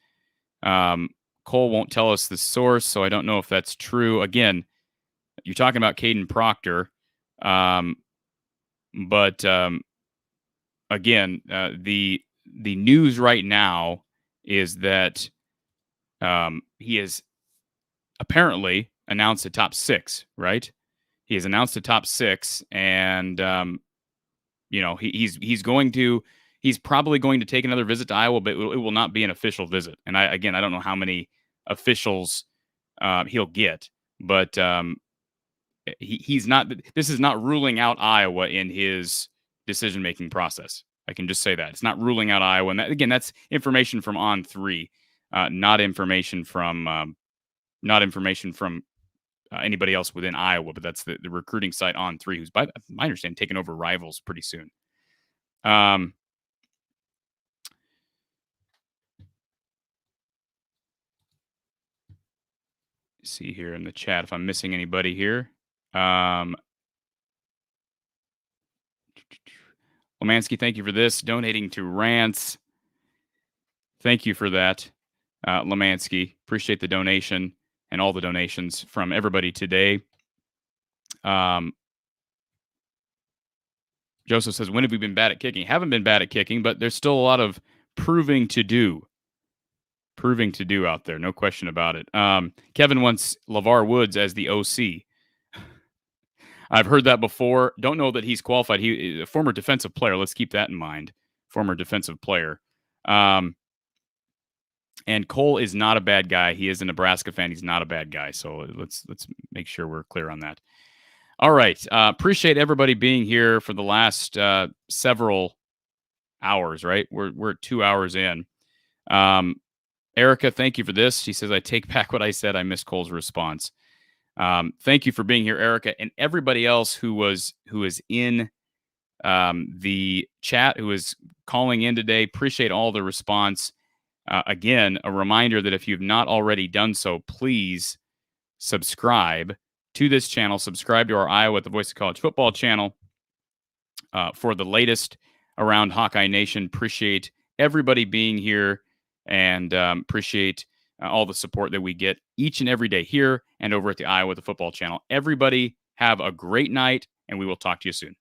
Cole won't tell us the source, so I don't know if that's true. Again, you're talking about Kaden Proctor. But again, the news right now is that he has apparently announced a top 6, right? He has announced a top 6, and he's probably going to take another visit to Iowa, but it will not be an official visit. And I don't know how many officials he'll get, but he's not. This is not ruling out Iowa in his decision-making process. I can just say that it's not ruling out Iowa. And that, again, that's information from On3, not information from anybody else within Iowa. But that's the recruiting site On3, who's, by my understanding, taking over Rivals pretty soon. See here in the chat if I'm missing anybody here. Lemansky, thank you for this. Donating to Rants. Thank you for that, Lemansky. Appreciate the donation and all the donations from everybody today. Joseph says, when have we been bad at kicking? Haven't been bad at kicking, but there's still a lot of proving to do out there. No question about it. Kevin wants LeVar Woods as the OC. I've heard that before. Don't know that he's qualified. He is a former defensive player. Let's keep that in mind. Former defensive player. And Cole is not a bad guy. He is a Nebraska fan. He's not a bad guy. So let's make sure we're clear on that. All right. Appreciate everybody being here for the last several hours, right? We're 2 hours in. Erica, thank you for this. She says, I take back what I said. I missed Cole's response. Thank you for being here, Erica, and everybody else who is in the chat, who is calling in today. Appreciate all the response. Again, a reminder that if you've not already done so, please subscribe to this channel. Subscribe to our Iowa at the Voice of College Football channel for the latest around Hawkeye Nation. Appreciate everybody being here and appreciate all the support that we get each and every day here and over at the Iowa at the Football channel. Everybody have a great night, and we will talk to you soon.